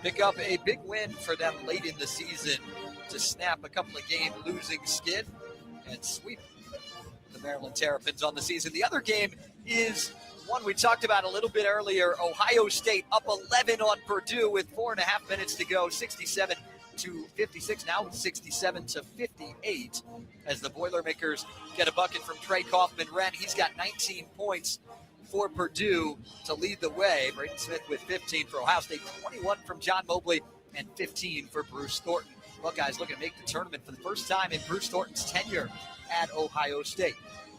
pick up a big win for them late in the season to snap a couple of game losing skid and sweep the Maryland Terrapins on the season. The other game is one we talked about a little bit earlier. Ohio State up 11 on Purdue with 4.5 minutes to go, 67-56, now 67-58, as the Boilermakers get a bucket from Trey Kaufman-Renn. He's got 19 points for Purdue to lead the way. Braden Smith with 15 for Ohio State, 21 from John Mobley, and 15 for Bruce Thornton. Buckeyes looking to make the tournament for the first time in Bruce Thornton's tenure at Ohio State.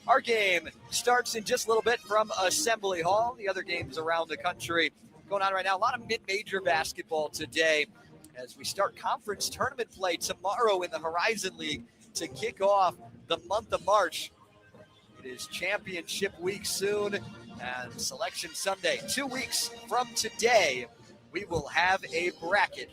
Our game starts in just a little bit from Assembly Hall. The other games around the country going on right now. A lot of mid-major basketball today as we start conference tournament play tomorrow in the Horizon League to kick off the month of March. It is championship week soon and Selection Sunday. 2 weeks from today, we will have a bracket.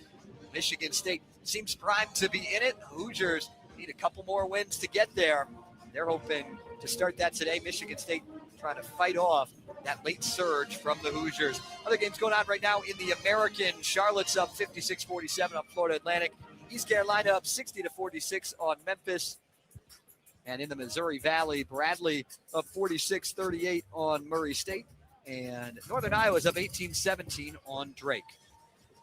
Michigan State seems primed to be in it. Hoosiers need a couple more wins to get there. They're hoping to start that today. Michigan State trying to fight off that late surge from the Hoosiers. Other games going on right now in the American. Charlotte's up 56-47 on Florida Atlantic. East Carolina up 60-46 on Memphis. And in the Missouri Valley, Bradley up 46-38 on Murray State. And Northern Iowa's up 18-17 on Drake.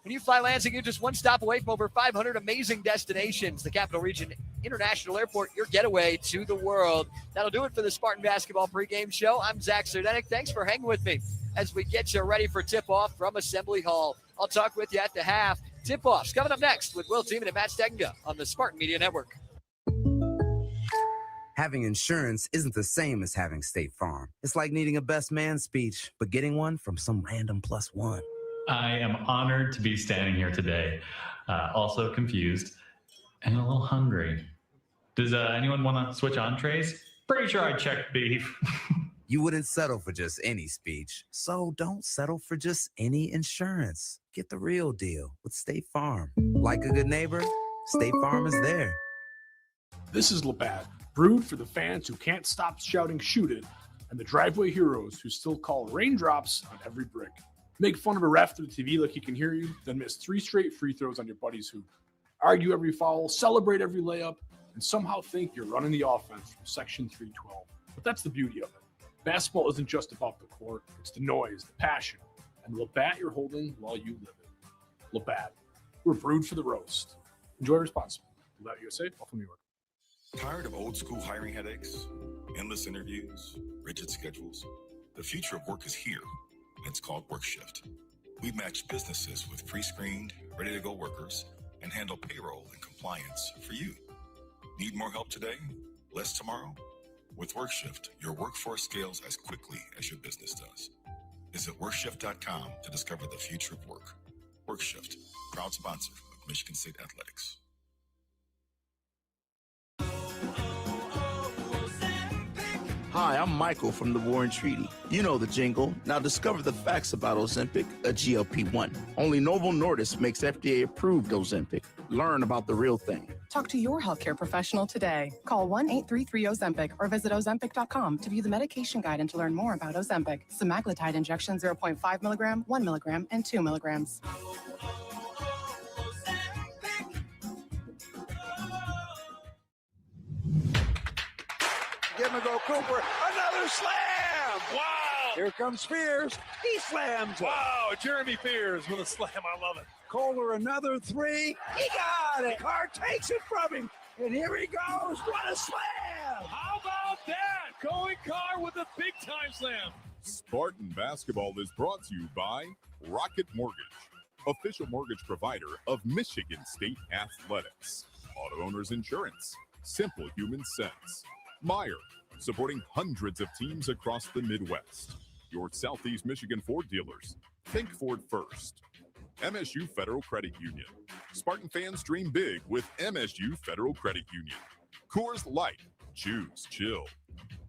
When you fly Lansing, you're just one stop away from over 500 amazing destinations. The Capital Region International Airport, your getaway to the world. That'll do it for the Spartan Basketball pregame show. I'm Zach Sardenik. Thanks for hanging with me as we get you ready for tip-off from Assembly Hall. I'll talk with you at the half. Tip-offs coming up next with Will Tiemann and Matt Stegenga on the Spartan Media Network. Having insurance isn't the same as having State Farm. It's like needing a best man speech, but getting one from some random +1. I am honored to be standing here today, also confused and a little hungry. Does anyone want to switch entrees? Pretty sure I checked beef. You wouldn't settle for just any speech, so don't settle for just any insurance. Get the real deal with State Farm. Like a good neighbor, State Farm is there. This is Labatt, brewed for the fans who can't stop shouting "shoot it," and the driveway heroes who still call raindrops on every brick. Make fun of a ref through the TV like he can hear you, then miss 3 straight free throws on your buddy's hoop. Argue every foul, celebrate every layup, and somehow think you're running the offense from Section 312. But that's the beauty of it. Basketball isn't just about the court, it's the noise, the passion, and the Labatt you're holding while you live it. Labatt, we're brewed for the roast. Enjoy responsibly. Labatt USA, Buffalo, New York. Tired of old school hiring headaches, endless interviews, rigid schedules? The future of work is here. It's called WorkShift. We match businesses with pre-screened, ready-to-go workers and handle payroll and compliance for you. Need more help today? Less tomorrow? With WorkShift, your workforce scales as quickly as your business does. Visit WorkShift.com to discover the future of work. WorkShift, proud sponsor of Michigan State Athletics. Hi, I'm Michael from the War and Treaty. You know the jingle. Now discover the facts about Ozempic, a GLP-1. Only Novo Nordisk makes FDA-approved Ozempic. Learn about the real thing. Talk to your healthcare professional today. Call 1-833-OZEMPIC or visit Ozempic.com to view the medication guide and to learn more about Ozempic. Semaglutide injection 0.5 milligram, 1 milligram, and 2 milligrams. Give him a go, Cooper. Another slam! Wow! Here comes Spears. He slams it. Wow, Jeremy Spears with a slam. I love it. Kohler, another three. He got it. Carr takes it from him. And here he goes. What a slam! How about that? Going Carr with a big-time slam. Spartan Basketball is brought to you by Rocket Mortgage, official mortgage provider of Michigan State Athletics. Auto Owners Insurance, simple human sense. Meyer, supporting hundreds of teams across the Midwest. Your Southeast Michigan Ford dealers. Think Ford first. MSU Federal Credit Union. Spartan fans dream big with MSU Federal Credit Union. Coors Light. Choose chill.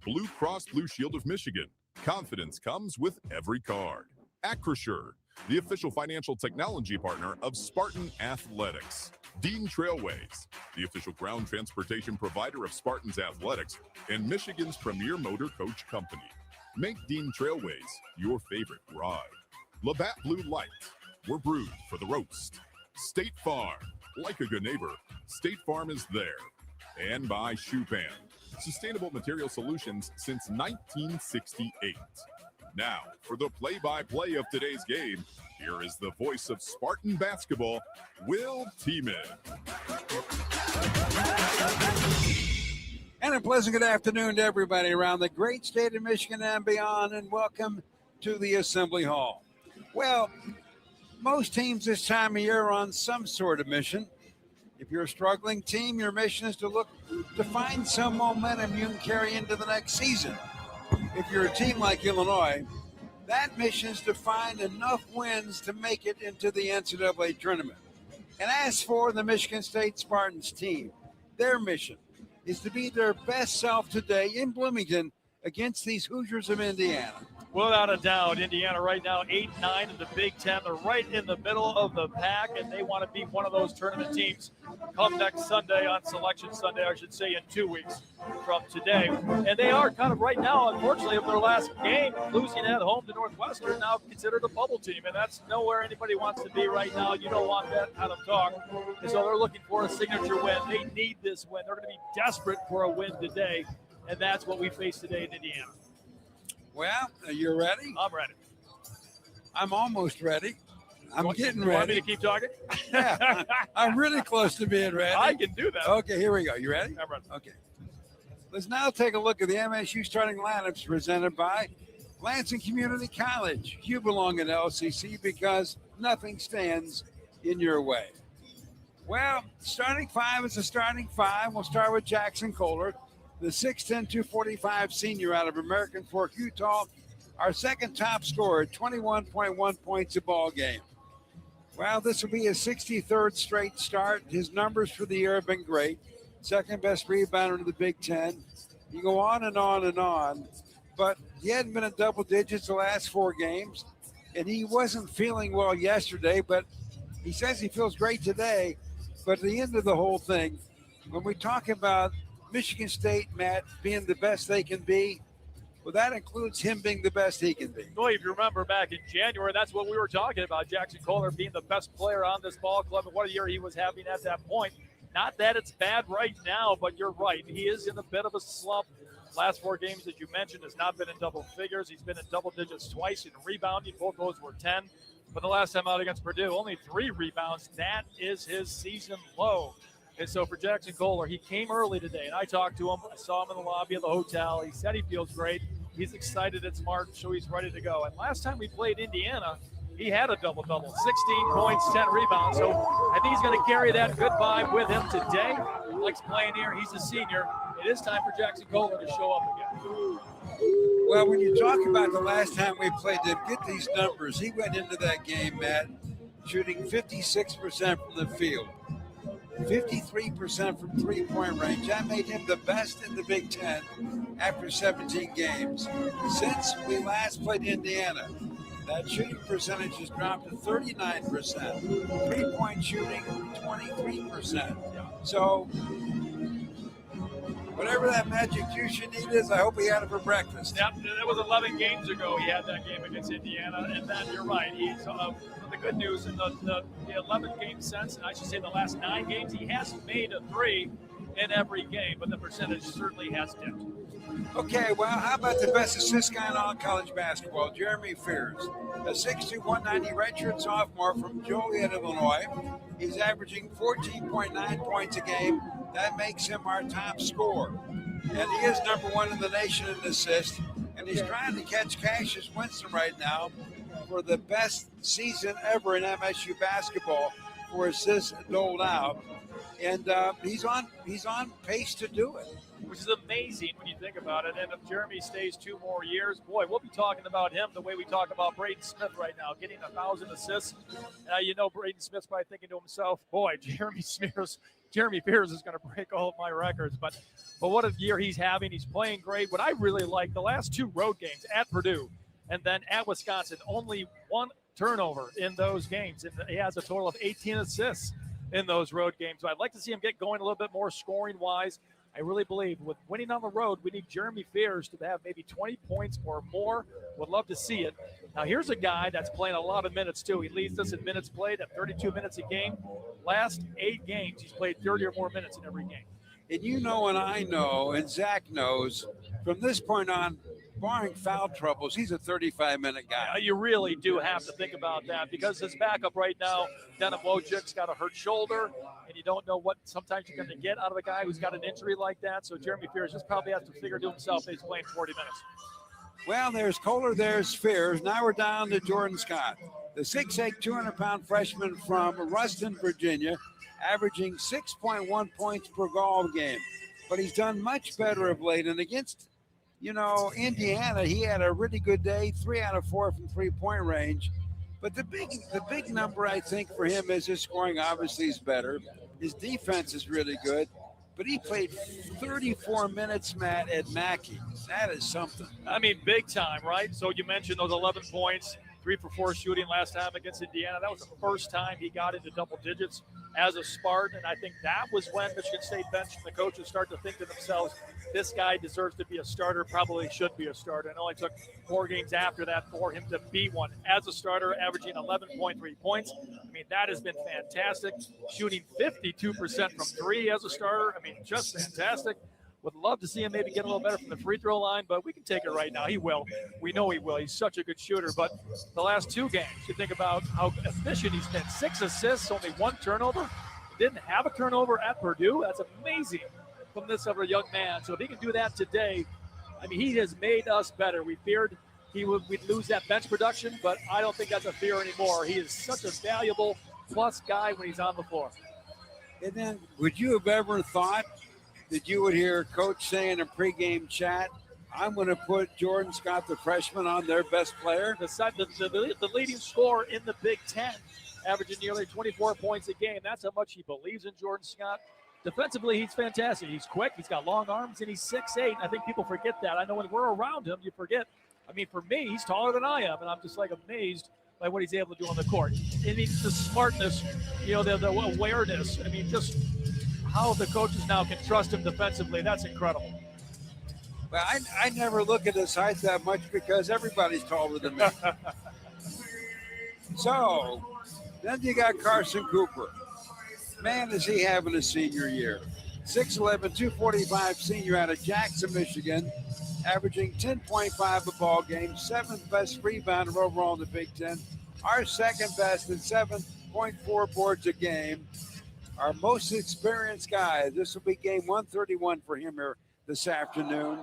Blue Cross Blue Shield of Michigan. Confidence comes with every card. Acrisure, the official financial technology partner of Spartan Athletics. Dean Trailways, the official ground transportation provider of Spartans Athletics and Michigan's premier motor coach company. Make Dean Trailways your favorite ride. Labatt Blue Light, We're brewed for the roast. State Farm. Like a good neighbor, State Farm is there. And by Shupan. Sustainable material solutions since 1968. Now, for the play-by-play of today's game, here is the voice of Spartan basketball, Will Tiemann. And a pleasant good afternoon to everybody around the great state of Michigan and beyond, and welcome to the Assembly Hall. Well, most teams this time of year are on some sort of mission. If you're a struggling team, your mission is to find some momentum you can carry into the next season. If you're a team like Illinois, that mission is to find enough wins to make it into the NCAA tournament. And as for the Michigan State Spartans team, their mission is to be their best self today in Bloomington against these Hoosiers of Indiana. Without a doubt, Indiana right now 8-9 in the Big Ten. They're right in the middle of the pack, and they want to be one of those tournament teams come next Sunday, on Selection Sunday, I should say, in 2 weeks from today. And they are kind of right now, unfortunately, of their last game, losing at home to Northwestern, now considered a bubble team. And that's nowhere anybody wants to be right now. You don't want that kind of talk. And so they're looking for a signature win. They need this win. They're going to be desperate for a win today, and that's what we face today in Indiana. Well, are you ready? I'm ready. I'm almost ready. I'm getting ready. You want me to keep talking? Yeah, I'm really close to being ready. I can do that. Okay, here we go. You ready? I'm ready. Okay. Let's now take a look at the MSU starting lineups presented by Lansing Community College. You belong at LCC because nothing stands in your way. Well, starting five is a starting five. We'll start with Jackson Kohler, the 6'10", 245 senior out of American Fork, Utah, our second top scorer, 21.1 points a ball game. Well, this will be his 63rd straight start. His numbers for the year have been great. Second best rebounder in the Big Ten. You go on and on and on, but he hadn't been in double digits the last 4 games, and he wasn't feeling well yesterday, but he says he feels great today. But at the end of the whole thing, when we talk about Michigan State, Matt, being the best they can be, well, that includes him being the best he can be. Boy, if you remember back in January, that's what we were talking about, Jackson Kohler being the best player on this ball club, and what a year he was having at that point. Not that it's bad right now, but you're right. He is in a bit of a slump. Last 4 games, as you mentioned, has not been in double figures. He's been in double digits twice in rebounding. Both those were 10. But the last time out against Purdue, only 3 rebounds. That is his season low. And so for Jackson Kohler, he came early today, and I talked to him. I saw him in the lobby of the hotel. He said he feels great. He's excited it's March, so he's ready to go. And last time we played Indiana, he had a double-double, 16 points, 10 rebounds. So I think he's going to carry that good vibe with him today. He likes playing here. He's a senior. It is time for Jackson Kohler to show up again. Well, when you talk about the last time we played them, get these numbers. He went into that game, Matt, shooting 56% from the field, 53% from three-point range. That made him the best in the Big Ten after 17 games. Since we last played Indiana, that shooting percentage has dropped to 39%. Three-point shooting, 23%. So whatever that magic juice you need is, I hope he had it for breakfast. Yep, it was 11 games ago he had that game against Indiana, and then you're right. He's the good news in the 11 games since, and I should say the last 9 games, he hasn't made a 3 in every game, but the percentage certainly has dipped. Okay, well, how about the best assist guy in all college basketball, Jeremy Fears, a 6'2", 190 redshirt sophomore from Joliet, Illinois. He's averaging 14.9 points a game. That makes him our top scorer. And he is number 1 in the nation in assists. And he's trying to catch Cassius Winston right now for the best season ever in MSU basketball for assists doled out. And he's on pace to do it. Which is amazing when you think about it. And if Jeremy stays 2 more years, boy, we'll be talking about him the way we talk about Braden Smith right now, getting 1,000 assists. Braden Smith's probably thinking to himself, boy, Jeremy Fears is going to break all of my records. But what a year he's having. He's playing great. What I really like, the last 2 road games at Purdue and then at Wisconsin, only 1 turnover in those games. And he has a total of 18 assists in those road games. So I'd like to see him get going a little bit more scoring-wise. I really believe with winning on the road, we need Jeremy Fears to have maybe 20 points or more. Would love to see it. Now, here's a guy that's playing a lot of minutes, too. He leads us in minutes played at 32 minutes a game. Last 8 games, he's played 30 or more minutes in every game. And you know, and I know, and Zach knows, from this point on, barring foul troubles, he's a 35-minute guy. You really do have to think about that because his backup right now, Denim Wojcik's got a hurt shoulder, and you don't know what sometimes you're going to get out of a guy who's got an injury like that. So Jeremy Fears just probably has to figure to himself that he's playing 40 minutes. Well, there's Kohler, there's Fears. Now we're down to Jordan Scott, the 6'8", 200-pound freshman from Ruston, Virginia, averaging 6.1 points per ball game. But he's done much better of late, and against Indiana, he had a really good day, 3 out of 4 from three-point range. But the big number, I think, for him is his scoring obviously is better. His defense is really good. But he played 34 minutes, Matt, at Mackey. That is something. I mean, big time, right? So you mentioned those 11 points, 3 for 4 shooting last time against Indiana. That was the first time he got into double digits as a Spartan. And I think that was when Michigan State bench and the coaches start to think to themselves, this guy deserves to be a starter, probably should be a starter. It only took 4 games after that for him to be one as a starter, averaging 11.3 points. I mean, that has been fantastic. Shooting 52% from 3 as a starter. I mean, just fantastic. Would love to see him maybe get a little better from the free throw line, but we can take it right now. He will. We know he will. He's such a good shooter. But the last 2 games, you think about how efficient he's been. 6 assists, only 1 turnover. Didn't have a turnover at Purdue. That's amazing from this other young man. So if he can do that today, I mean, he has made us better. We feared we'd lose that bench production, but I don't think that's a fear anymore. He is such a valuable plus guy when he's on the floor. And then would you have ever thought that you would hear Coach say in a pregame chat, I'm going to put Jordan Scott, the freshman, on their best player? The leading scorer in the Big Ten, averaging nearly 24 points a game. That's how much he believes in Jordan Scott. Defensively, he's fantastic. He's quick. He's got long arms, and he's 6'8". I think people forget that. I know when we're around him, you forget. I mean, for me, he's taller than I am, and I'm just like amazed by what he's able to do on the court. And the smartness, the awareness. I mean, just how the coaches now can trust him defensively. That's incredible. Well, I never look at his height that much because everybody's taller than me. So, then you got Carson Cooper. Man, is he having a senior year. 6'11", 245 senior out of Jackson, Michigan, averaging 10.5 a ball game, 7th best rebounder overall in the Big Ten, our second best at 7.4 boards a game, our most experienced guy. This will be game 131 for him here this afternoon.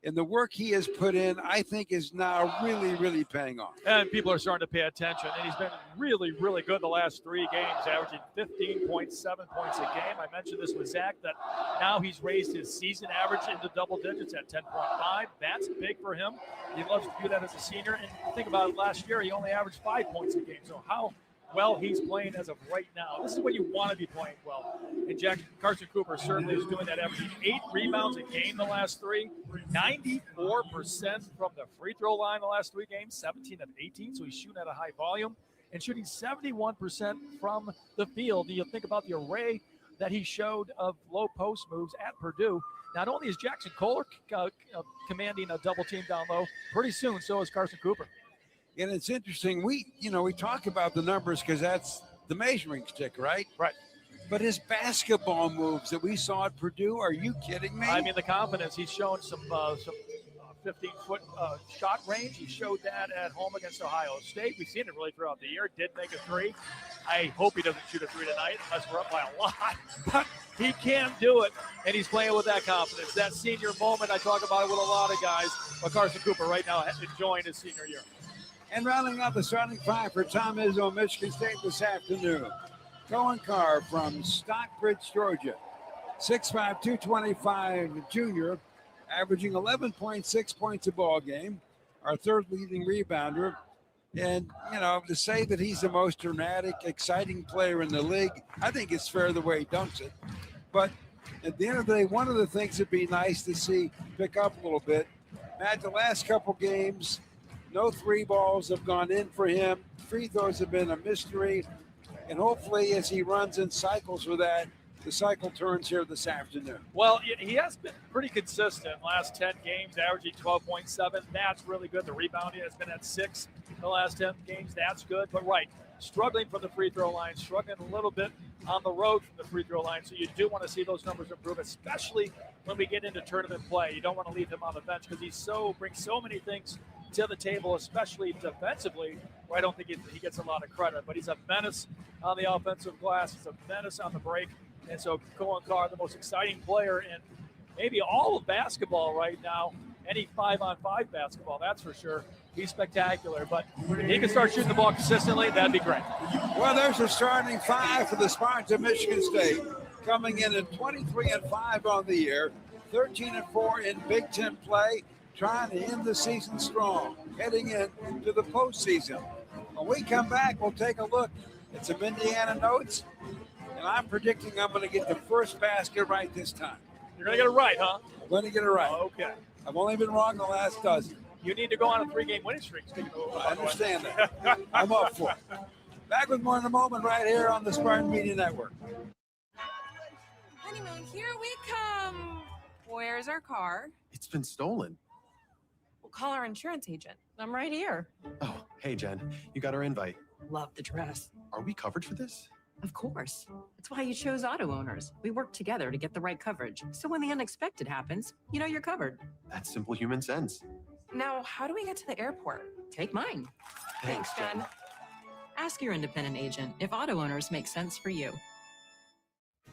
And the work he has put in, I think, is now really, really paying off. And people are starting to pay attention. And he's been really, really good the last 3 games, averaging 15.7 points a game. I mentioned this with Zach, that now he's raised his season average into double digits at 10.5. That's big for him. He loves to do that as a senior. And think about it, last year, he only averaged 5 points a game. So how well he's playing as of right now. This is when you want to be playing well. And Carson Cooper certainly is doing that, averaging 8 rebounds a game the last 3, 94% from the free throw line the last 3 games, 17 of 18, so he's shooting at a high volume, and shooting 71% from the field. You think about the array that he showed of low post moves at Purdue. Not only is Jackson Kohler commanding a double team down low, pretty soon so is Carson Cooper. And it's interesting. We talk about the numbers because that's the measuring stick, right? Right. But his basketball moves that we saw at Purdue, are you kidding me? I mean, the confidence. He's shown some 15-foot shot range. He showed that at home against Ohio State. We've seen it really throughout the year. Did make a 3. I hope he doesn't shoot a 3 tonight unless we're up by a lot. But he can do it, and he's playing with that confidence. That senior moment, I talk about it with a lot of guys. But Carson Cooper right now enjoying his senior year. And rounding out the starting 5 for Tom Izzo, Michigan State this afternoon, Cohen Carr from Stockbridge, Georgia, 6'5", 225 junior, averaging 11.6 points a ball game, our 3rd leading rebounder. And, to say that he's the most dramatic, exciting player in the league, I think it's fair the way he dunks it. But at the end of the day, one of the things that'd be nice to see pick up a little bit, Matt, the last couple games, no 3 balls have gone in for him. Free throws have been a mystery. And hopefully, as he runs in cycles with that the cycle turns here this afternoon? Well, he has been pretty consistent last 10 games, averaging 12.7. That's really good. The rebounding has been at 6 the last 10 games. That's good. But struggling from the free throw line, struggling a little bit on the road from the free throw line. So you do want to see those numbers improve, especially when we get into tournament play. You don't want to leave him on the bench because he brings so many things to the table, especially defensively, where I don't think he gets a lot of credit. But he's a menace on the offensive glass. He's a menace on the break. And so Cohen Carr, the most exciting player in maybe all of basketball right now, any 5-on-5 basketball, that's for sure. He's spectacular, but he can start shooting the ball consistently. That'd be great. Well, there's a starting 5 for the Spartans of Michigan State, coming in at 23-5 on the year, 13-4 in Big Ten play, trying to end the season strong, heading into the postseason. When we come back, we'll take a look at some Indiana notes, and I'm predicting I'm going to get the first basket right this time. You're going to get it right, huh? I'm going to get it right. Okay. I've only been wrong the last dozen. You need to go on a 3-game winning streak. I understand that. I'm up for it. Back with more in a moment right here on the Spartan Media Network. Honeymoon, here we come. Where's our car? It's been stolen. We'll call our insurance agent. I'm right here. Oh, hey, Jen. You got our invite. Love the dress. Are we covered for this? Of course. That's why you chose Auto Owners. We work together to get the right coverage. So when the unexpected happens, you know you're covered. That's simple human sense. Now, how do we get to the airport? Take mine. Thanks, Jen. Ask your independent agent if Auto Owners make sense for you.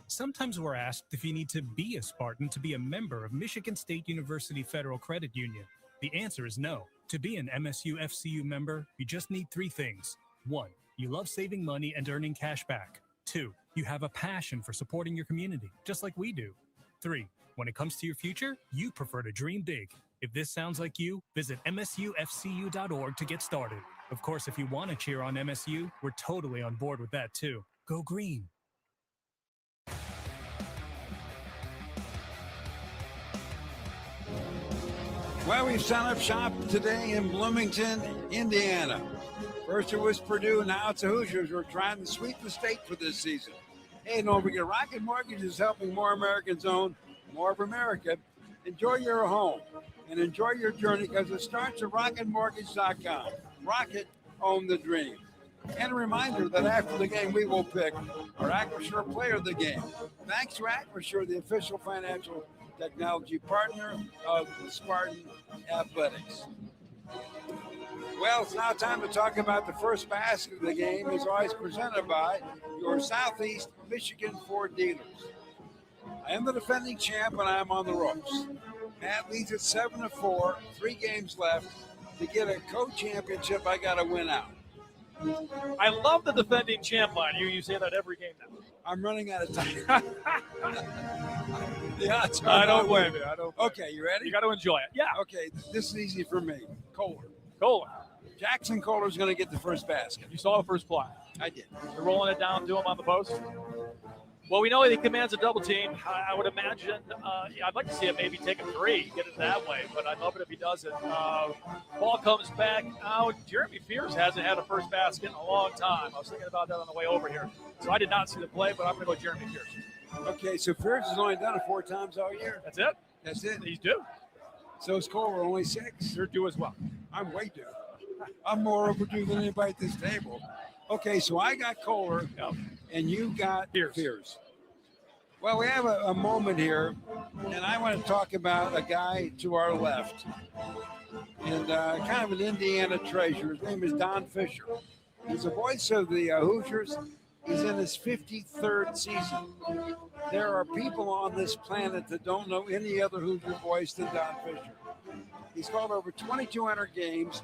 Sometimes we're asked if you need to be a Spartan to be a member of Michigan State University Federal Credit Union. The answer is no. To be an MSU FCU member, you just need 3 things. 1, you love saving money and earning cash back. 2, you have a passion for supporting your community, just like we do. 3, when it comes to your future, you prefer to dream big. If this sounds like you, visit msufcu.org to get started. Of course, if you want to cheer on MSU, we're totally on board with that too. Go green. Well, we've set up shop today in Bloomington, Indiana. First it was Purdue, now it's the Hoosiers. We're trying to sweep the state for this season. Hey, don't forget, Rocket Mortgage is helping more Americans own more of America. Enjoy your home and enjoy your journey because it starts at rocketmortgage.com. Rocket, own the dream. And a reminder that after the game, we will pick our Acrisure player of the game. Thanks to Acrisure, the official financial technology partner of the Spartan Athletics. Well, it's now time to talk about the first basket of the game, as always presented by your Southeast Michigan Ford dealers. I am the defending champ, and I am on the ropes. Matt leads at 7-4, 3 games left. To get a co-championship, I got to win out. I love the defending champ line. You say that every game now. I'm running out of time. The odds are I don't blame you. Okay, you ready? You got to enjoy it. Yeah. Okay, this is easy for me. Kohler. Jackson Kohler's going to get the first basket. You saw the first play. I did. You're rolling it down to him on the post. Well, we know he commands a double team. I would imagine, I'd like to see him maybe take a 3, get it that way, but I'd love it if he does it. Ball comes back out. Jeremy Fears hasn't had a first basket in a long time. I was thinking about that on the way over here. So I did not see the play, but I'm going to go Jeremy Fears. Okay, so Fears has only done it 4 times all year. That's it? That's it. He's due. So is Kohler, only 6. You're due as well. I'm way due. I'm more overdue than anybody at this table. Okay, so I got Kohler, and you got Fears. Well, we have a moment here, and I want to talk about a guy to our left, and kind of an Indiana treasure. His name is Don Fisher. He's the voice of the Hoosiers. He's in his 53rd season. There are people on this planet that don't know any other Hoosier voice than Don Fisher. He's called over 2,200 games,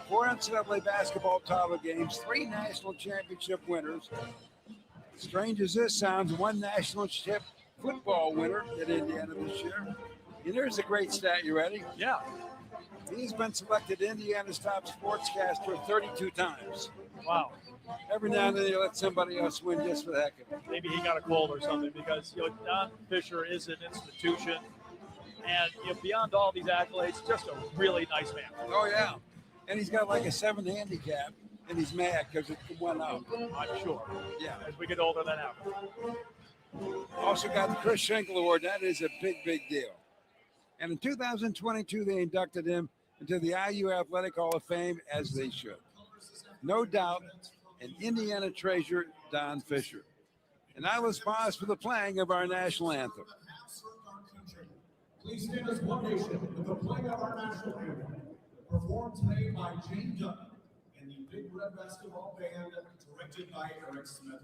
4 NCAA basketball title games, 3 national championship winners. Strange as this sounds, 1 national championship football winner at Indiana this year. And here's a great stat. You ready? Yeah. He's been selected Indiana's top sportscaster 32 times. Wow. Every now and then he lets somebody else win just for the heck of it. Maybe he got a cold or something because Don Fisher is an institution. And beyond all these accolades, just a really nice man. Oh, yeah. And he's got like a 7 handicap, and he's mad because it went up. I'm sure. Yeah. As we get older, that happens. Also got the Chris Schenkel Award. That is a big, big deal. And in 2022, they inducted him into the IU Athletic Hall of Fame, as they should. No doubt, an Indiana treasure, Don Fisher. And now let's pause for the playing of our national anthem. Please stand as one nation with the playing of our national anthem, performed today by Jane Dunn and the Big Red Basketball Band, directed by Eric Smith.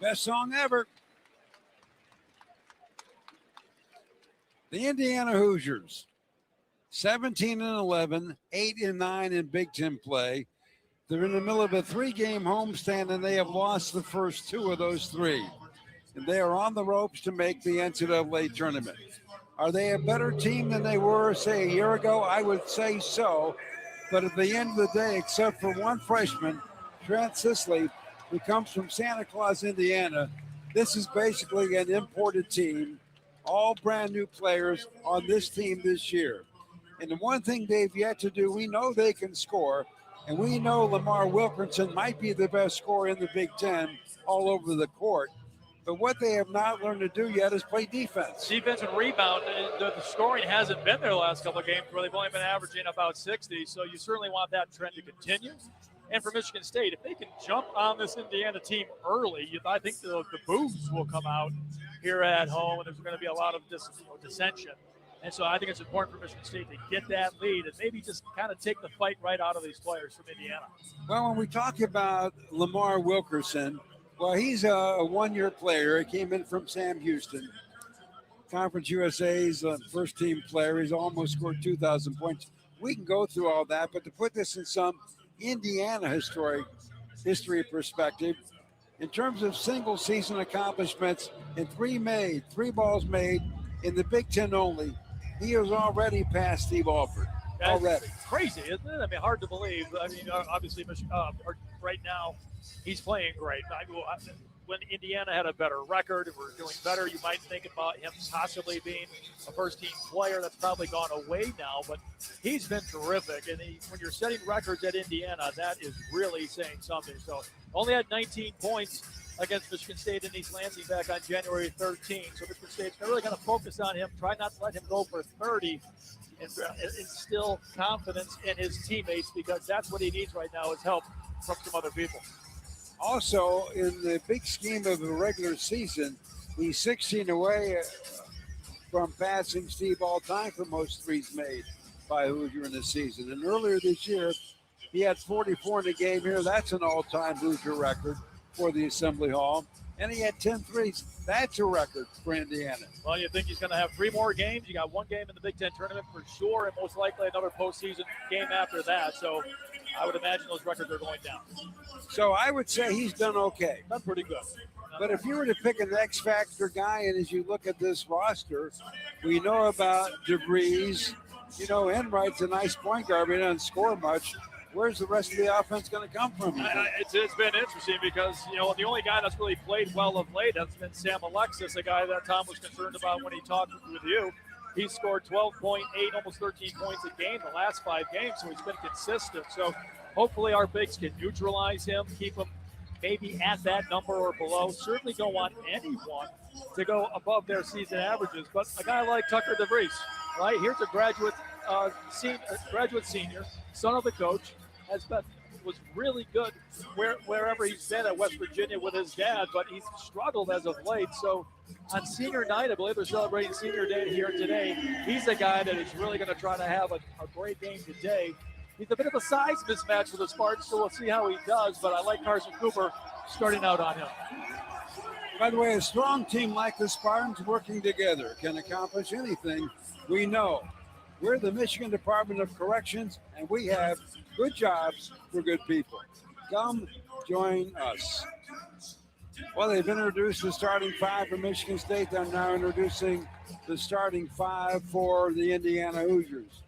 Best song ever. The Indiana Hoosiers, 17-11, 8-9 in Big Ten play. They're in the middle of a 3-game homestand, and they have lost the first 2 of those 3. And they are on the ropes to make the NCAA tournament. Are they a better team than they were, say, a year ago? I would say so. But at the end of the day, except for one freshman, Trent Sisley, who comes from Santa Claus, Indiana, this is basically an imported team, all brand new players on this team this year. And the one thing they've yet to do, we know they can score, and we know Lamar Wilkerson might be the best scorer in the Big Ten all over the court. But what they have not learned to do yet is play defense. Defense and rebound. The scoring hasn't been there the last couple of games where they've only been averaging about 60. So you certainly want that trend to continue. And for Michigan State, if they can jump on this Indiana team early, I think the boos will come out here at home, and there's going to be a lot of dissension. And so I think it's important for Michigan State to get that lead and maybe just kind of take the fight right out of these players from Indiana. Well, when we talk about Lamar Wilkerson, well, he's a one-year player. He came in from Sam Houston, Conference USA's first-team player. He's almost scored 2,000 points. We can go through all that, but to put this in some Indiana history perspective, in terms of single-season accomplishments, in 3 balls made in the Big Ten only, he has already passed Steve Alford. Already. Crazy, isn't it? I mean, hard to believe. I mean, obviously, right now, he's playing great. When Indiana had a better record and we're doing better, you might think about him possibly being a first-team player. That's probably gone away now, but he's been terrific. And when you're setting records at Indiana, that is really saying something. So only had 19 points against Michigan State in East Lansing back on January 13. So Michigan State's really going to focus on him, try not to let him go for 30, and instill confidence in his teammates, because that's what he needs right now is help from some other people. Also, in the big scheme of the regular season, he's 16 away from passing Steve all-time for most threes made by Hoosier in the season. And earlier this year, he had 44 in the game here. That's an all-time Hoosier record for the Assembly Hall. And he had 10 threes. That's a record for Indiana. Well, you think he's going to have 3 more games. You got 1 game in the Big Ten tournament for sure, and most likely another postseason game after that. So I would imagine those records are going down. So I would say he's done okay. Done pretty good. But if you were to pick an X factor guy, and as you look at this roster, we know about DeVries. You know, Enright's a nice point guard, but he doesn't score much. Where's the rest of the offense going to come from? It's been interesting because, you know, the only guy that's really played well of late has been Sam Alexis, a guy that Tom was concerned about when he talked with you. He scored 12.8, almost 13 points a game the last 5 games, so he's been consistent. So hopefully our bigs can neutralize him, keep him maybe at that number or below. Certainly don't want anyone to go above their season averages. But a guy like Tucker DeVries, right? Here's a graduate senior, son of the coach, was really good wherever he's been at West Virginia with his dad, but he's struggled as of late. So on senior night, I believe they're celebrating senior day here today. He's a guy that is really going to try to have a great game today. He's a bit of a size mismatch with the Spartans, so we'll see how he does, but I like Carson Cooper starting out on him. By the way, a strong team like the Spartans working together can accomplish anything. We know we're the Michigan Department of Corrections, and we have good jobs for good people. Come join us. Well, they've introduced the starting five for Michigan State. They're now introducing the starting five for the Indiana Hoosiers.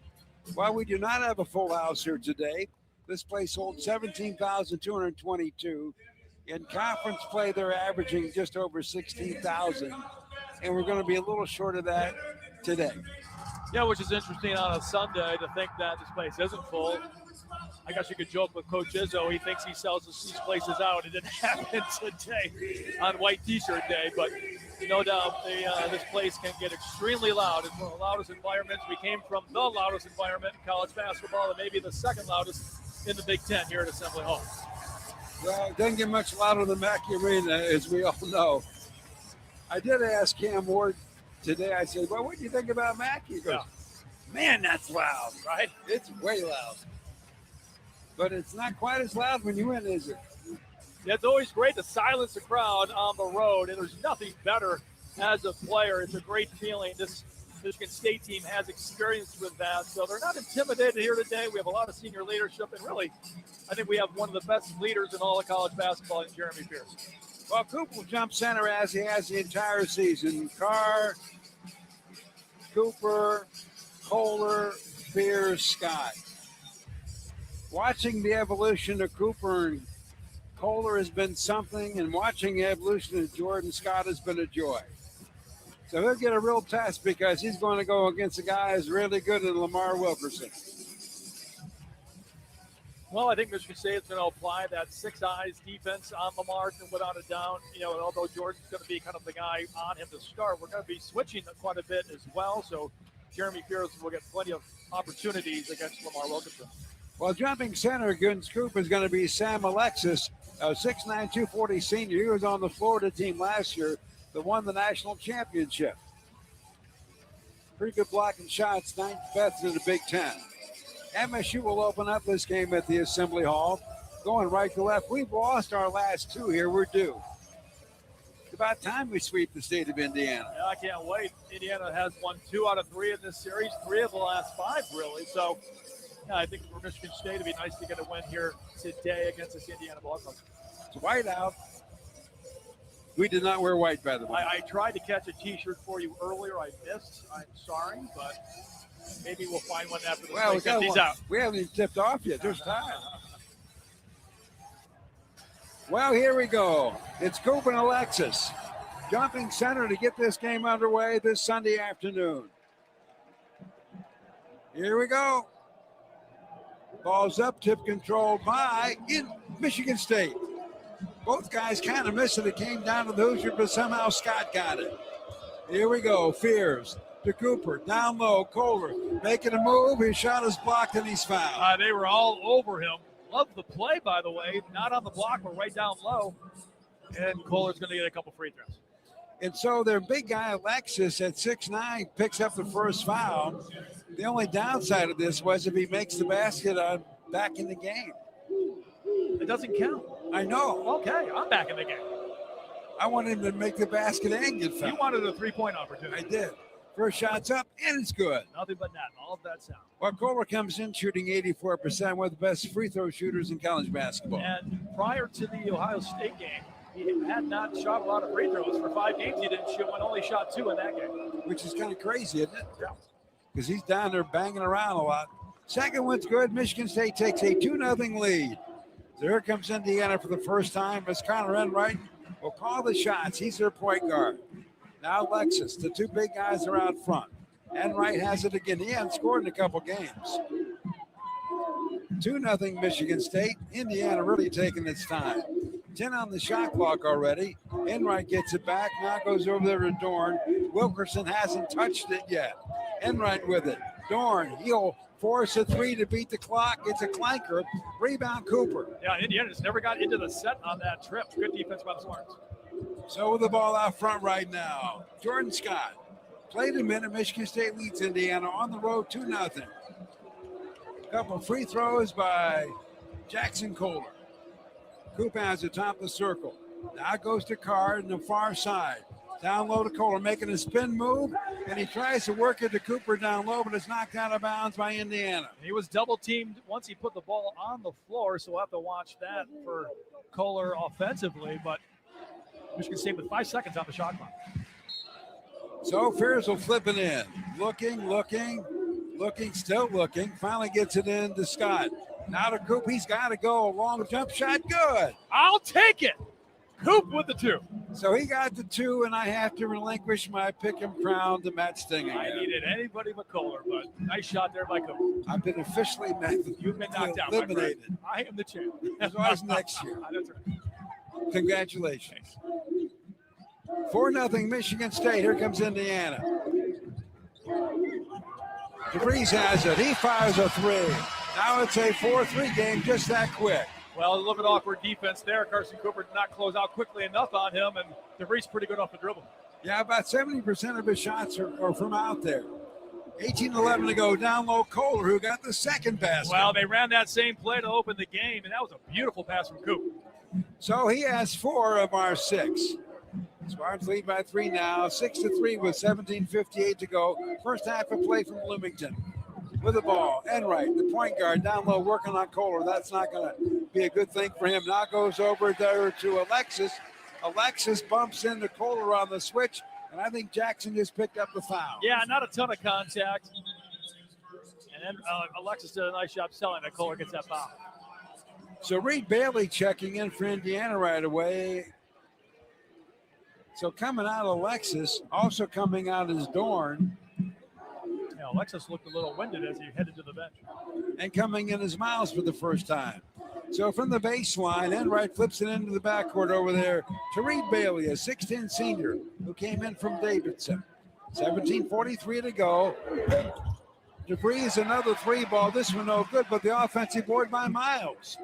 While we do not have a full house here today, this place holds 17,222. In conference play, they're averaging just over 16,000, and we're going to be a little short of that today. Yeah, which is interesting on a Sunday to think that this place isn't full. I guess you could joke with Coach Izzo. He thinks he sells these places out. It didn't happen today on White T-shirt Day, but no doubt this place can get extremely loud. It's one of the loudest environments. We came from the loudest environment in college basketball and maybe the second loudest in the Big Ten here at Assembly Hall. Well, it doesn't get much louder than Mackey Arena, as we all know. I did ask Cam Ward today. I said, well, what do you think about Mackey? He goes, man, that's loud, right? It's way loud. But it's not quite as loud when you win, is it? Yeah, it's always great to silence a crowd on the road, and there's nothing better as a player. It's a great feeling. This Michigan State team has experience with that, so they're not intimidated here today. We have a lot of senior leadership, and really, I think we have one of the best leaders in all of college basketball in Jeremy Pierce. Well, Cooper will jump center as he has the entire season. Carr, Cooper, Kohler, Pierce, Scott. Watching the evolution of Cooper and Kohler has been something, and watching the evolution of Jordan Scott has been a joy. So he'll get a real test because he's going to go against a guy who's really good at Lamar Wilkerson. Well, I think Michigan State is going to apply that six eyes defense on Lamar, without a doubt. You know, although Jordan's going to be kind of the guy on him to start, we're going to be switching quite a bit as well. So Jeremy Pierce will get plenty of opportunities against Lamar Wilkerson. Well, jumping center against Cooper is going to be Sam Alexis, a 6'9", 240 senior. He was on the Florida team last year that won the national championship. Pretty good blocking shots, 9th best in the Big Ten. MSU will open up this game at the Assembly Hall, going right to left. We've lost our last two here. We're due. It's about time we sweep the state of Indiana. Yeah, I can't wait. Indiana has won 2 out of 3 in this series, 3 of the last 5, really. So, yeah, I think for Michigan State, it'd be nice to get a win here today against this Indiana ball club. It's white out. We did not wear white, by the way. I tried to catch a T-shirt for you earlier. I missed. I'm sorry, but maybe we'll find one after the Well, get these out. We haven't even tipped off yet. There's time. Well, here we go. It's Cooper and Alexis jumping center to get this game underway this Sunday afternoon. Here we go. Ball's up, tip controlled by Michigan State. Both guys kind of missed it. It came down to the Hoosiers, but somehow Scott got it. Here we go. Fears to Cooper. Down low. Kohler making a move. His shot is blocked and he's fouled. They were all over him. Love the play, by the way. Not on the block, but right down low. And Kohler's going to get a couple free throws. And so their big guy, Alexis, at 6'9", picks up the first foul. The only downside of this was if he makes the basket, I'm back in the game. It doesn't count. I know. Okay, I'm back in the game. I wanted him to make the basket and get fouled. You wanted a three-point opportunity. I did. First shot's up, and it's good. Nothing but net. All of that sound. Well, Kohler comes in shooting 84%, one of the best free throw shooters in college basketball. And prior to the Ohio State game, he had not shot a lot of free throws. For 5 games, he didn't shoot one, only shot 2 in that game. Which is kind of crazy, isn't it? Yeah. Because he's down there banging around a lot. Second one's good. Michigan State takes a 2-0 lead. So here comes Indiana for the first time as Connor Enright will call the shots. He's their point guard. Now Alexis, the 2 big guys are out front. Enright has it again. He hasn't scored in a couple games. 2-0 Michigan State. Indiana really taking its time. 10 on the shot clock already. Enright gets it back. Now goes over there to Dorn. Wilkerson hasn't touched it yet. Enright with it. Dorn, he'll force a three to beat the clock. It's a clanker. Rebound Cooper. Yeah, Indiana just never got into the set on that trip. Good defense by the Spartans. So with the ball out front right now, Jordan Scott. Played a minute. Michigan State leads Indiana on the road 2-0. Couple free throws by Jackson Kohler. Coop has the top of the circle. Now goes to Card on the far side. Down low to Kohler, making a spin move, and he tries to work it to Cooper down low, but it's knocked out of bounds by Indiana. He was double teamed once he put the ball on the floor, so we'll have to watch that for Kohler offensively. But Michigan State with 5 seconds on the shot clock. So Fears will flip it in. Looking, still looking. Finally gets it in to Scott. Now to Coop. He's got to go. A long jump shot. Good. I'll take it. Coop with the 2. So he got the 2, and I have to relinquish my pick-em crown to Matt Sting again. I needed anybody but Kohler, but nice shot there by Coop. I've been officially You've been knocked out, eliminated. I am the champ. As always next year. That's right. Congratulations. 4-0 Michigan State. Here comes Indiana. DeVries has it. He fires a 3. Now it's a 4-3 game just that quick. Well, a little bit awkward defense there. Carson Cooper did not close out quickly enough on him, and DeVries pretty good off the dribble. Yeah, about 70% of his shots are from out there. 18-11 to go. Down low, Kohler, who got the second basket. Well, they ran that same play to open the game, and that was a beautiful pass from Coop. So he has 4 of our 6. Spartans lead by 3 now. 6-3 with 17:58 to go. First half of play from Bloomington. With the ball, Enright, the point guard, down low, working on Kohler. That's not going to be a good thing for him. Now goes over there to Alexis. Alexis bumps into Kohler on the switch, and I think Jackson just picked up the foul. Yeah, not a ton of contact. And then Alexis did a nice job selling that Kohler gets that foul. So Reed Bailey checking in for Indiana right away. So coming out Alexis, also coming out is Dorn. Yeah, Alexis looked a little winded as he headed to the bench. And coming in is Miles for the first time. So from the baseline, Enright flips it into the backcourt over there to Reed Bailey, a 6'10 senior who came in from Davidson. 17:43 to go. DeVries another 3 ball. This one no good, but the offensive board by Miles.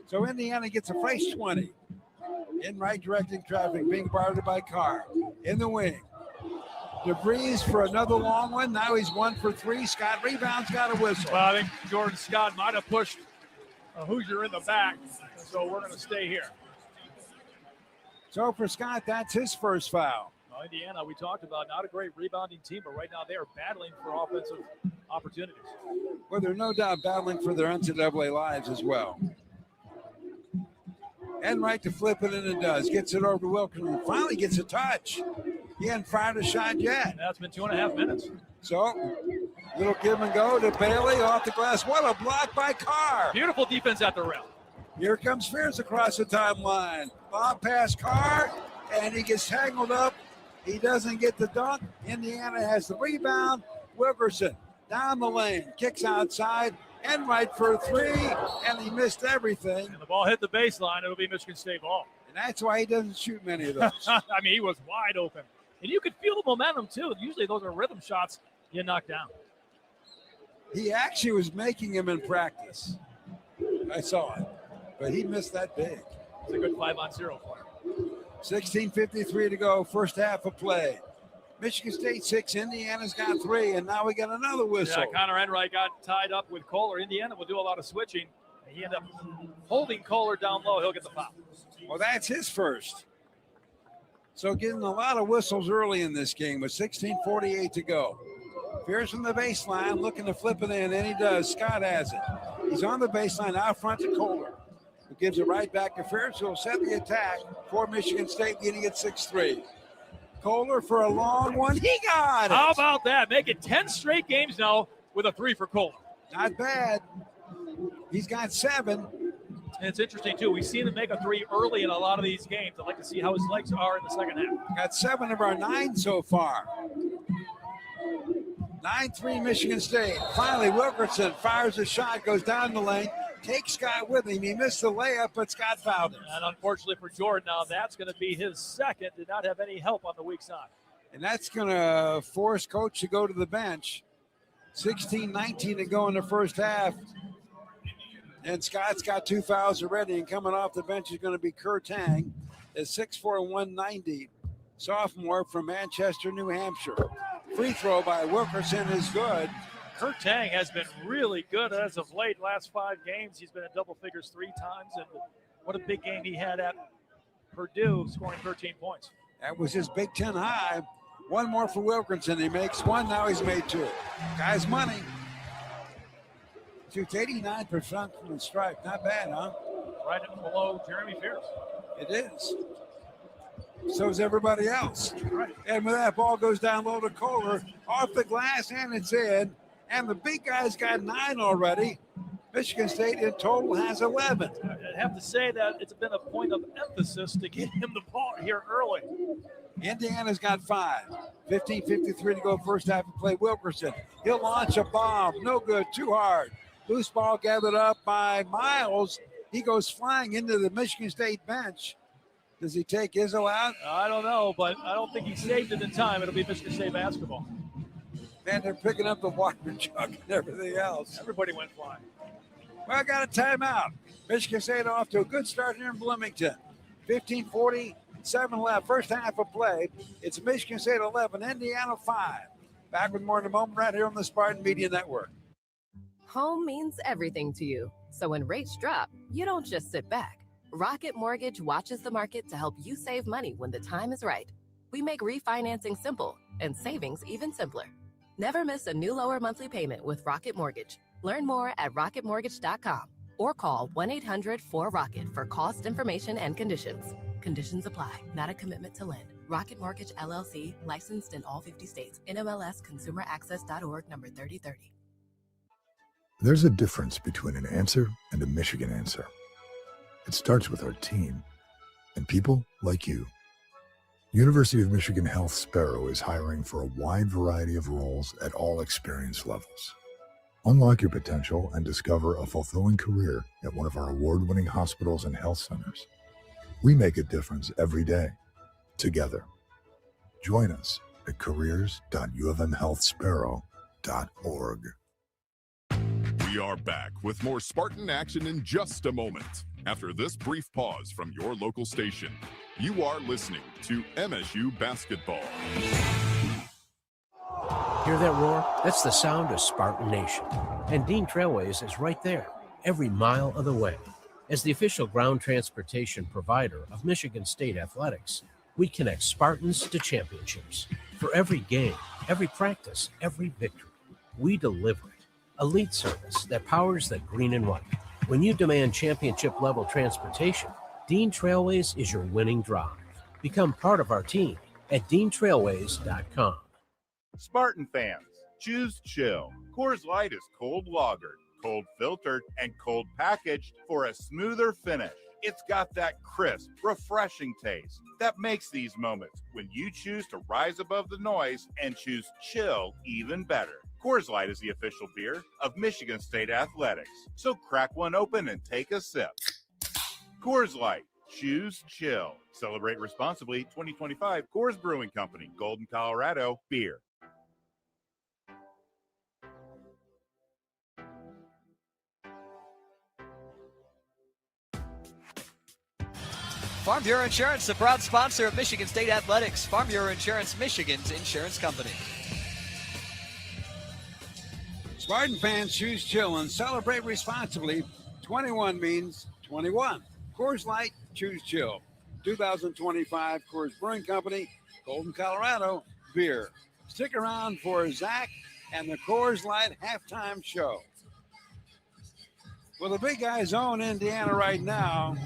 So Indiana gets a fresh 20. Enright directing traffic, being guarded by Carr. In the wing. DeVries for another long one. Now he's 1 for 3. Scott rebounds, got a whistle. Well, I think Jordan Scott might have pushed a Hoosier in the back, so we're going to stay here. So for Scott, that's his first foul. Well, Indiana, we talked about, not a great rebounding team, but right now they are battling for offensive opportunities. Well, they're no doubt battling for their NCAA lives as well. Enright to flip it, and it does. Gets it over to Wilkinson. Finally gets a touch. He hadn't fired a shot yet. That's been 2.5 minutes. So, little give and go to Bailey off the glass. What a block by Carr. Beautiful defense at the rim. Here comes Fears across the timeline. Bob past Carr, and he gets tangled up. He doesn't get the dunk. Indiana has the rebound. Wilkerson down the lane, kicks outside. Enright for a 3, and he missed everything. And the ball hit the baseline. It'll be Michigan State ball. And that's why he doesn't shoot many of those. I mean, he was wide open. And you could feel the momentum, too. Usually those are rhythm shots you knock down. He actually was making him in practice. I saw it. But he missed that big. It's a good 5-on-0 for him. 16:53 to go, first half of play. Michigan State 6, Indiana's got 3, and now we got another whistle. Yeah, Connor Enright got tied up with Kohler. Indiana will do a lot of switching. He ended up holding Kohler down low. He'll get the foul. Well, that's his first. So getting a lot of whistles early in this game with 16:48 to go. Fears from the baseline, looking to flip it in, and he does. Scott has it. He's on the baseline out front to Kohler, who gives it right back to Fears, who will set the attack for Michigan State, leading at 6-3. Kohler for a long one. He got it. How about that? Make it 10 straight games now with a 3 for Kohler. Not bad. He's got 7. And it's interesting, too. We've seen him make a 3 early in a lot of these games. I'd like to see how his legs are in the second half. Got 7 of our 9 so far. 9-3 Michigan State. Finally, Wilkerson fires a shot, goes down the lane. take Scott with him. He missed the layup, but Scott fouled him. And unfortunately for Jordan, now that's going to be his second. Did not have any help on the weak side. And that's going to force Coach to go to the bench. 16-19 to go in the first half. And Scott's got 2 fouls already, and coming off the bench is going to be Kurt Tang, a 6'4", 190 sophomore from Manchester, New Hampshire. Free throw by Wilkerson is good. Kurt Tang has been really good as of late. Last 5 games, he's been in double figures 3 times, and what a big game he had at Purdue, scoring 13 points. That was his Big Ten high. One more for Wilkerson. He makes 1. Now he's made 2. Guy's money. Shoots 89% from the stripe. Not bad, huh? Right below Jeremy Pierce. It is. So is everybody else. Right. And with that, ball goes down low to Kohler. Off the glass, and it's in. And the big guy's got 9 already. Michigan State in total has 11. I have to say that it's been a point of emphasis to get him the ball here early. Indiana's got 5. 15:53 to go first half of play. Wilkerson, he'll launch a bomb. No good, too hard. Loose ball gathered up by Miles. He goes flying into the Michigan State bench. Does he take Izzo out? I don't know, but I don't think he saved it in time. It'll be Michigan State basketball. And they're picking up the water jug and everything else. Everybody went flying. Well, I got a timeout. Michigan State off to a good start here in Bloomington. 15:47 left, first half of play. It's Michigan State 11, Indiana 5. Back with more in a moment right here on the Spartan Media Network. Home means everything to you. So when rates drop, you don't just sit back. Rocket Mortgage watches the market to help you save money when the time is right. We make refinancing simple and savings even simpler. Never miss a new lower monthly payment with Rocket Mortgage. Learn more at rocketmortgage.com or call 1-800-4ROCKET for cost information and conditions. Conditions apply, not a commitment to lend. Rocket Mortgage LLC, licensed in all 50 states. NMLS ConsumerAccess.org number 3030. There's a difference between an answer and a Michigan answer. It starts with our team and people like you. University of Michigan Health Sparrow is hiring for a wide variety of roles at all experience levels. Unlock your potential and discover a fulfilling career at one of our award-winning hospitals and health centers. We make a difference every day, together. Join us at careers.ufmhealthsparrow.org. We are back with more Spartan action in just a moment. After this brief pause from your local station, you are listening to MSU Basketball. Hear that roar? That's the sound of Spartan Nation. And Dean Trailways is right there, every mile of the way. As the official ground transportation provider of Michigan State Athletics, we connect Spartans to championships. For every game, every practice, every victory, we deliver it. Elite service that powers the green and white. When you demand championship-level transportation, Dean Trailways is your winning drive. Become part of our team at DeanTrailways.com. Spartan fans, choose chill. Coors Light is cold lagered, cold filtered, and cold packaged for a smoother finish. It's got that crisp, refreshing taste that makes these moments when you choose to rise above the noise and choose chill even better. Coors Light is the official beer of Michigan State Athletics. So crack one open and take a sip. Coors Light. Choose chill. Celebrate responsibly. 2025 Coors Brewing Company, Golden, Colorado. Beer. Farm Bureau Insurance, the proud sponsor of Michigan State Athletics. Farm Bureau Insurance, Michigan's insurance company. Spartan fans, choose chill and celebrate responsibly. 21 means 21. Coors Light, choose chill. 2025 Coors Brewing Company, Golden, Colorado. Beer. Stick around for Zach and the Coors Light halftime show. Well, the big guys own Indiana right now.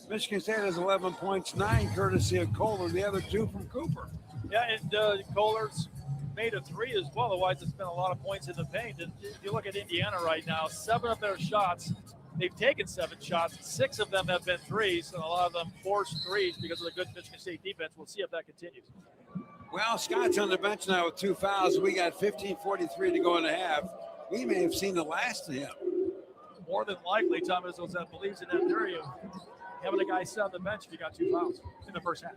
Michigan State has 11 points, 9 courtesy of Kohler, the other 2 from Cooper. Yeah, and Kohler's made a 3 as well. Otherwise, it's been a lot of points in the paint. And if you look at Indiana right now, 7 of their shots, they've taken 7 shots. 6 of them have been threes, and a lot of them forced threes because of the good Michigan State defense. We'll see if that continues. Well, Scott's on the bench now with 2 fouls. We got 15:43 to go in the half. We may have seen the last of him. more than likely, Tom Izzo believes in that theory of having a guy sit on the bench if you got 2 fouls in the first half.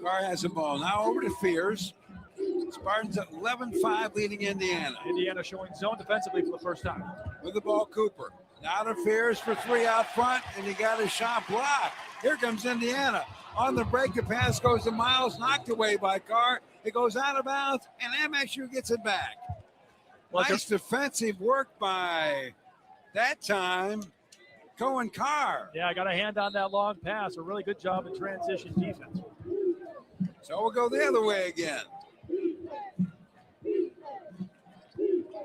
Carr has the ball. Now over to Fears. Spartans at 11-5 leading Indiana. Indiana showing zone defensively for the first time. With the ball, Cooper. Now to Fears for 3 out front, and he got his shot blocked. Here comes Indiana. On the break, the pass goes to Miles, knocked away by Carr. It goes out of bounds, and MSU gets it back. Nice defensive work by, that time, Cohen Carr. Yeah, I got a hand on that long pass. A really good job in transition defense. So we'll go the other way again.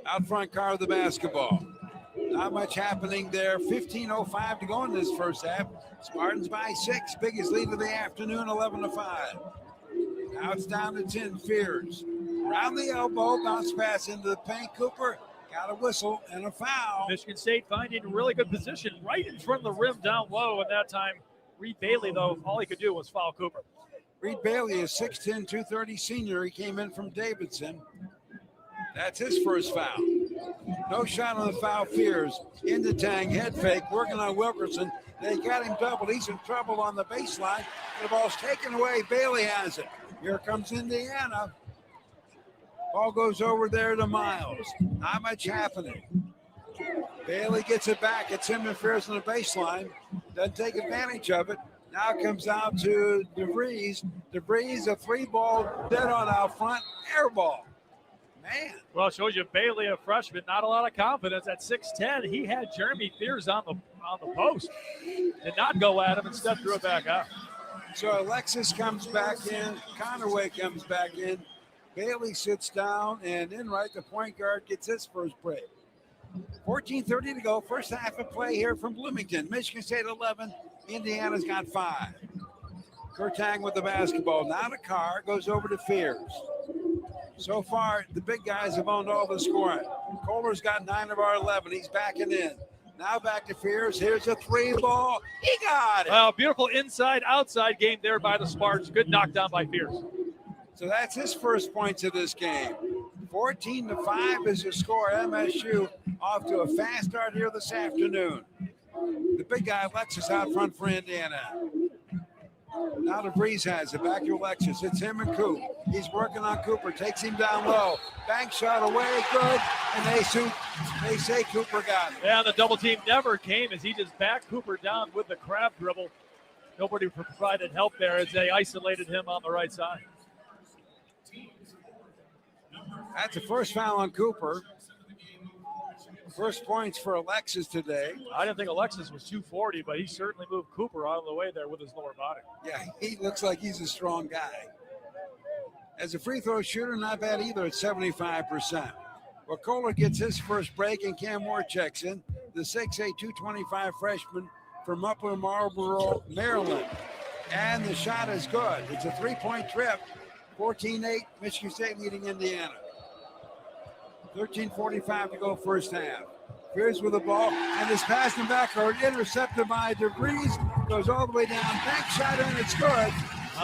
Out front, Carr with the basketball. Not much happening there. 15:05 to go in this first half. Spartans by 6. Biggest lead of the afternoon, 11-5. Now it's down to 10. Fears. Around the elbow, bounce pass into the paint. Cooper got a whistle and a foul. Michigan State finding a really good position right in front of the rim down low. And that time, Reed Bailey, though, all he could do was foul Cooper. Reed Bailey is 6'10", 230 senior. He came in from Davidson. That's his first foul. No shot on the foul. Fears into Tang, head fake, working on Wilkerson. They got him doubled. He's in trouble on the baseline. The ball's taken away. Bailey has it. Here comes Indiana. Ball goes over there to Miles. Not much happening. Bailey gets it back. It's him and Fears on the baseline. Doesn't take advantage of it. Now it comes out to DeVries. DeVries, a 3-ball dead on out front. Air ball. Man. Well, it shows you Bailey, a freshman, not a lot of confidence at 6'10". He had Jeremy Fears on the post. Did not go at him, instead threw it back out. So Alexis comes back in. Conaway comes back in. Bailey sits down, and Enright, the point guard, gets his first break. 14:30 to go. First half of play here from Bloomington. Michigan State 11. Indiana's got 5. Kurtang with the basketball. Now to Carr. Goes over to Fears. So far, the big guys have owned all the scoring. Kohler's got 9 of our 11. He's backing in. Now back to Fears. Here's a 3-ball. He got it. Well, beautiful inside-outside game there by the Spartans. Good knockdown by Fears. So that's his first points of this game. 14-5 is the score. MSU off to a fast start here this afternoon. The big guy, Alexis, out front for Indiana. Now DeVries has it. Back to Alexis. It's him and Coop. He's working on Cooper. Takes him down low. Bank shot away. Good. And they say Cooper got it. Yeah, the double team never came as he just backed Cooper down with the crab dribble. Nobody provided help there as they isolated him on the right side. That's the first foul on Cooper. First points for Alexis today. I didn't think Alexis was 240, but he certainly moved Cooper out of the way there with his lower body. Yeah, he looks like he's a strong guy. As a free throw shooter, not bad either at 75%. Well, Kohler gets his first break, and Cam Moore checks in, the 6'8", 225 freshman from Upper Marlboro, Maryland. And the shot is good. It's a 3-point trip. 14-8, Michigan State leading Indiana. 13:45 to go first half. Fears with the ball, and his pass in backcourt intercepted by DeVries. Goes all the way down. Bank shot, and it's good.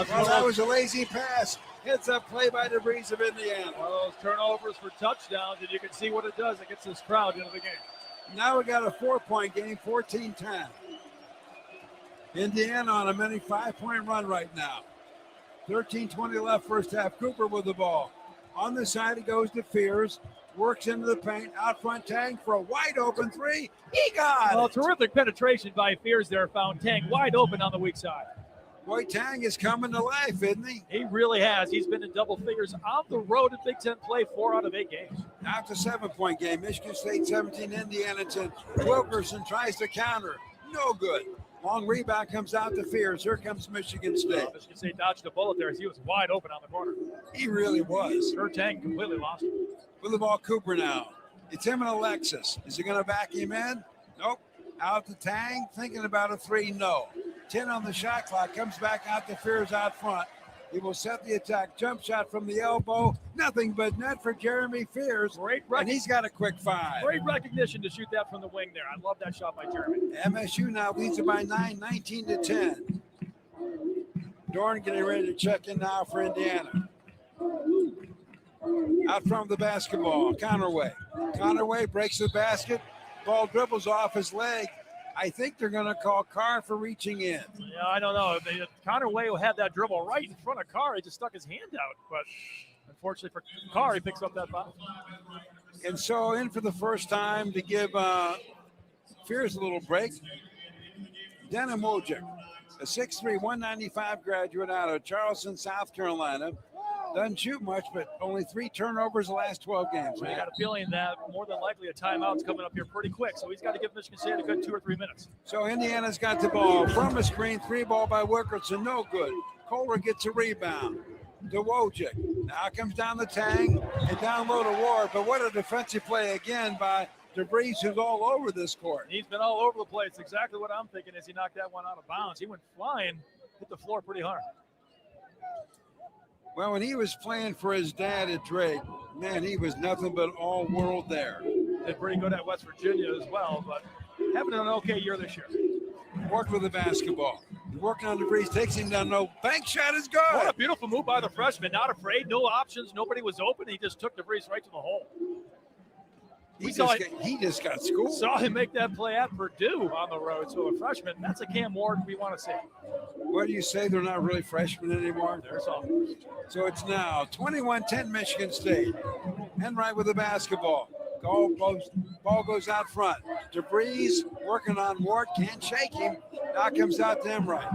Well, that was a lazy pass. Heads up play by DeVries of Indiana. One of those turnovers for touchdowns, and you can see what it does. It gets this crowd into the game. Now we got a 4-point game, 14-10. Indiana on a mini 5-point run right now. 13:20 left first half. Cooper with the ball. On the side, it goes to Fears. Works into the paint. Out front, Tang for a wide open 3. He got it. Well, terrific penetration by Fears there. Found Tang wide open on the weak side. Boy, Tang is coming to life, isn't he? He really has. He's been in double figures on the road in Big Ten play 4 out of 8 games. Now it's a 7-point game. Michigan State 17, Indiana 10. Wilkerson tries to counter. No good. Long rebound comes out to Fears. Here comes Michigan State. Michigan State dodged a bullet there as he was wide open on the corner. He really was. Tang completely lost it. With the ball, Cooper now. It's him and Alexis. Is he going to back him in? Nope. Out to Tang. Thinking about a 3. No. 10 on the shot clock. Comes back out to Fears out front. He will set the attack. Jump shot from the elbow. Nothing but net for Jeremy Fears. And he's got a quick 5. Great recognition to shoot that from the wing there. I love that shot by Jeremy. MSU now leads it by 9, 19-10. Dorn getting ready to check in now for Indiana. Out from the basketball, Conaway. Conaway breaks the basket. ball dribbles off his leg. I think they're going to call Carr for reaching in. Yeah, I don't know. Connor Way had that dribble right in front of Carr. He just stuck his hand out. But unfortunately for Carr, he picks up that foul. And so in for the first time to give Fears a little break, Denim Wojcik, a 6'3", 195 graduate out of Charleston, South Carolina. Doesn't shoot much, but only 3 turnovers the last 12 games. So you got a feeling that more than likely a timeout's coming up here pretty quick. So he's got to give Michigan State a good 2 or 3 minutes. So Indiana's got the ball from a screen, 3 ball by Wilkerson, no good. Kohler gets a rebound to Wojcik. Now comes down the Tang and down low to Ward. But what a defensive play again by DeVries, who's all over this court. He's been all over the place. Exactly what I'm thinking is he knocked that one out of bounds. He went flying, hit the floor pretty hard. Well, when he was playing for his dad at Drake, man, he was nothing but all world there. Did pretty good at West Virginia as well, but having an okay year this year. Worked with the basketball. He's working on DeVries, takes him down low. Bank shot is good. What a beautiful move by the freshman. Not afraid, no options. Nobody was open. He just took DeVries right to the hole. He just got schooled. Saw him make that play at Purdue on the road. So a freshman, that's a Cam Ward we want to see. What do you say? They're not really freshmen anymore? They're soft. So it's now 21-10 Michigan State. Enright with the basketball. Ball goes out front. DeVries working on Ward. Can't shake him. Now comes out to Enright.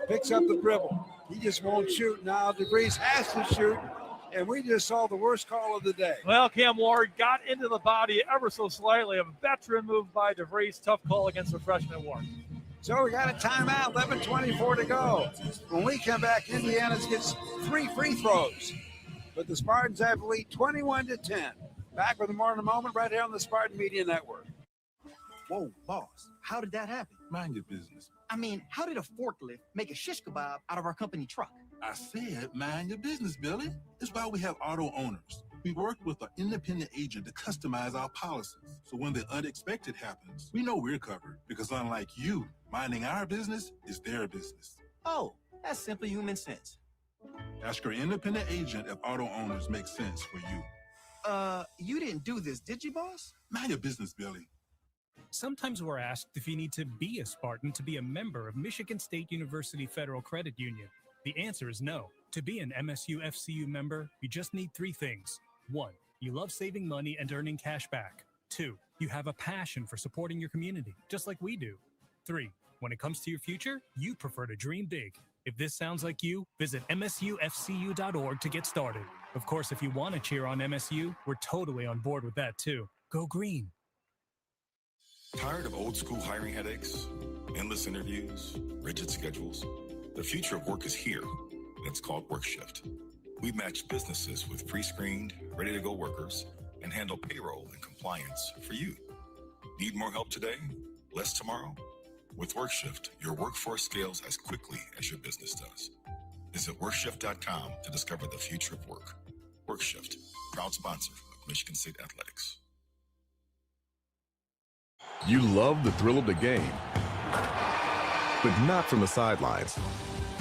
Picks up the dribble. He just won't shoot now. DeVries has to shoot. And we just saw the worst call of the day. Well, Cam Ward got into the body ever so slightly. A veteran move by DeVries. Tough call against the freshman Ward. So we got a timeout, 11:24 to go. When we come back, Indiana gets 3 free throws. But the Spartans have a lead 21-10. Back with more in a moment right here on the Spartan Media Network. Whoa, boss, how did that happen? Mind your business. I mean, how did a forklift make a shish kebab out of our company truck? I said, mind your business, Billy. That's why we have auto owners. We work with an independent agent to customize our policies. So when the unexpected happens, we know we're covered because unlike you, minding our business is their business. Oh, that's simply human sense. Ask your independent agent if auto owners make sense for you. You didn't do this, did you, boss? Mind your business, Billy. Sometimes we're asked if you need to be a Spartan to be a member of Michigan State University Federal Credit Union. The answer is no. To be an MSU FCU member, you just need 3 things. 1, you love saving money and earning cash back. 2, you have a passion for supporting your community, just like we do. 3, when it comes to your future, you prefer to dream big. If this sounds like you, visit msufcu.org to get started. Of course, if you want to cheer on MSU, we're totally on board with that too. Go green. Tired of old school hiring headaches, endless interviews, rigid schedules? The future of work is here, and it's called WorkShift. We match businesses with pre-screened, ready-to-go workers and handle payroll and compliance for you. Need more help today? Less tomorrow? With WorkShift, your workforce scales as quickly as your business does. Visit WorkShift.com to discover the future of work. WorkShift, proud sponsor of Michigan State Athletics. You love the thrill of the game, but not from the sidelines.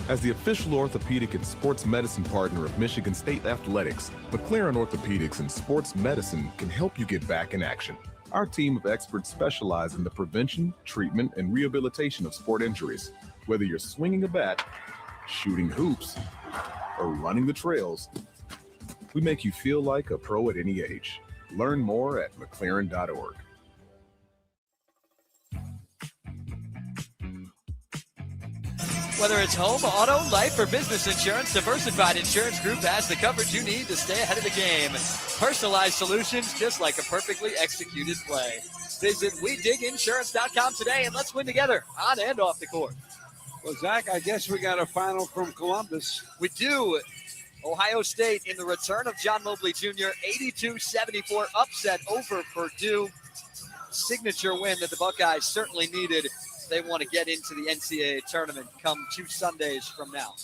As the official orthopedic and sports medicine partner of Michigan State Athletics, McLaren Orthopedics and Sports Medicine can help you get back in action. Our team of experts specialize in the prevention, treatment, and rehabilitation of sport injuries. Whether you're swinging a bat, shooting hoops, or running the trails, we make you feel like a pro at any age. Learn more at McLaren.org. Whether it's home, auto, life, or business insurance, Diversified Insurance Group has the coverage you need to stay ahead of the game. Personalized solutions just like a perfectly executed play. Visit WeDigInsurance.com today and let's win together on and off the court. Well, Zach, I guess we got a final from Columbus. We do. Ohio State in the return of John Mobley Jr., 82-74 upset over Purdue. Signature win that the Buckeyes certainly needed. They want to get into the NCAA tournament come 2 Sundays from now.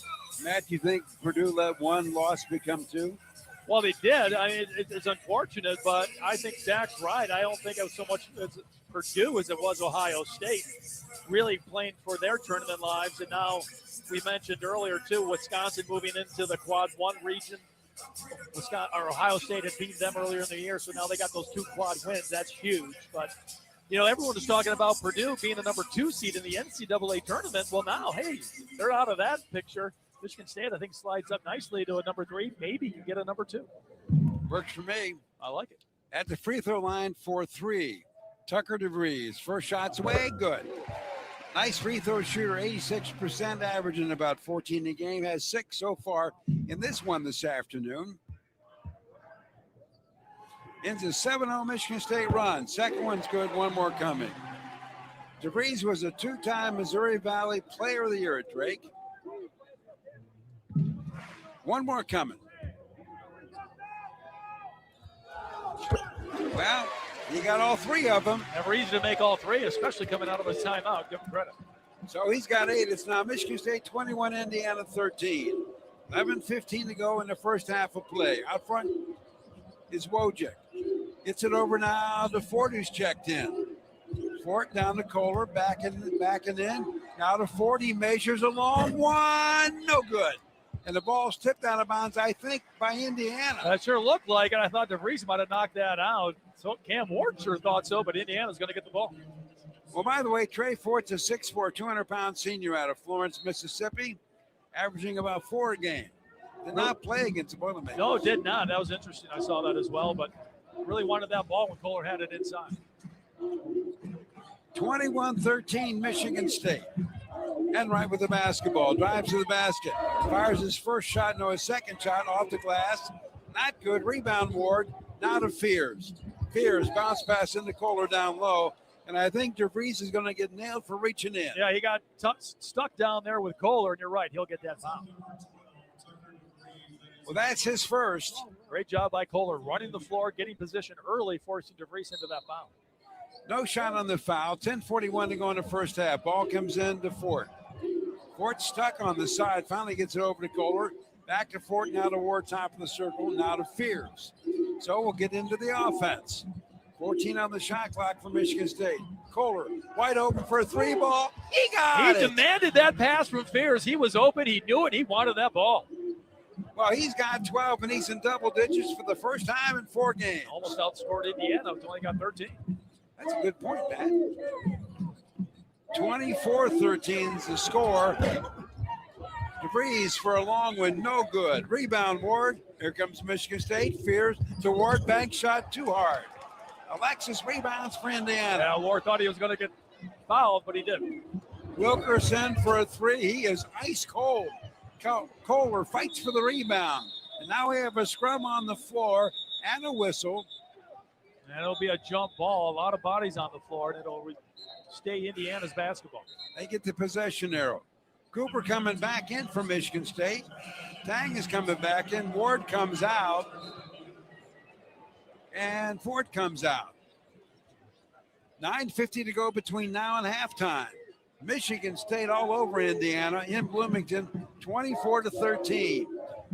Matt, you think Purdue let 1 loss become 2? Well, they did. I mean, it's unfortunate, but I think Zach's right. I don't think it was so much Purdue as it was Ohio State really playing for their tournament lives. And now we mentioned earlier, too, Wisconsin moving into the Quad 1 region. Ohio State had beaten them earlier in the year, so now they got those 2 quad wins. That's huge. But, everyone was talking about Purdue being the number 2 seed in the NCAA tournament. Well, now, hey, they're out of that picture. Michigan State, I think, slides up nicely to a number 3. Maybe you get a number 2. Works for me. I like it. At the free throw line for 3, Tucker DeVries. First shot's away, good. Nice free throw shooter, 86%, averaging about 14 a game. Has 6 so far in this one this afternoon. Ends a 7-0 Michigan State run. Second one's good, one more coming. DeVries was a 2-time Missouri Valley Player of the Year at Drake. One more coming. Well, he got all 3 of them. Never easy to make all 3, especially coming out of a timeout. Give him credit. So he's got 8. It's now Michigan State 21, Indiana 13. 11:15 to go in the first half of play. Out front is Wojcik. Gets it over now to Fort, who's checked in. Fort down to Kohler, backing in. Now to Fort, he measures a long one. No good. And the ball's tipped out of bounds, I think, by Indiana. That sure looked like it. I thought DeVries might have knocked that out. So Cam Ward sure thought so, but Indiana's going to get the ball. Well, by the way, Trey Fort's a 6'4", 200-pound senior out of Florence, Mississippi, averaging about 4 a game. Did not play against the Boilermakers. No, did not. That was interesting. I saw that as well, but really wanted that ball when Kohler had it inside. 21-13 Michigan State. Enright with the basketball, drives to the basket, fires his first shot, no, his second shot off the glass. Not good. Rebound Ward, now to Fears. Fears bounce pass into Kohler down low, and I think DeVries is going to get nailed for reaching in. Yeah, he got stuck down there with Kohler, and you're right, he'll get that foul. Well, that's his first. Great job by Kohler, running the floor, getting position early, forcing DeVries into that foul. No shot on the foul. 10:41 to go in the first half. Ball comes in to Fort. Fort stuck on the side. Finally gets it over to Kohler. Back to Fort. Now to Ward, top of the circle. Now to Fears. So we'll get into the offense. 14 on the shot clock for Michigan State. Kohler wide open for a 3 ball. He got it. He demanded that pass from Fears. He was open. He knew it. He wanted that ball. Well, he's got 12, and he's in double digits for the first time in 4 games. Almost outscored Indiana. He's only got 13. That's a good point, Pat. 24-13 is the score. DeVries for a long one, no good. Rebound Ward. Here comes Michigan State. Fears to Ward. Bank shot too hard. Alexis rebounds for Indiana. Yeah, Ward thought he was going to get fouled, but he didn't. Wilkerson for a 3. He is ice cold. Kohler fights for the rebound. And now we have a scrum on the floor and a whistle. And it'll be a jump ball. A lot of bodies on the floor, and it'll stay Indiana's basketball. They get the possession arrow. Cooper coming back in for Michigan State. Tang is coming back in. Ward comes out. And Ford comes out. 9:50 to go between now and halftime. Michigan State all over Indiana in Bloomington, 24-13.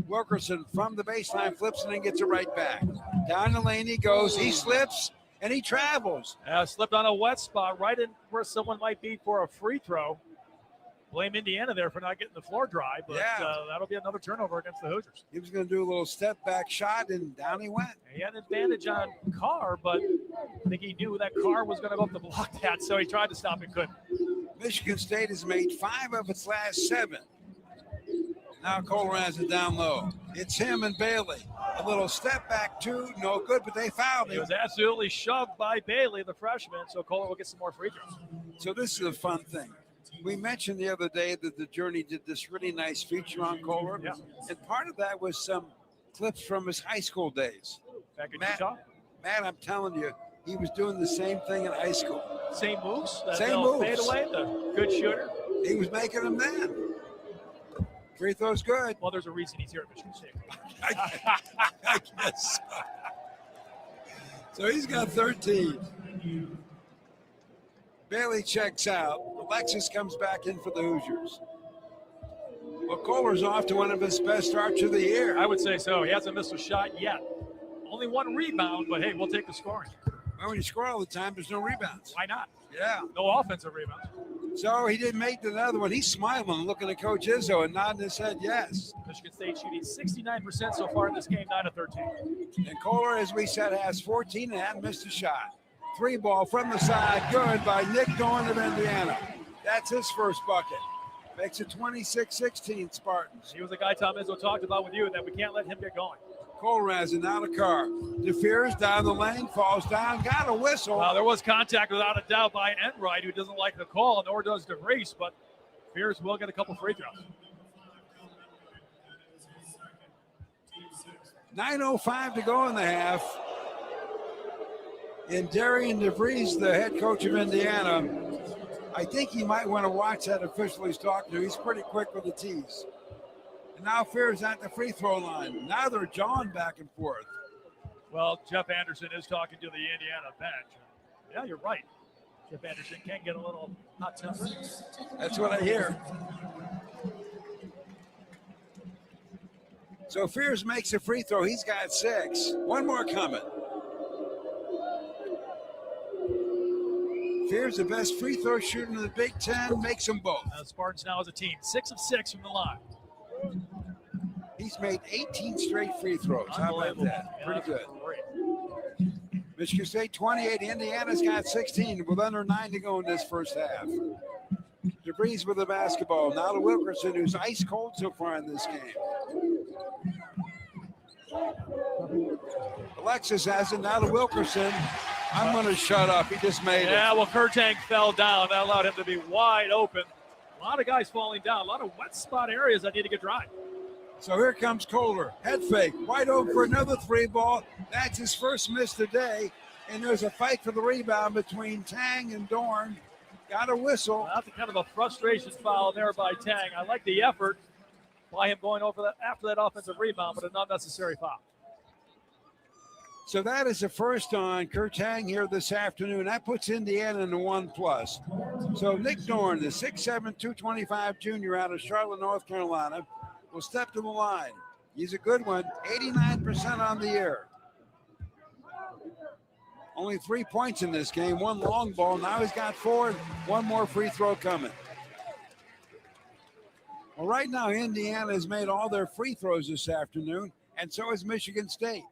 Wilkerson from the baseline flips it and gets it right back. Down the lane he goes. He slips and he travels. Slipped on a wet spot right in where someone might be for a free throw. Blame Indiana there for not getting the floor dry, but that'll be another turnover against the Hoosiers. He was going to do a little step back shot, and down he went. He had an advantage on Carr, but I think he knew that Carr was going to go up to block that, so he tried to stop and couldn't. Michigan State has made 5 of its last 7. Now Kohler has it down low. It's him and Bailey. A little step back 2, no good, but they fouled him. He was absolutely shoved by Bailey, the freshman, so Kohler will get some more free throws. So this is a fun thing. We mentioned the other day that the Journey did this really nice feature on Kohler. Yeah. And part of that was some clips from his high school days. Back in Utah? Matt, I'm telling you, he was doing the same thing in high school. Same moves? Same moves. Fade away, the good shooter? He was making them then. Free throw's good. Well, there's a reason he's here at Michigan State. I guess so. He's got 13. Bailey checks out. Alexis comes back in for the Hoosiers. Well, Kohler's off to one of his best starts of the year. I would say so. He hasn't missed a shot yet. Only 1 rebound, but hey, we'll take the scoring. Well, when you score all the time, there's no rebounds. Why not? Yeah. No offensive rebounds. So he didn't make another one. He's smiling, looking at Coach Izzo and nodding his head yes. Michigan State shooting 69% so far in this game, 9 of 13. And Kohler, as we said, has 14 and hadn't missed a shot. 3 ball from the side, good by Nick Dorn of Indiana. That's his first bucket. Makes it 26-16 Spartans. He was the guy Tom Izzo talked about with you, that we can't let him get going. Kohler has it, now to Carr. DeFeers down the lane, falls down, got a whistle. Well, there was contact without a doubt by Enright, who doesn't like the call, nor does DeVries, but Fears will get a couple free throws. 9:05 to go in the half. And Darian DeVries, the head coach of Indiana, I think he might want to watch that official he's talking to. He's pretty quick with the tees. And now Fears at the free throw line. Now they're jawing back and forth. Well, Jeff Anderson is talking to the Indiana bench. Yeah, you're right. Jeff Anderson can get a little hot temper. That's what I hear. So Fears makes a free throw. He's got 6. One more coming. Fears the best free throw shooter in the Big Ten, makes them both. Spartans now as a team, 6 of 6 from the line. He's made 18 straight free throws. How about that? Yeah, Pretty good. Great. Michigan State 28. Indiana's got 16 with under 9 to go in this first half. DeVries with the basketball. Now to Wilkerson, who's ice cold so far in this game. Alexis has it. Now to Wilkerson. I'm going to shut up. He just made it. Yeah, well, Kurtang fell down. That allowed him to be wide open. A lot of guys falling down. A lot of wet spot areas that need to get dry. So here comes Kohler. Head fake. Wide open for another 3 ball. That's his first miss today. And there's a fight for the rebound between Tang and Dorn. Got a whistle. Well, that's kind of a frustration foul there by Tang. I like the effort by him going over that after that offensive rebound, but an unnecessary foul. So that is the first on Kurt Tang here this afternoon. That puts Indiana in the 1+. So Nick Dorn, the 6'7", 225 junior out of Charlotte, North Carolina, will step to the line. He's a good one, 89% on the year. Only 3 points in this game, 1 long ball. Now he's got 4, and 1 more free throw coming. Well, right now, Indiana has made all their free throws this afternoon, and so has Michigan State.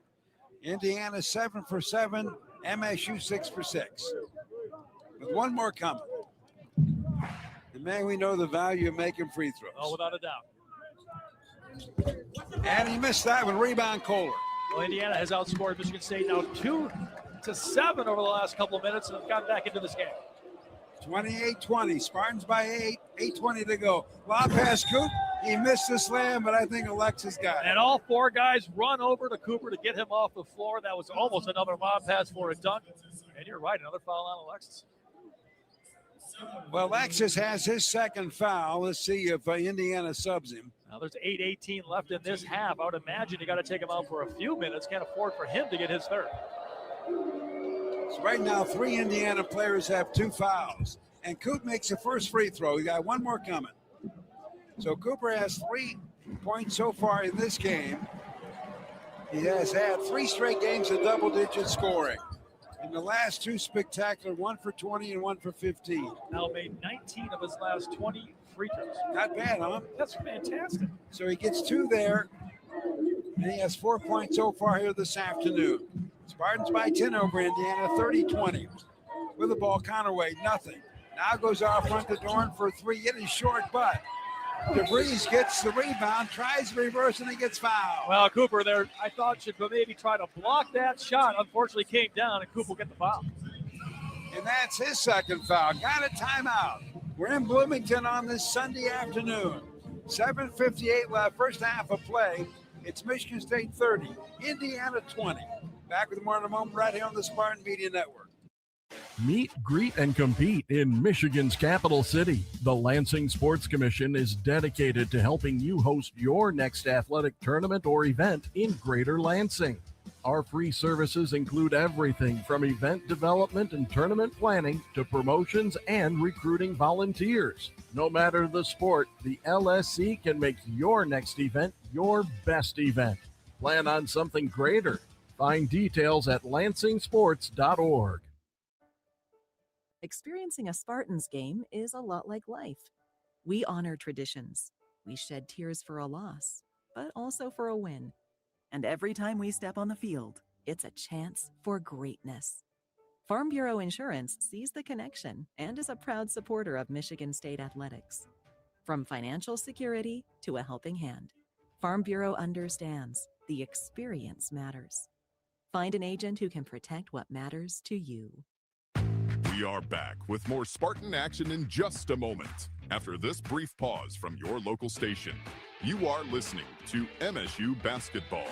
Indiana 7 for 7, MSU 6 for 6. With 1 more coming. And man, we know the value of making free throws. Oh, without a doubt. And he missed that one. Rebound Kohler. Well, Indiana has outscored Michigan State now 2-7 over the last couple of minutes and have gotten back into this game. 28-20. Spartans by 8. 8:20 to go. Lob pass Coop. He missed the slam, but I think Alexis got it. And all 4 guys run over to Cooper to get him off the floor. That was almost another lob pass for a dunk. And you're right, another foul on Alexis. Well, Alexis has his second foul. Let's see if Indiana subs him. Now there's 8:18 left in this half. I would imagine you got to take him out for a few minutes. Can't afford for him to get his third. So right now, 3 Indiana players have 2 fouls. And Coop makes the first free throw. He got 1 more coming. So Cooper has 3 points so far in this game. He has had 3 straight games of double-digit scoring. In the last 2 spectacular, 1 for 20 and 1 for 15. Now made 19 of his last 20 free throws. Not bad, huh? That's fantastic. So he gets 2 there, and he has 4 points so far here this afternoon. Spartans by 10 over Indiana, 30-20. With the ball, Conaway, nothing. Now goes off front to Dorn for 3. It is short, but DeVries gets the rebound, tries to reverse, and he gets fouled. Well, Cooper there, I thought should maybe try to block that shot. Unfortunately, came down, and Cooper will get the foul. And that's his second foul. Got a timeout. We're in Bloomington on this Sunday afternoon. 7:58 left, first half of play. It's Michigan State 30, Indiana 20. Back with more in a moment right here on the Spartan Media Network. Meet, greet, and compete in Michigan's capital city. The Lansing Sports Commission is dedicated to helping you host your next athletic tournament or event in Greater Lansing. Our free services include everything from event development and tournament planning to promotions and recruiting volunteers. No matter the sport, the LSC can make your next event your best event. Plan on something greater. Find details at lansingsports.org. Experiencing a Spartans game is a lot like life. We honor traditions. We shed tears for a loss, but also for a win. And every time we step on the field, it's a chance for greatness. Farm Bureau Insurance sees the connection and is a proud supporter of Michigan State athletics. From financial security to a helping hand, Farm Bureau understands the experience matters. Find an agent who can protect what matters to you. We are back with more Spartan action in just a moment. After this brief pause from your local station, you are listening to MSU Basketball.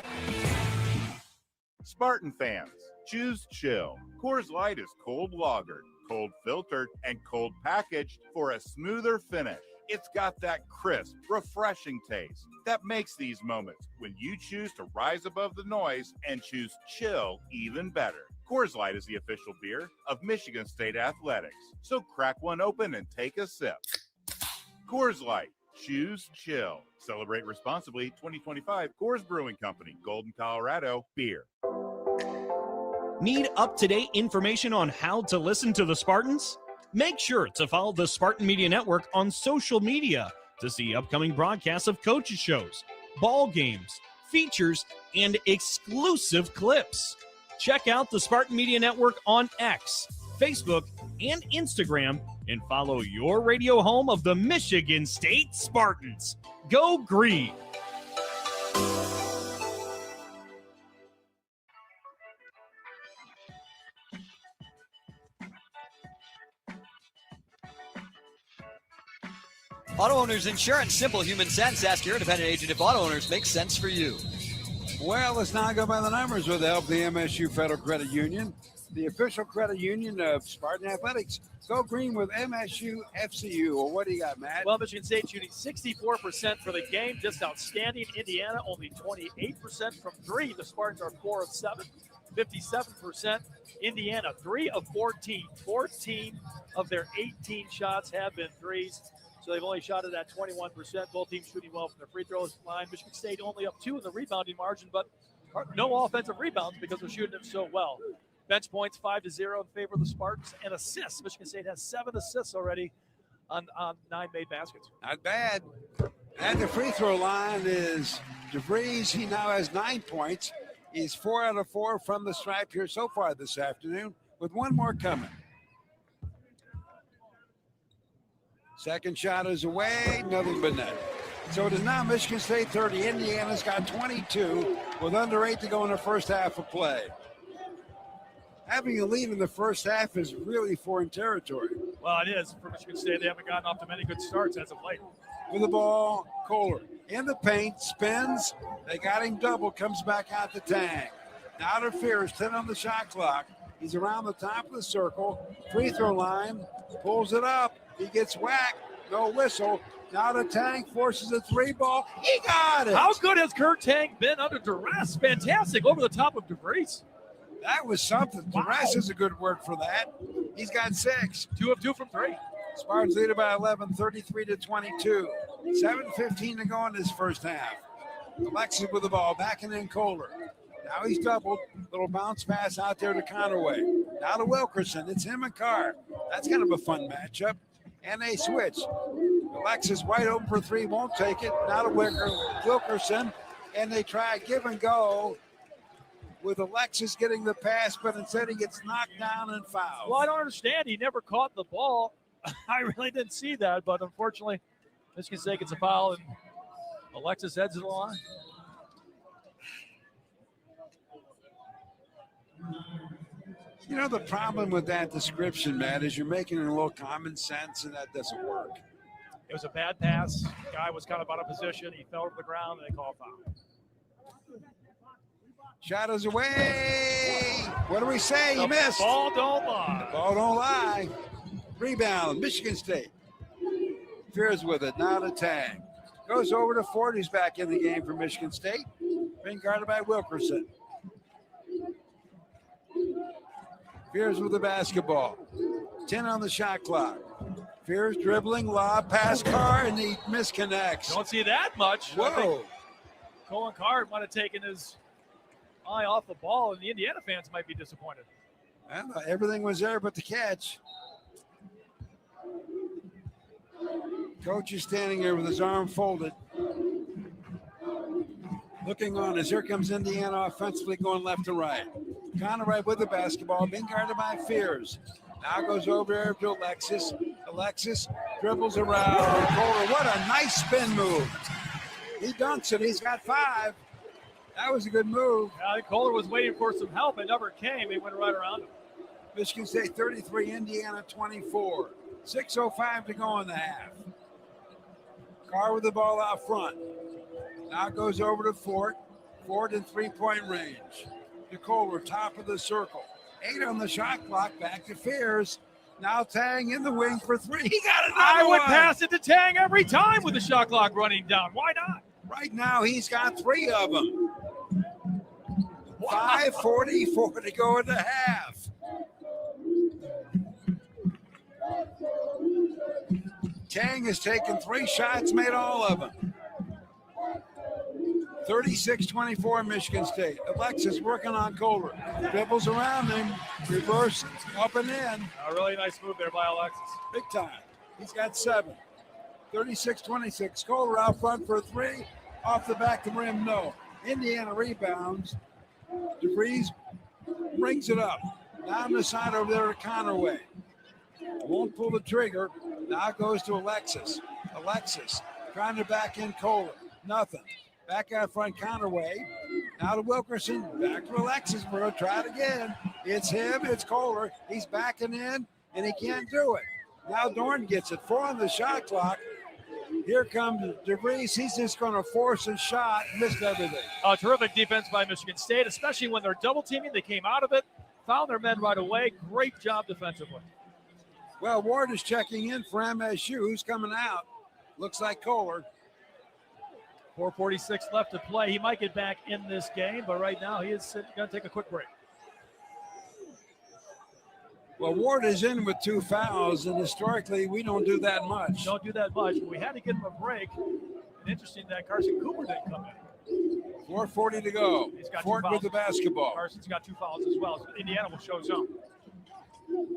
Spartan fans, choose chill. Coors Light is cold lagered, cold filtered, and cold packaged for a smoother finish. It's got that crisp, refreshing taste that makes these moments when you choose to rise above the noise and choose chill even better. Coors Light is the official beer of Michigan State Athletics, so crack one open and take a sip. Coors Light, choose chill. Celebrate responsibly. 2025 Coors Brewing Company, Golden, Colorado, beer. Need up-to-date information on how to listen to the Spartans? Make sure to follow the Spartan Media Network on social media to see upcoming broadcasts of coaches' shows, ball games, features, and exclusive clips. Check out the Spartan Media Network on X, Facebook, and Instagram, and follow your radio home of the Michigan State Spartans. Go Green! Auto Owners Insurance, simple human sense. Ask your independent agent if auto owners make sense for you. Well, let's now go by the numbers with the help of the MSU Federal Credit Union, the official credit union of Spartan Athletics. Go green with MSU FCU. Well, what do you got, Matt? Well, Michigan State shooting 64% for the game, just outstanding. Indiana only 28% from three. The Spartans are 4 of 7, 57%. Indiana 3 of 14. 14 of their 18 shots have been threes. So they've only shot it at 21%. Both teams shooting well from the free throws line. Michigan State only up 2 in the rebounding margin, but no offensive rebounds because they're shooting it so well. Bench points 5-0 in favor of the Spartans, and assists. Michigan State has 7 assists already on 9 made baskets. Not bad. And the free throw line is DeVries. He now has 9 points. He's 4 out of 4 from the stripe here so far this afternoon, with one more coming. Second shot is away, nothing but net. So it is now Michigan State 30. Indiana's got 22 with under 8 to go in the first half of play. Having a lead in the first half is really foreign territory. Well, it is for Michigan State. They haven't gotten off to many good starts as of late. With the ball, Kohler in the paint, spins. They got him double, comes back out the tank. Now to Fierce, 10 on the shot clock. He's around the top of the circle. Free throw line, pulls it up. He gets whacked, no whistle. Now the Tank forces a 3-ball. He got it. How good has Kurt Tank been under duress? Fantastic over the top of DeVries. That was something. Wow. Duress is a good word for that. He's got 6. 2 of 2 from 3. Spartans lead by 11, 33-22. 7:15 to go in this first half. Alexis with the ball, backing in Kohler. Now he's doubled. Little bounce pass out there to Conaway. Now to Wilkerson. It's him and Carr. That's kind of a fun matchup. And they switch. Alexis wide open for 3, won't take it. Now to Wilkerson. And they try give and go with Alexis getting the pass, but instead he gets knocked down and fouled. Well, I don't understand. He never caught the ball. I really didn't see that, but unfortunately, Michigan State gets a foul, and Alexis heads to the line. You know, the problem with that description, Matt, is you're making it a little common sense, and that doesn't work. It was a bad pass. The guy was kind of out of position. He fell to the ground, and they called foul. Shot is away. What do we say? He missed. Ball don't lie. The ball don't lie. Rebound, Michigan State. Fears with it. Now to Tang. Goes over to Ford. He's back in the game for Michigan State. Being guarded by Wilkerson. Fears with the basketball. 10 on the shot clock. Fears dribbling, lob, pass Carr, and he misconnects. Don't see that much. Whoa. Colin Carr might have taken his eye off the ball, and the Indiana fans might be disappointed. Well, everything was there but the catch. Coach is standing there with his arm folded, looking on as here comes Indiana offensively going left to right. Conaway with the basketball, being guarded by Fears. Now goes over there to Alexis. Alexis dribbles around. Kohler, what a nice spin move. He dunks it. He's got 5. That was a good move. Yeah, Kohler was waiting for some help. It never came. He went right around him. Michigan State 33, Indiana 24. 6:05 to go in the half. Carr with the ball out front. Now goes over to Fort. Fort in three-point range. To Kohler, top of the circle. 8 on the shot clock. Back to Fears. Now Tang in the wing for 3. He got another I would one. pass it to Tang every time with the shot clock running down. Why not? Right now, he's got 3 of them. 5:44 to go in the half. Tang has taken 3 shots, made all of them. 36-24 Michigan State. Alexis working on Kohler. Dribbles around him, reverse, up and in. A really nice move there by Alexis. Big time. He's got 7. 36-26. Kohler out front for 3. Off the back of the rim, no. Indiana rebounds. DeVries brings it up. Down the side over there to Conaway. Won't pull the trigger. Now goes to Alexis. Alexis trying to back in Kohler. Nothing. Back out front, Conaway. Now to Wilkerson. Back to Alexis. We're going to try it again. It's him. It's Kohler. He's backing in, and he can't do it. Now Dorn gets it. 4 on the shot clock. Here comes DeVries. He's just going to force a shot. Missed everything. Terrific defense by Michigan State, especially when they're double teaming. They came out of it, found their men right away. Great job defensively. Well, Ward is checking in for MSU. Who's coming out? Looks like Kohler. 4:46 left to play. He might get back in this game, but right now he is going to take a quick break. Well, Ward is in with 2 fouls, and historically, we don't do that much. Don't do that much, but we had to give him a break. And interesting that Carson Cooper didn't come in. 4:40 to go. He's got Ford 2 fouls. with the basketball. Carson's got 2 fouls as well. So Indiana will show some.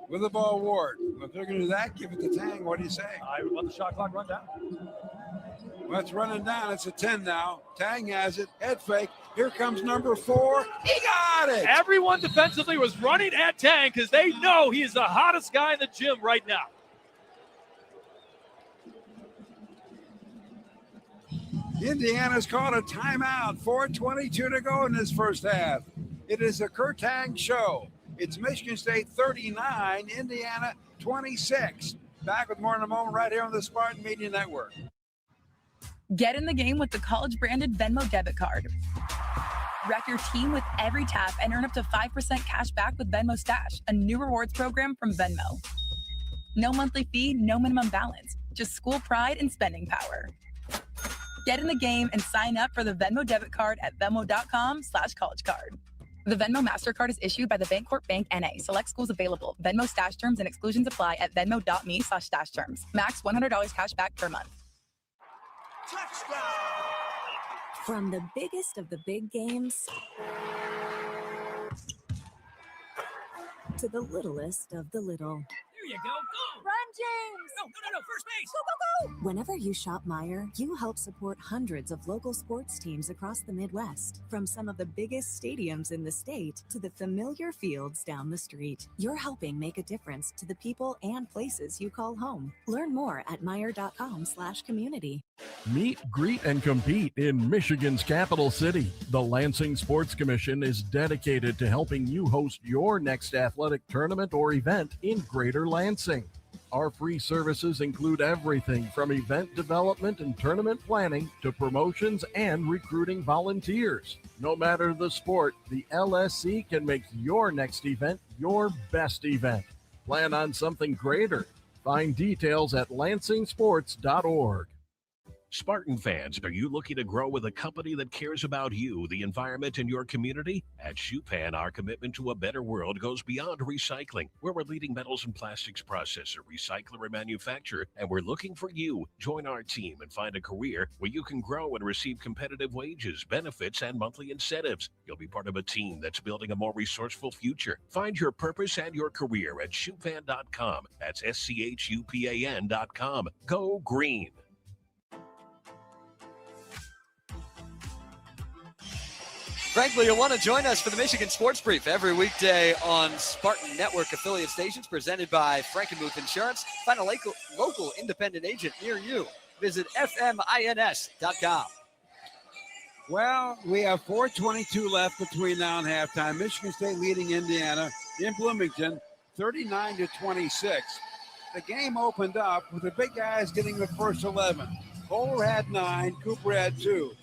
With the ball, Ward. If they're going to do that, give it to Tang. What do you say? I would let the shot clock run down. Well, it's running down. It's a 10 now. Tang has it. Head fake. Here comes number 4. He got it. Everyone defensively was running at Tang because they know he is the hottest guy in the gym right now. Indiana's called a timeout. 4:22 to go in this first half. It is a Kurt Tang show. It's Michigan State 39, Indiana 26. Back with more in a moment right here on the Spartan Media Network. Get in the game with the college-branded Venmo debit card. Wreck your team with every tap and earn up to 5% cash back with Venmo Stash, a new rewards program from Venmo. No monthly fee, no minimum balance, just school pride and spending power. Get in the game and sign up for the Venmo debit card at venmo.com/collegecard. The Venmo MasterCard is issued by the Bancorp Bank N.A. Select schools available. Venmo Stash terms and exclusions apply at venmo.me/stash terms. Max $100 cash back per month. From the biggest of the big games to the littlest of the little. There you go. Go! Run, James! No, first base! Go, go, go! Whenever you shop Meijer, you help support hundreds of local sports teams across the Midwest. From some of the biggest stadiums in the state to the familiar fields down the street. You're helping make a difference to the people and places you call home. Learn more at Meijer.com/community. Meet, greet, and compete in Michigan's capital city. The Lansing Sports Commission is dedicated to helping you host your next athletic tournament or event in Greater Lansing. Our free services include everything from event development and tournament planning to promotions and recruiting volunteers. No matter the sport, the LSC can make your next event your best event. Plan on something greater. Find details at lansingsports.org. Spartan fans, are you looking to grow with a company that cares about you, the environment, and your community? At Shupan, our commitment to a better world goes beyond recycling. We're a leading metals and plastics processor, recycler, and manufacturer, and we're looking for you. Join our team and find a career where you can grow and receive competitive wages, benefits, and monthly incentives. You'll be part of a team that's building a more resourceful future. Find your purpose and your career at Shupan.com. That's SCHUPAN.com. Go green. Frankly, you'll want to join us for the Michigan Sports Brief every weekday on Spartan Network affiliate stations presented by Frankenmuth Insurance. Find a local independent agent near you. Visit FMINS.com. Well, we have 4:22 left between now and halftime. Michigan State leading Indiana in Bloomington, 39-26. The game opened up with the big guys getting the first 11. Kohler had 9, Cooper had 2.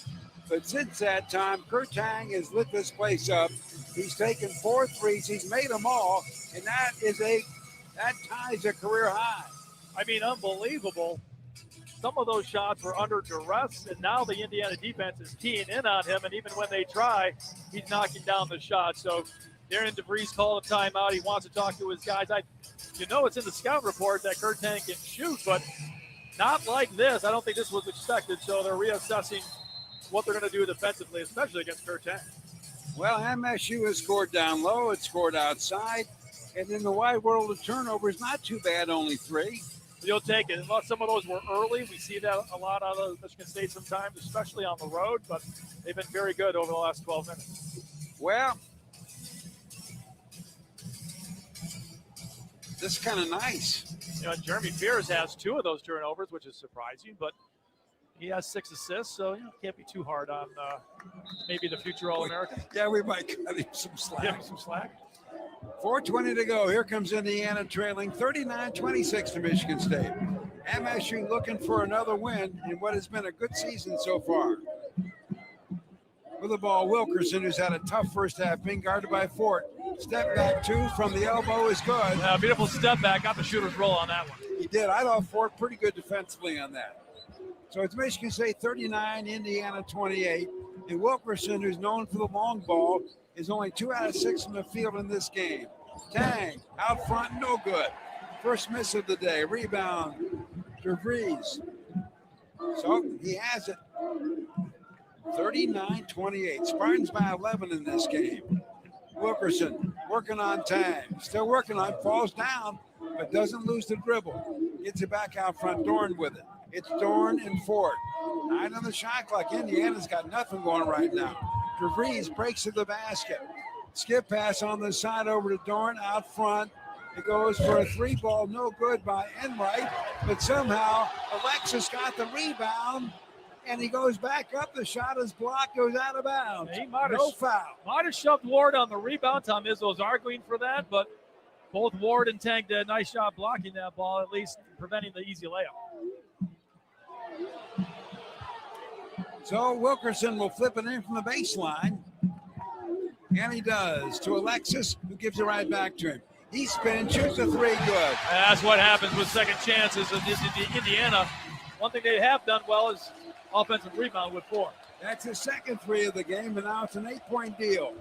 But since that time, Kurt Tang has lit this place up. He's taken 4 threes. He's made them all, and that ties a career high. I mean, unbelievable. Some of those shots were under duress, and now the Indiana defense is keying in on him, and even when they try, he's knocking down the shot. So Darren DeVries called a timeout. He wants to talk to his guys. It's in the scout report that Kurt Tang can shoot, but not like this. I don't think this was expected, so they're reassessing what they're going to do defensively, especially against Kurt Tang. Well, MSU has scored down low. It scored outside. And in the wide world of turnovers, not too bad, only 3. You'll take it. Well, some of those were early. We see that a lot out of Michigan State sometimes, especially on the road, but they've been very good over the last 12 minutes. Well, this is kind of nice. Jeremy Fears has 2 of those turnovers, which is surprising, but he has 6 assists, so can't be too hard on maybe the future All-American. Yeah, we might cut him some slack. Give him some slack. 4:20 to go. Here comes Indiana trailing 39-26 to Michigan State. MSU looking for another win in what has been a good season so far. With the ball, Wilkerson, who's had a tough first half, being guarded by Fort. Step back 2 from the elbow is good. Beautiful step back. Got the shooter's roll on that one. He did. I thought Fort pretty good defensively on that. So it's Michigan State 39, Indiana 28. And Wilkerson, who's known for the long ball, is only 2 out of 6 in the field in this game. Tang, out front, no good. First miss of the day. Rebound, DeVries. So he has it. 39-28. Spartans by 11 in this game. Wilkerson working on Tang. Still working on it. Falls down, but doesn't lose the dribble. Gets it back out front. Dorn with it. It's Dorn and Ford. 9 on the shot clock. Indiana's got nothing going right now. DeVries breaks to the basket. Skip pass on the side over to Dorn out front. It goes for a 3-ball, no good by Enright. But somehow Alexis got the rebound, and he goes back up. The shot is blocked, goes out of bounds. No foul. Might have shoved Ward on the rebound. Tom Izzo's arguing for that, but both Ward and Tang did a nice job blocking that ball, at least preventing the easy layup. So Wilkerson will flip it in from the baseline. And he does to Alexis, who gives it right back to him. He spins, shoots a 3, good. That's what happens with second chances in Indiana. One thing they have done well is offensive rebound with 4. That's his second 3 of the game, and now it's an 8-point deal.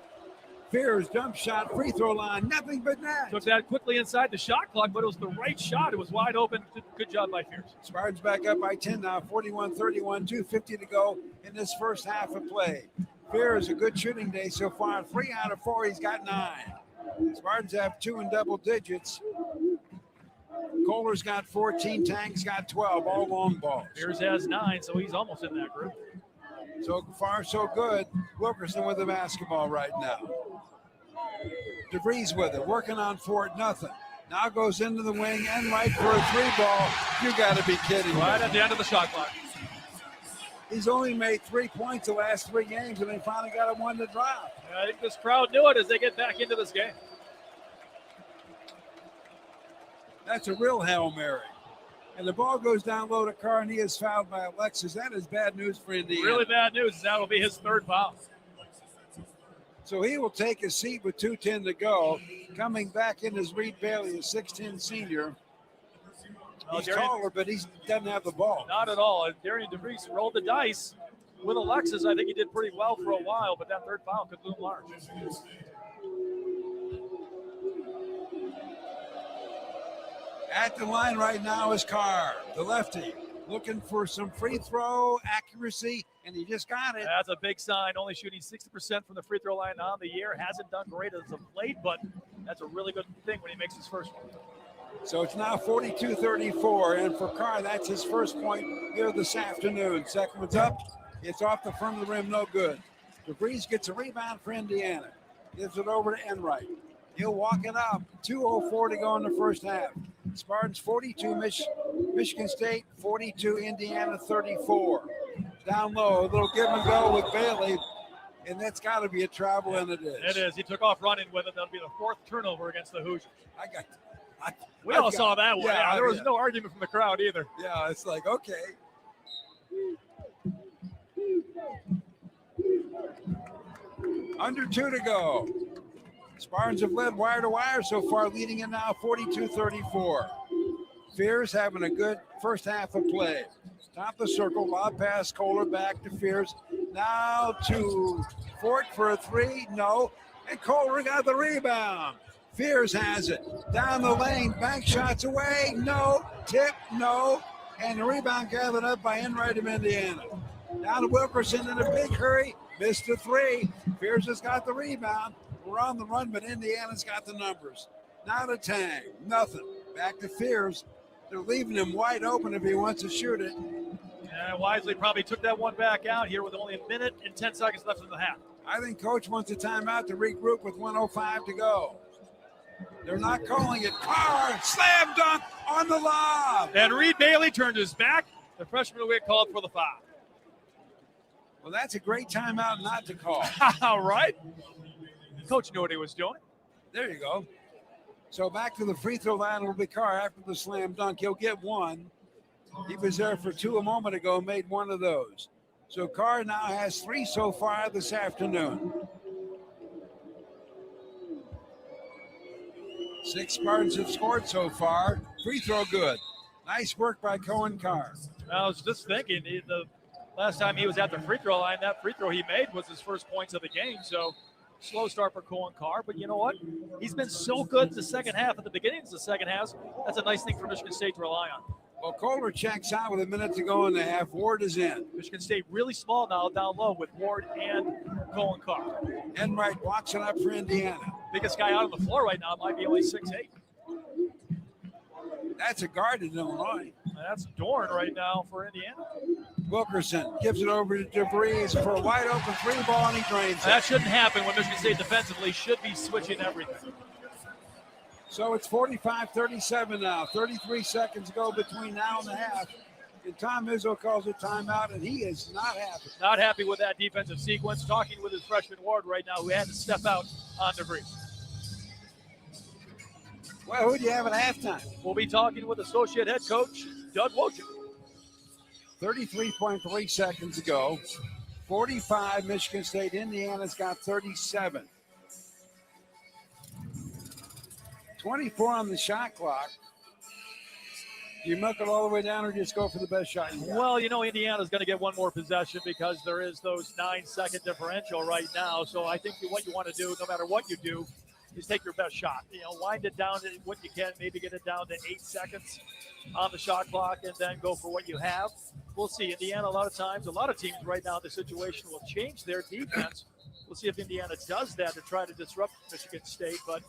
Fears, jump shot, free throw line, nothing but net. Took that quickly inside the shot clock, but it was the right shot. It was wide open. Good job by Fears. Spartans back up by 10 now, 41-31, 2:50 to go in this first half of play. Fears, a good shooting day so far. 3 out of 4, he's got 9. Spartans have 2 in double digits. Kohler's got 14, Tang's got 12, all long balls. Fears has 9, so he's almost in that group. So far, so good. Wilkerson with the basketball right now. DeVries with it, working on Fort, nothing. Now goes into the wing and right for a 3-ball. You got to be kidding me. Right at the end of the shot clock. He's only made 3 points the last 3 games, and they finally got him one to drop. I think this crowd knew it as they get back into this game. That's a real Hail Mary. And the ball goes down low to Carr, and he is fouled by Alexis. That is bad news for Indiana. Really bad news. That will be his 3rd foul. So he will take his seat with 2:10 to go. Coming back in is Reed Bailey, a 6'10 senior. He's taller, but he doesn't have the ball. Not at all. And Darian DeVries rolled the dice with Alexis. I think he did pretty well for a while, but that third foul could loom large. At the line right now is Carr, the lefty, looking for some free throw accuracy, and he just got it. That's a big sign. Only shooting 60% from the free throw line on the year. Hasn't done great as of late, but that's a really good thing when he makes his first one. So it's now 42-34, and for Carr, that's his first point here this afternoon. Second one's up. It's off the front of the rim, no good. DeVries gets a rebound for Indiana. Gives it over to Enright. He'll walk it up. 2:04 to go in the first half. Spartans 42, Michigan State 42, Indiana 34. Down low, a little give and go with Bailey, and that's got to be a travel, and it is. It is. He took off running with it. That'll be the fourth turnover against the Hoosiers. We I've all got- saw that one. yeah, Yeah, there was yeah. no argument from the crowd either. Yeah, it's like, okay. Under 2 to go. Spartans have led wire to wire so far, leading it now 42-34. Fears having a good first half of play. Top of the circle, lob pass, Kohler back to Fears. Now to Fort for a three, no. And Kohler got the rebound. Fears has it. Down the lane, bank shots away, no. Tip, no. And the rebound gathered up by Enright of Indiana. Down to Wilkerson in a big hurry. Missed a three. Fears has got the rebound. We're on the run, but Indiana's got the numbers. Now to Tang. Nothing. Back to Fears. They're leaving him wide open if he wants to shoot it. Yeah, Wisely probably took that one back out here with only a minute and 10 seconds left in the half. I think Coach wants a timeout to regroup with 1:05 to go. They're not calling it. Carr, slam dunk on the lob. And Reed Bailey turned his back. The freshman who get called for the foul. Well, that's a great timeout not to call. All right. Coach knew what he was doing. There you go. So back to the free throw line will be Carr after the slam dunk. He'll get one. He was there for two a moment ago, made one of those. So Carr now has three so far this afternoon. 6 Spartans have scored so far. Free throw good. Nice work by Cohen Carr. I was just thinking, the last time he was at the free throw line, that free throw he made was his first points of the game. So slow start for Cohen Carr, but you know what? He's been so good the second half. At the beginning of the second half, that's a nice thing for Michigan State to rely on. Well, Kohler checks out with a minute to go in the half. Ward is in. Michigan State really small now down low with Ward and Cohen Carr. Enright walks it up for Indiana. Biggest guy out on the floor right now might be only 6'8". That's a guard in Illinois. That's Dorn right now for Indiana. Wilkerson gives it over to DeVries for a wide open three ball, and he drains it. That shouldn't happen when Michigan State defensively should be switching everything. So it's 45-37 now. 33 seconds go between now and the half. And Tom Izzo calls a timeout, and he is not happy. Not happy with that defensive sequence. Talking with his freshman Ward right now, who had to step out on DeVries. Well, who do you have at halftime? We'll be talking with associate head coach Doug Wojcik. 33.3 seconds ago. 45 Michigan State. Indiana's got 37. 24 on the shot clock. Do you milk it all the way down or just go for the best shot you got? Well, you know, Indiana's going to get one more possession because there is those 9-second differential right now. So I think what you want to do, no matter what you do, is take your best shot. You know, wind it down to what you can, maybe get it down to 8 seconds on the shot clock and then go for what you have. We'll see. Indiana, a lot of teams right now in the situation will change their defense. We'll see if Indiana does that to try to disrupt Michigan State, but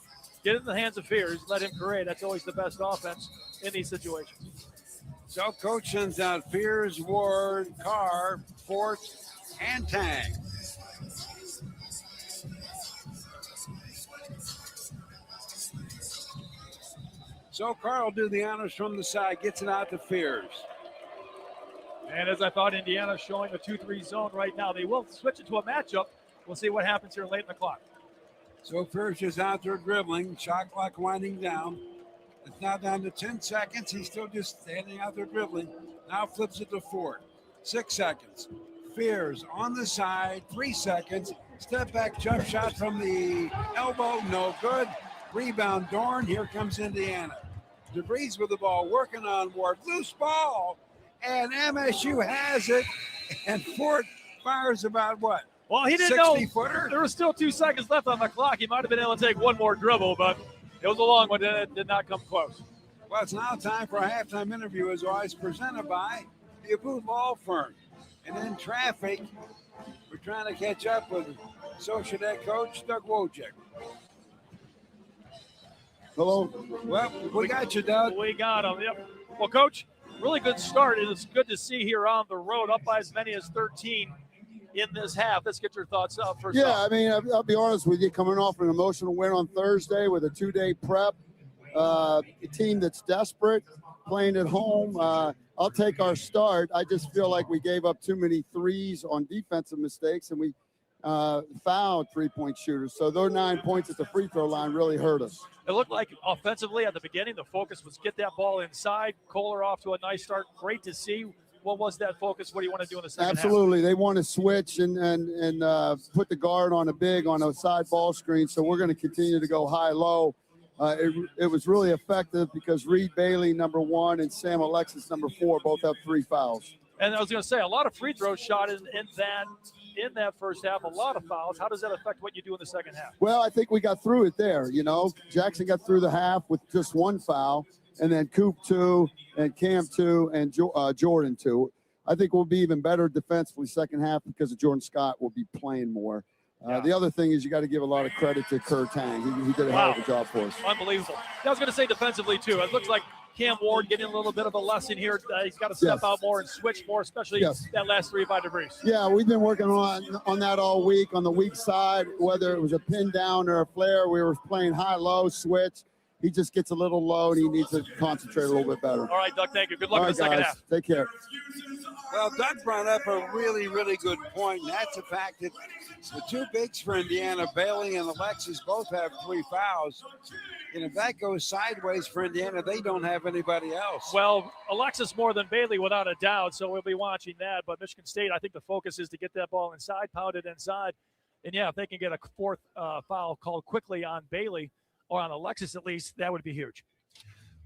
get it in the hands of Fears, let him create. That's always the best offense in these situations. So coach sends out Fears, Ward, Carr, Fort, and Tang. So Carr will do the honors from the side, gets it out to Fears. And as I thought, Indiana's showing a 2-3 zone right now. They will switch it to a matchup. We'll see what happens here late in the clock. So Fears is out there dribbling, shot clock winding down. It's now down to 10 seconds. He's still just standing out there dribbling. Now flips it to Fort. 6 seconds. Fears on the side, 3 seconds. Step back jump shot from the elbow, no good. Rebound Dorn. Here comes Indiana. DeVries with the ball, working on Ward. Loose ball, and MSU has it. And Fort fires about what? Well, he didn't 60 know footer? there was still 2 seconds left on the clock. He might have been able to take one more dribble, but it was a long one. It did not come close. Well, it's now time for a halftime interview, as always, presented by the Abboud Law Firm. And in traffic, we're trying to catch up with Sociedad coach Doug Wojcik. Hello. Well, we got you, Doug. We got him. Yep. Well, Coach, really good start. It's good to see here on the road, up by as many as 13 in this half. Let's get your thoughts first. Yeah, off. I mean, I'll be honest with you, coming off an emotional win on Thursday with a 2-day prep, a team that's desperate, playing at home. I'll take our start. I just feel like we gave up too many threes on defensive mistakes, and we fouled three-point shooters. So those 9 points at the free throw line really hurt us. It looked like offensively at the beginning, the focus was get that ball inside. Kohler off to a nice start. Great to see. What was that focus? What do you want to do in the second Absolutely. They want to switch and put the guard on a big on a side ball screen. So we're going to continue to go high-low. It was really effective because Reed Bailey, number 1, and Sam Alexis, number 4, both have 3 fouls. And I was going to say, a lot of free throws shot in that first half, a lot of fouls. How does that affect what you do in the second half? Well, I think we got through it there. You know, Jackson got through the half with just 1 foul, and then Coop 2, and Cam 2, and Jordan 2. I think we'll be even better defensively second half because of Jordan Scott will be playing more. The other thing is you got to give a lot of credit to Kerr Tang. He did a hell of a job for us. Unbelievable. I was going to say defensively, too. It looks like Cam Ward getting a little bit of a lesson here. He's got to step out more and switch more, especially that last 3 by DeVries. Yeah, we've been working on that all week on the weak side, whether it was a pin down or a flare. We were playing high-low switch. He just gets a little low, and he needs to concentrate a little bit better. All right, Doug, thank you. Good luck in the second half. Take care. Well, Doug brought up a really, really good point, and that's the fact that the 2 bigs for Indiana, Bailey and Alexis, both have 3 fouls. And if that goes sideways for Indiana, they don't have anybody else. Well, Alexis more than Bailey, without a doubt, so we'll be watching that. But Michigan State, I think the focus is to get that ball inside, pound it inside. And, yeah, if they can get a 4th foul called quickly on Bailey, or on Alexis at least, that would be huge.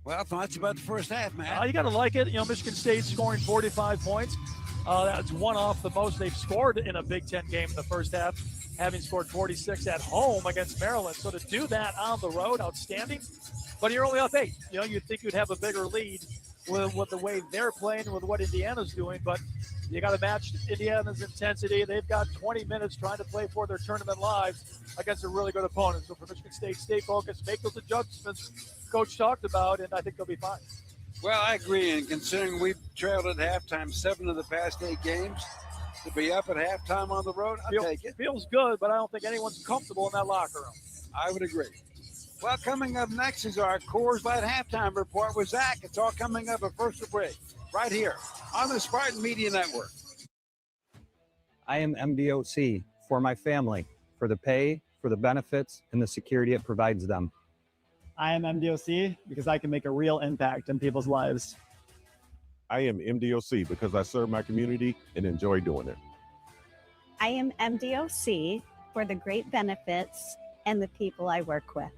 Well, thoughts about the first half, man? You got to like it. You know, Michigan State scoring 45 points. That's 1 off the most they've scored in a Big Ten game in the first half, having scored 46 at home against Maryland. So to do that on the road, outstanding. But you're only up 8. You know, you'd think you'd have a bigger lead with the way they're playing, with what Indiana's doing. But you got to match Indiana's intensity. They've got 20 minutes trying to play for their tournament lives against a really good opponent. So for Michigan State, stay focused, make those adjustments Coach talked about, and I think they'll be fine. Well, I agree. And considering we've trailed at halftime 7 of the past 8 games, to be up at halftime on the road, I'll take it. Feels good, but I don't think anyone's comfortable in that locker room. I would agree. Well, coming up next is our Coors Light halftime report with Zach. It's all coming up at first break, right here on the Spartan Media Network. I am MDOC for my family, for the pay, for the benefits, and the security it provides them. I am MDOC because I can make a real impact in people's lives. I am MDOC because I serve my community and enjoy doing it. I am MDOC for the great benefits and the people I work with.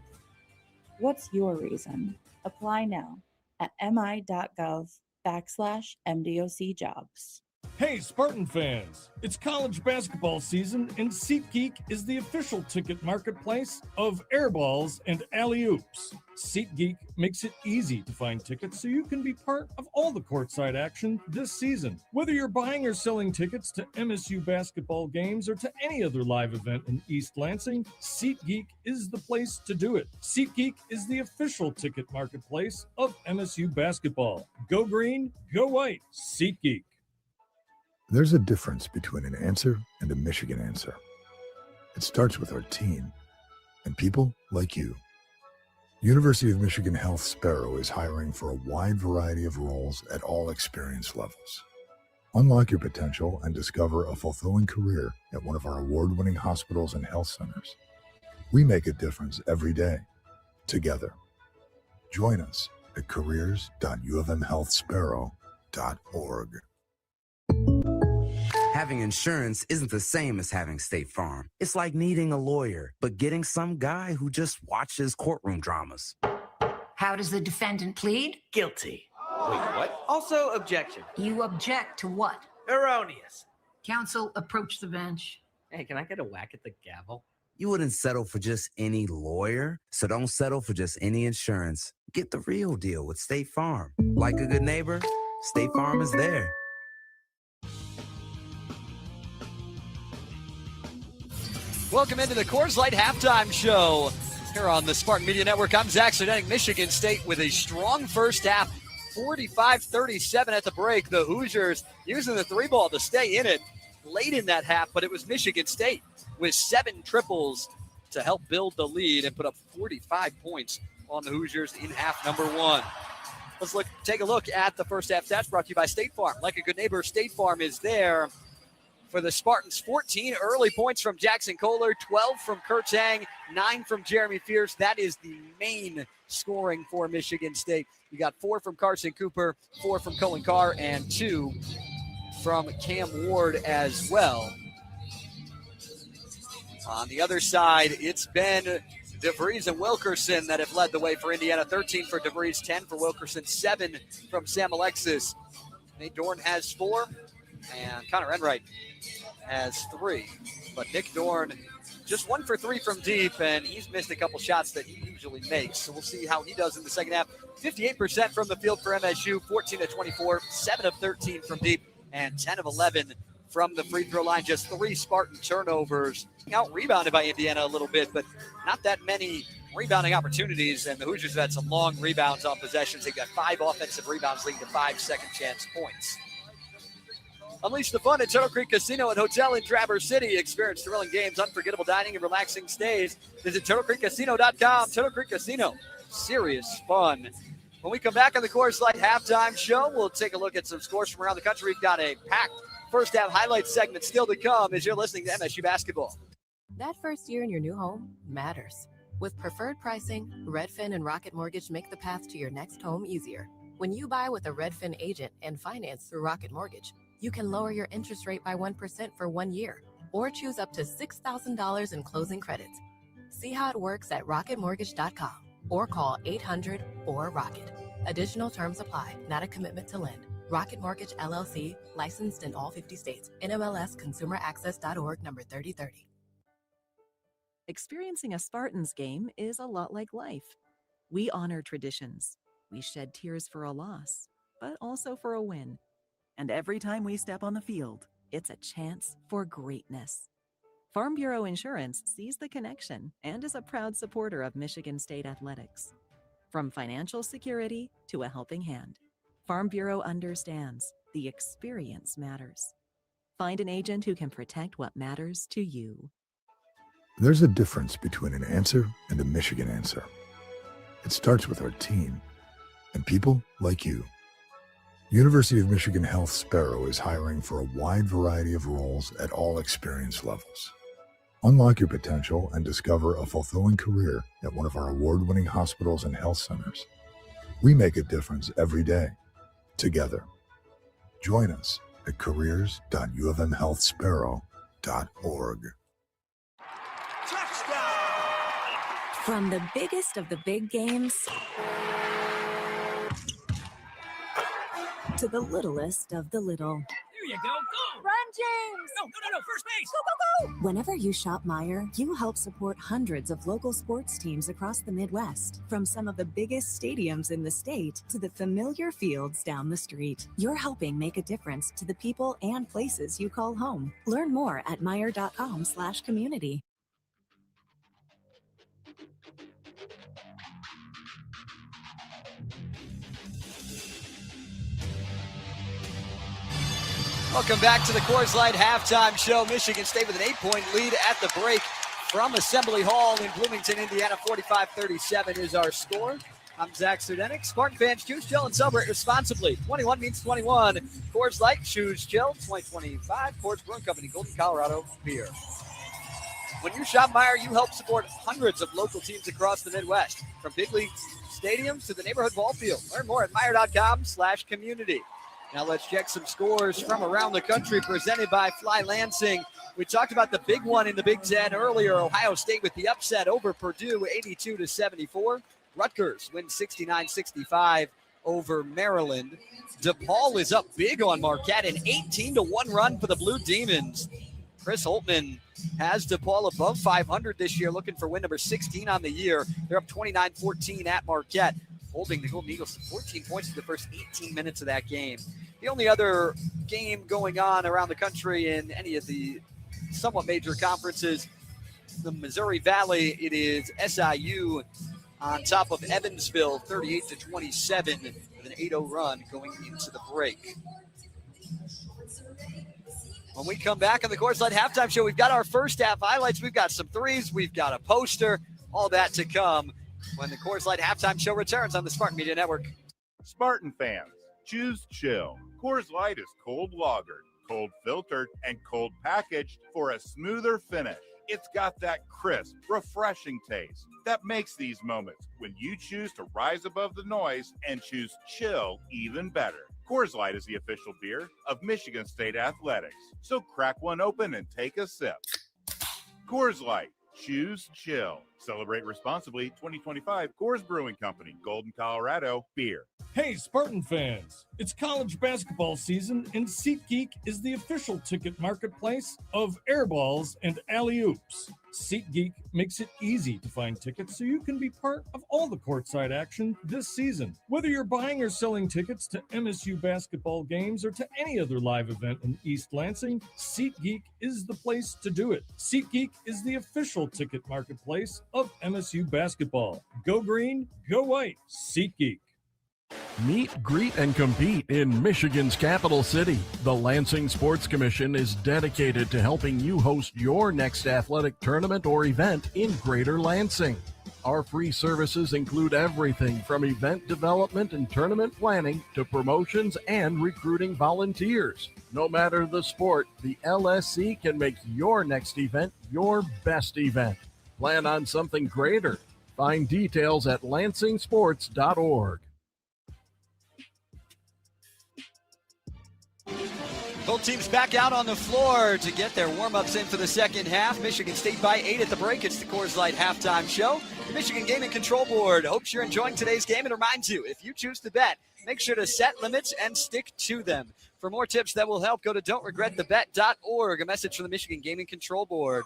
What's your reason? Apply now at mi.gov/MDOC jobs. Hey, Spartan fans! It's college basketball season, and SeatGeek is the official ticket marketplace of airballs and alley-oops. SeatGeek makes it easy to find tickets so you can be part of all the courtside action this season. Whether you're buying or selling tickets to MSU basketball games or to any other live event in East Lansing, SeatGeek is the place to do it. SeatGeek is the official ticket marketplace of MSU basketball. Go green, go white, SeatGeek. There's a difference between an answer and a Michigan answer. It starts with our team and people like you. University of Michigan Health Sparrow is hiring for a wide variety of roles at all experience levels. Unlock your potential and discover a fulfilling career at one of our award-winning hospitals and health centers. We make a difference every day, together. Join us at careers.ufmhealthsparrow.org. Having insurance isn't the same as having State Farm. It's like needing a lawyer, but getting some guy who just watches courtroom dramas. How does the defendant plead? Guilty. Wait, what? Also, objection. You object to what? Erroneous. Counsel, approach the bench. Hey, can I get a whack at the gavel? You wouldn't settle for just any lawyer, so don't settle for just any insurance. Get the real deal with State Farm. Like a good neighbor, State Farm is there. Welcome into the Coors Light Halftime Show here on the Spartan Media Network. I'm Zach Sudenik. Michigan State with a strong first half, 45-37 at the break. The Hoosiers using the three ball to stay in it late in that half, but it was Michigan State with 7 triples to help build the lead and put up 45 points on the Hoosiers in half number 1. Let's take a look at the first half stats brought to you by State Farm. Like a good neighbor, State Farm is there for the Spartans. 14 early points from Jackson Kohler, 12 from Kurt Zhang, 9 from Jeremy Fierce. That is the main scoring for Michigan State. You got 4 from Carson Cooper, 4 from Cohen Carr, and 2 from Cam Ward as well. On the other side, it's been DeVries and Wilkerson that have led the way for Indiana. 13 for DeVries, 10 for Wilkerson, 7 from Sam Alexis. Nate Dorn has 4, and Connor Enright has 3. But Nick Dorn just 1 for 3 from deep, and he's missed a couple shots that he usually makes. So we'll see how he does in the second half. 58% from the field for MSU, 14-24, 7 of 13 from deep, and 10 of 11 from the free throw line. Just 3 Spartan turnovers. Out rebounded by Indiana a little bit, but not that many rebounding opportunities, and the Hoosiers have had some long rebounds on possessions. They've got 5 offensive rebounds leading to 5 second chance points. Unleash the fun at Turtle Creek Casino and Hotel in Traverse City. Experience thrilling games, unforgettable dining, and relaxing stays. Visit TurtleCreekCasino.com. Turtle Creek Casino, serious fun. When we come back on the Coors Light Halftime Show, we'll take a look at some scores from around the country. We've got a packed first half highlights segment still to come as you're listening to MSU Basketball. That first year in your new home matters. With preferred pricing, Redfin and Rocket Mortgage make the path to your next home easier. When you buy with a Redfin agent and finance through Rocket Mortgage, you can lower your interest rate by 1% for 1 year or choose up to $6,000 in closing credits. See how it works at rocketmortgage.com or call 800-4ROCKET. Additional terms apply, not a commitment to lend. Rocket Mortgage, LLC, licensed in all 50 states. NMLS ConsumerAccess.org number 3030. Experiencing a Spartans game is a lot like life. We honor traditions. We shed tears for a loss, but also for a win. And every time we step on the field, it's a chance for greatness. Farm Bureau Insurance sees the connection and is a proud supporter of Michigan State athletics. From financial security to a helping hand, Farm Bureau understands the experience matters. Find an agent who can protect what matters to you. There's a difference between an answer and a Michigan answer. It starts with our team and people like you. University of Michigan Health Sparrow is hiring for a wide variety of roles at all experience levels. Unlock your potential and discover a fulfilling career at one of our award-winning hospitals and health centers. We make a difference every day, together. Join us at careers.ufmhealthsparrow.org. From the biggest of the big games to the littlest of the little. Here you go. Go. Run, James! No, first base. Go, go, go! Whenever you shop Meijer, you help support hundreds of local sports teams across the Midwest. From some of the biggest stadiums in the state to the familiar fields down the street. You're helping make a difference to the people and places you call home. Learn more at Meijer.com/community. Welcome back to the Coors Light Halftime Show. Michigan State with an 8-point lead at the break from Assembly Hall in Bloomington, Indiana. 45-37 is our score. I'm Zach Sudenik. Spartan fans, choose chill and celebrate responsibly. 21 means 21. Coors Light, choose chill. 2025. Coors Brewing Company, Golden, Colorado beer. When you shop Meijer, you help support hundreds of local teams across the Midwest, from big league stadiums to the neighborhood ball field. Learn more at Meijer.com/community. Now let's check some scores from around the country presented by Fly Lansing. We talked about the big one in the Big Ten earlier. Ohio State with the upset over Purdue, 82-74. Rutgers wins 69-65 over Maryland. DePaul is up big on Marquette, an 18-1 run for the Blue Demons. Chris Holtman has DePaul above 500 this year, looking for win number 16 on the year. They're up 29-14 at Marquette, holding the Golden Eagles to 14 points in the first 18 minutes of that game. The only other game going on around the country in any of the somewhat major conferences, the Missouri Valley, it is SIU on top of Evansville, 38-27, with an 8-0 run going into the break. When we come back on the Coors Light Halftime Show, we've got our first half highlights. We've got some threes. We've got a poster. All that to come when the Coors Light Halftime Show returns on the Spartan Media Network. Spartan fans, choose chill. Coors Light is cold lagered, cold filtered, and cold packaged for a smoother finish. It's got that crisp, refreshing taste that makes these moments when you choose to rise above the noise and choose chill even better. Coors Light is the official beer of Michigan State Athletics. So crack one open and take a sip. Coors Light, choose chill. Celebrate responsibly. 2025 Coors Brewing Company, Golden, Colorado, beer. Hey, Spartan fans, it's college basketball season, and SeatGeek is the official ticket marketplace of airballs and alley-oops. SeatGeek makes it easy to find tickets so you can be part of all the courtside action this season. Whether you're buying or selling tickets to MSU basketball games or to any other live event in East Lansing, SeatGeek is the place to do it. SeatGeek is the official ticket marketplace of MSU basketball. Go green, go white, SeatGeek. Meet, greet, and compete in Michigan's capital city. The Lansing Sports Commission is dedicated to helping you host your next athletic tournament or event in Greater Lansing. Our free services include everything from event development and tournament planning to promotions and recruiting volunteers. No matter the sport, the LSC can make your next event your best event. Plan on something greater. Find details at lansingsports.org. Both teams back out on the floor to get their warm-ups in for the second half. Michigan State by 8 at the break. It's the Coors Light Halftime Show. The Michigan Gaming Control Board hopes you're enjoying today's game and reminds you, if you choose to bet, make sure to set limits and stick to them. For more tips that will help, go to don'tregretthebet.org. A message from the Michigan Gaming Control Board.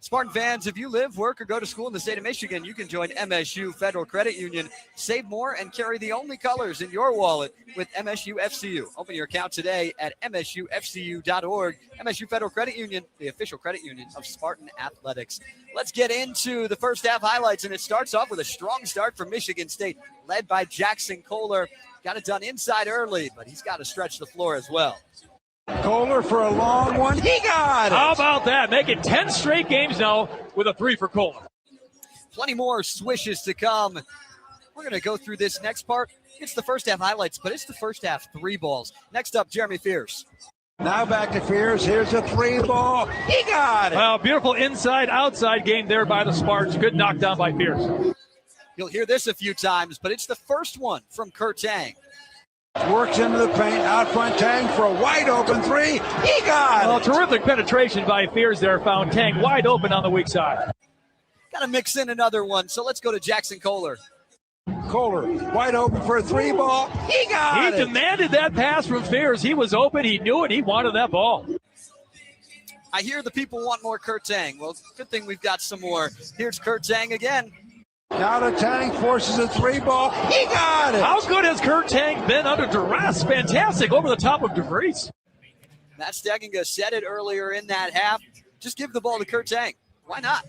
Spartan fans, if you live, work, or go to school in the state of Michigan, you can join MSU Federal Credit Union. Save more and carry the only colors in your wallet with MSU FCU. Open your account today at msufcu.org. MSU Federal Credit Union, the official credit union of Spartan Athletics. Let's get into the first half highlights, and it starts off with a strong start for Michigan State, led by Jackson Kohler. Got it done inside early, but he's got to stretch the floor as well. Kohler for a long one. He got it. How about that? Making 10 straight games now with a 3 for Kohler. Plenty more swishes to come. We're going to go through this next part. It's the first half highlights, but it's the first half 3 balls. Next up, Jeremy Fierce. Now back to Fierce. Here's a 3 ball. He got it. Well, beautiful inside-outside game there by the Spartans. Good knockdown by Fierce. You'll hear this a few times, but it's the first one from Kurt Tang. Works into the paint, out front Tang for a wide open 3. He got it. Terrific penetration by Fierce there. Found Tang wide open on the weak side. Got to mix in another one, so let's go to Jackson Kohler. Kohler wide open for a 3 ball. He got it. He demanded that pass from Fierce. He was open. He knew it. He wanted that ball. I hear the people want more Kurt Tang. Well, good thing we've got some more. Here's Kurt Tang again. Now to Tang, forces a 3 ball. He got it. How good has Kurt Tang been under duress? Fantastic over the top of DeVries. Matt Steginga said it earlier in that half. Just give the ball to Kurt Tang. Why not?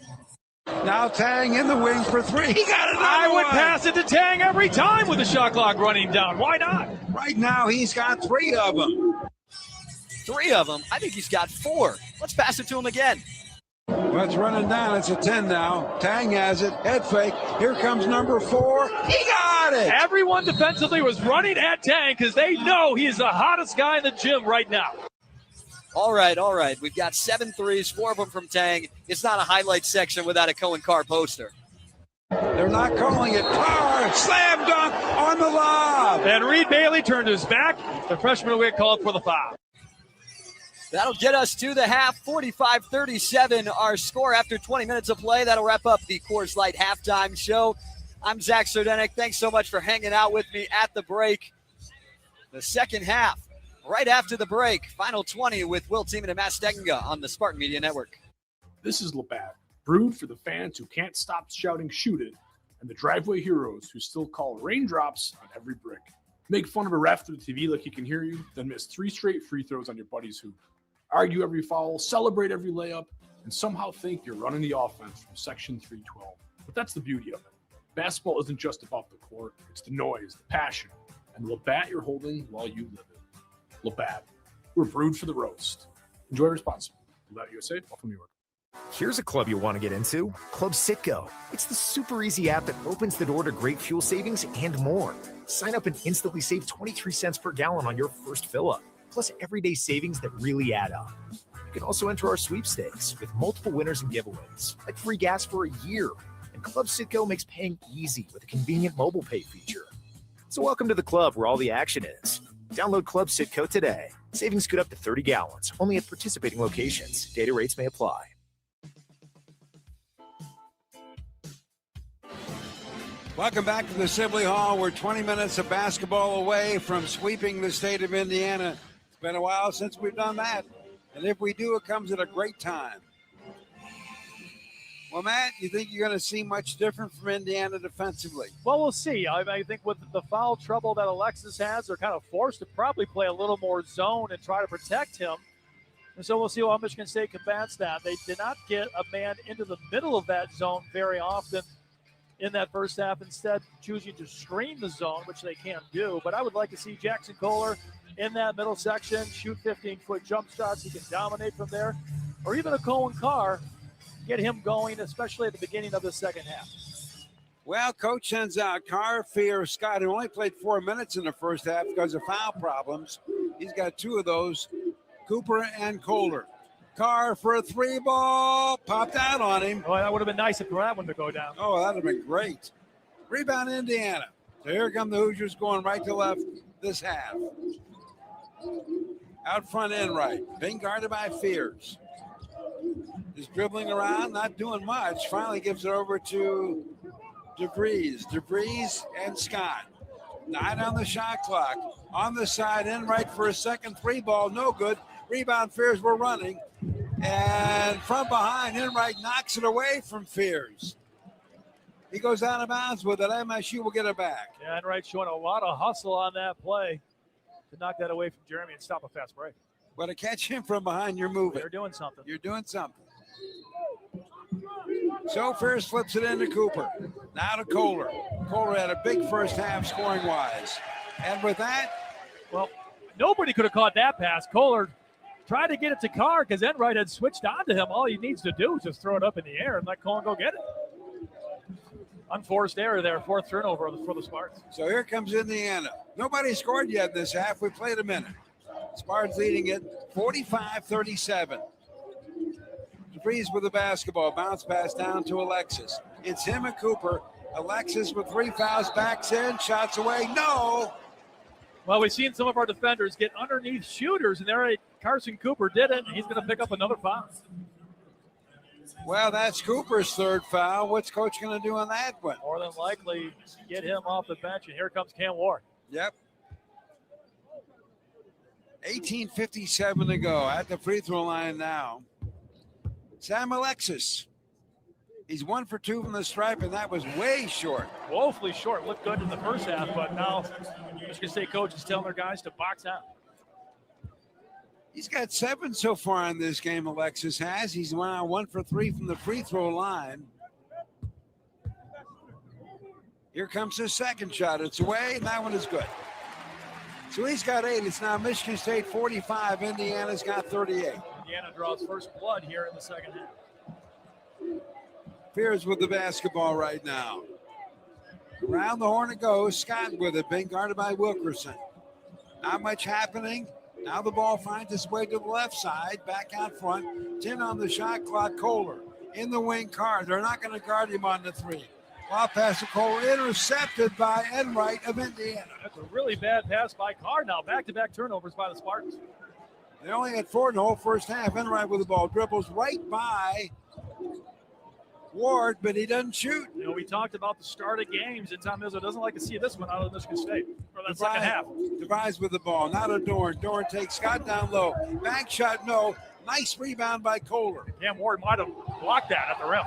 Now Tang in the wing for 3. He got it. I would pass it to Tang every time with the shot clock running down. Why not? Right now he's got 3 of them. 3 of them? I think he's got 4. Let's pass it to him again. Well, it's running down. It's a 10 now. Tang has it. Head fake. Here comes number 4. He got it. Everyone defensively was running at Tang because they know he's the hottest guy in the gym right now. All right. We've got 7 threes, 4 of them from Tang. It's not a highlight section without a Cohen Carr poster. They're not calling it. Carr slam dunk on the lob. And Reed Bailey turned his back. The freshman will get called for the foul. That'll get us to the half, 45-37, our score after 20 minutes of play. That'll wrap up the Coors Light Halftime Show. I'm Zach Sardenik. Thanks so much for hanging out with me at the break. The second half, right after the break, Final 20 with Will Tiemann and Matt Stegenga on the Spartan Media Network. This is Labatt, brewed for the fans who can't stop shouting shoot it, and the driveway heroes who still call raindrops on every brick. Make fun of a ref through the TV like he can hear you, then miss 3 straight free throws on your buddy's hoop. Argue every foul, celebrate every layup, and somehow think you're running the offense from Section 312. But that's the beauty of it. Basketball isn't just about the court. It's the noise, the passion, and the Labatt you're holding while you live it. Labatt. We're brewed for the roast. Enjoy responsibly. Labatt USA, Buffalo, New York. Here's a club you'll want to get into, Club Citgo. It's the super easy app that opens the door to great fuel savings and more. Sign up and instantly save 23 cents per gallon on your first fill-up, plus everyday savings that really add up. You can also enter our sweepstakes with multiple winners and giveaways, like free gas for a year. And Club Citgo makes paying easy with a convenient mobile pay feature. So welcome to the club where all the action is. Download Club Citgo today. Savings could up to 30 gallons, only at participating locations. Data rates may apply. Welcome back to the Sibley Hall. We're 20 minutes of basketball away from sweeping the state of Indiana. It's been a while since we've done that. And if we do, it comes at a great time. Well, Matt, you think you're going to see much different from Indiana defensively? Well, we'll see. I think with the foul trouble that Alexis has, they're kind of forced to probably play a little more zone and try to protect him. And so we'll see how Michigan State combats that. They did not get a man into the middle of that zone very often in that first half, instead choosing to screen the zone, which they can't do. But I would like to see Jackson Kohler in that middle section, shoot 15-foot jump shots. He can dominate from there. Or even a Cohen Carr, get him going, especially at the beginning of the second half. Well, coach sends out Carr, Fear, Scott, who only played 4 minutes in the first half because of foul problems. He's got 2 of those, Cooper and Kohler. Carr for a 3-ball, popped out on him. Oh, that would have been nice for that one to go down. Oh, that would have been great. Rebound, Indiana. So here come the Hoosiers going right to left this half. Out front and right. Being guarded by Fears. Is dribbling around, not doing much. Finally gives it over to DeVries. DeVries and Scott. 9 on the shot clock. On the side, in right for a second 3-ball. No good. Rebound, Fears were running. And from behind, Enright knocks it away from Fears. He goes out of bounds with it. MSU will get it back. Yeah, Enright showing a lot of hustle on that play to knock that away from Jeremy and stop a fast break. Well, to catch him from behind, you're moving. They're doing something. You're doing something. So Fears flips it into Cooper. Now to Kohler. Kohler had a big first half scoring-wise. And with that, well, nobody could have caught that pass. Kohler tried to get it to Carr because Enright had switched on to him. All he needs to do is just throw it up in the air and let Cohen go get it. Unforced error there, 4th turnover for the Spartans. So here comes Indiana. Nobody scored yet this half. We played a minute. Spartans leading it 45-37. DeVries with the basketball. Bounce pass down to Alexis. It's him and Cooper. Alexis with 3 fouls, backs in, shots away. No! Well, we've seen some of our defenders get underneath shooters, and there Carson Cooper did it, and he's going to pick up another foul. Well, that's Cooper's 3rd foul. What's coach going to do on that one? More than likely get him off the bench, and here comes Cam Ward. Yep. 18:57 to go at the free throw line now. Sam Alexis. He's 1 for 2 from the stripe, and that was way short. Woefully short. Looked good in the first half, but now Michigan State coach is telling their guys to box out. He's got 7 so far in this game, Alexis has. He's now 1 for 3 from the free throw line. Here comes his second shot. It's away, and that one is good. So he's got 8. It's now Michigan State 45. Indiana's got 38. Indiana draws first blood here in the second half. Fears with the basketball right now. Around the horn it goes. Scott with it, being guarded by Wilkerson. Not much happening. Now the ball finds its way to the left side, back out front. 10 on the shot clock, Kohler. In the wing, Carr. They're not going to guard him on the 3. Ball pass to Kohler, intercepted by Enright of Indiana. That's a really bad pass by Carr now. Back-to-back turnovers by the Spartans. They only had 4 in the whole first half. Enright with the ball dribbles right by Ward, but he doesn't shoot. You know, we talked about the start of games, and Tom Izzo doesn't like to see this one out of Michigan State for that second half. DeVries with the ball, not a Dorn. Dorn takes Scott down low. Back shot, no. Nice rebound by Kohler. Cam Ward might have blocked that at the rim.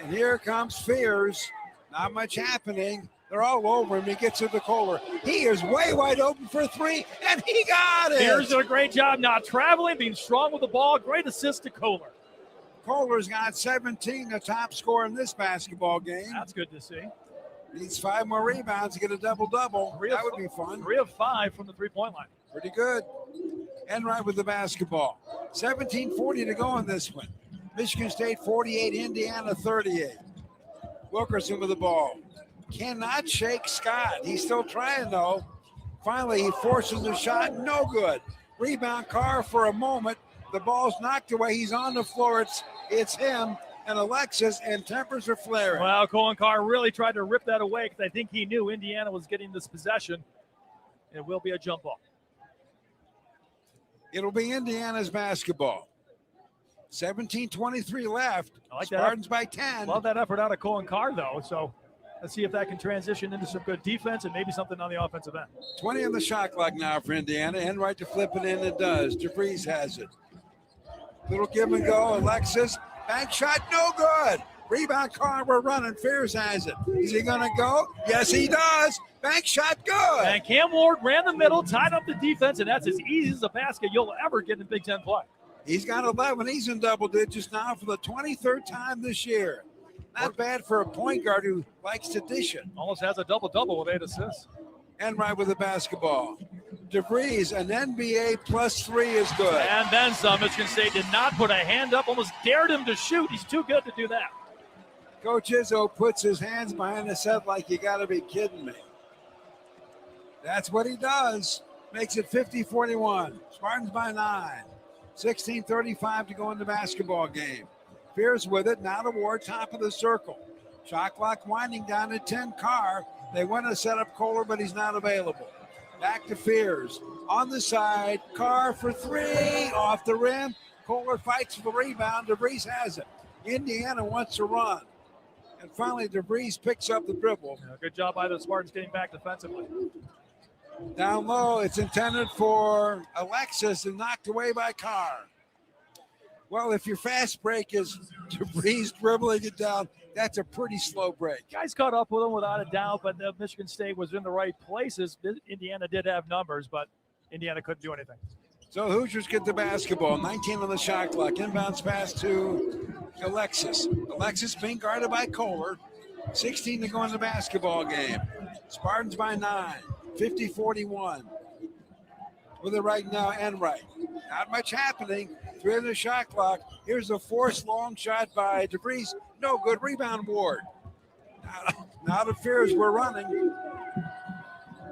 And here comes Fears. Not much happening. They're all over him. He gets to the Kohler. He is way wide open for three, and he got it. Fears did a great job not traveling, being strong with the ball. Great assist to Kohler. Kohler's got 17, the top scorer in this basketball game. That's good to see. Needs 5 more rebounds to get a double-double. That would be fun. 3 of 5 from the three-point line. Pretty good. Enright with the basketball. 17:40 to go in this one. Michigan State 48, Indiana 38. Wilkerson with the ball. Cannot shake Scott. He's still trying, though. Finally, he forces the shot. No good. Rebound Carr for a moment. The ball's knocked away. He's on the floor. It's him and Alexis, and tempers are flaring. Well, Colin Carr really tried to rip that away because I think he knew Indiana was getting this possession. It will be a jump ball. It'll be Indiana's basketball. 17:23 left. I like Spartans that by 10. Love that effort out of Colin Carr, though. So let's see if that can transition into some good defense and maybe something on the offensive end. 20 on the shot clock now for Indiana. Enright to flip it in. It does. DeVries has it. Little give and go. Alexis. Bank shot. No good. Rebound Carr. We're running. Fears has it. Is he going to go? Yes, he does. Bank shot. Good. And Cam Ward ran the middle, tied up the defense, and that's as easy as a basket you'll ever get in Big Ten play. He's got 11. He's in double digits now for the 23rd time this year. Not bad for a point guard who likes to dish it. Almost has a double-double with 8 assists. Enright with the basketball. DeVries, an NBA +3 is good. And then some. Michigan State did not put a hand up, almost dared him to shoot. He's too good to do that. Coach Izzo puts his hands behind his head like you got to be kidding me. That's what he does. Makes it 50-41. Spartans by 9. 16:35 to go in the basketball game. Fears with it. Now to Ward, top of the circle. Shot clock winding down to 10. Carr. They want to set up Kohler, but he's not available. Back to Fears. On the side. Carr for 3. Off the rim. Kohler fights for the rebound. DeVries has it. Indiana wants to run. And finally, DeVries picks up the dribble. Yeah, good job by the Spartans getting back defensively. Down low, it's intended for Alexis and knocked away by Carr. Well, if your fast break is DeVries dribbling it down, that's a pretty slow break. Guys caught up with him without a doubt, but Michigan State was in the right places. Indiana did have numbers, but Indiana couldn't do anything. So Hoosiers get the basketball. 19 on the shot clock. Inbounds pass to Alexis. Alexis being guarded by Kohler. 16 to go in the basketball game. Spartans by 9. 50-41. With it right now, Enright. Not much happening. 3 on the shot clock. Here's a forced long shot by DeVries. No good. Rebound Ward. Now the Fears we're running.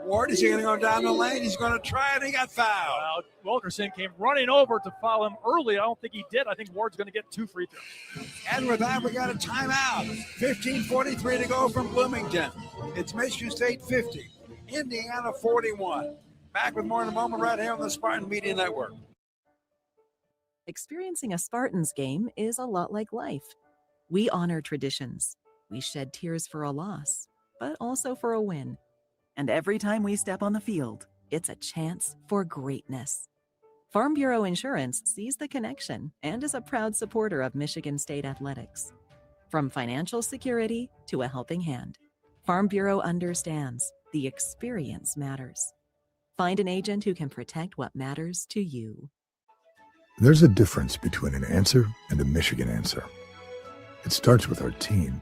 Ward, is he going to go down the lane? He's going to try it. He got fouled. Well, Wilkerson came running over to foul him early. I don't think he did. I think Ward's going to get 2 free throws. And with that, we got a timeout. 15:43 to go from Bloomington. It's Michigan State 50. Indiana 41. Back with more in a moment right here on the Spartan Media Network. Experiencing a Spartans game is a lot like life. We honor traditions. We shed tears for a loss, but also for a win. And every time we step on the field, it's a chance for greatness. Farm Bureau Insurance sees the connection and is a proud supporter of Michigan State athletics. From financial security to a helping hand, Farm Bureau understands the experience matters. Find an agent who can protect what matters to you. There's a difference between an answer and a Michigan answer. It starts with our team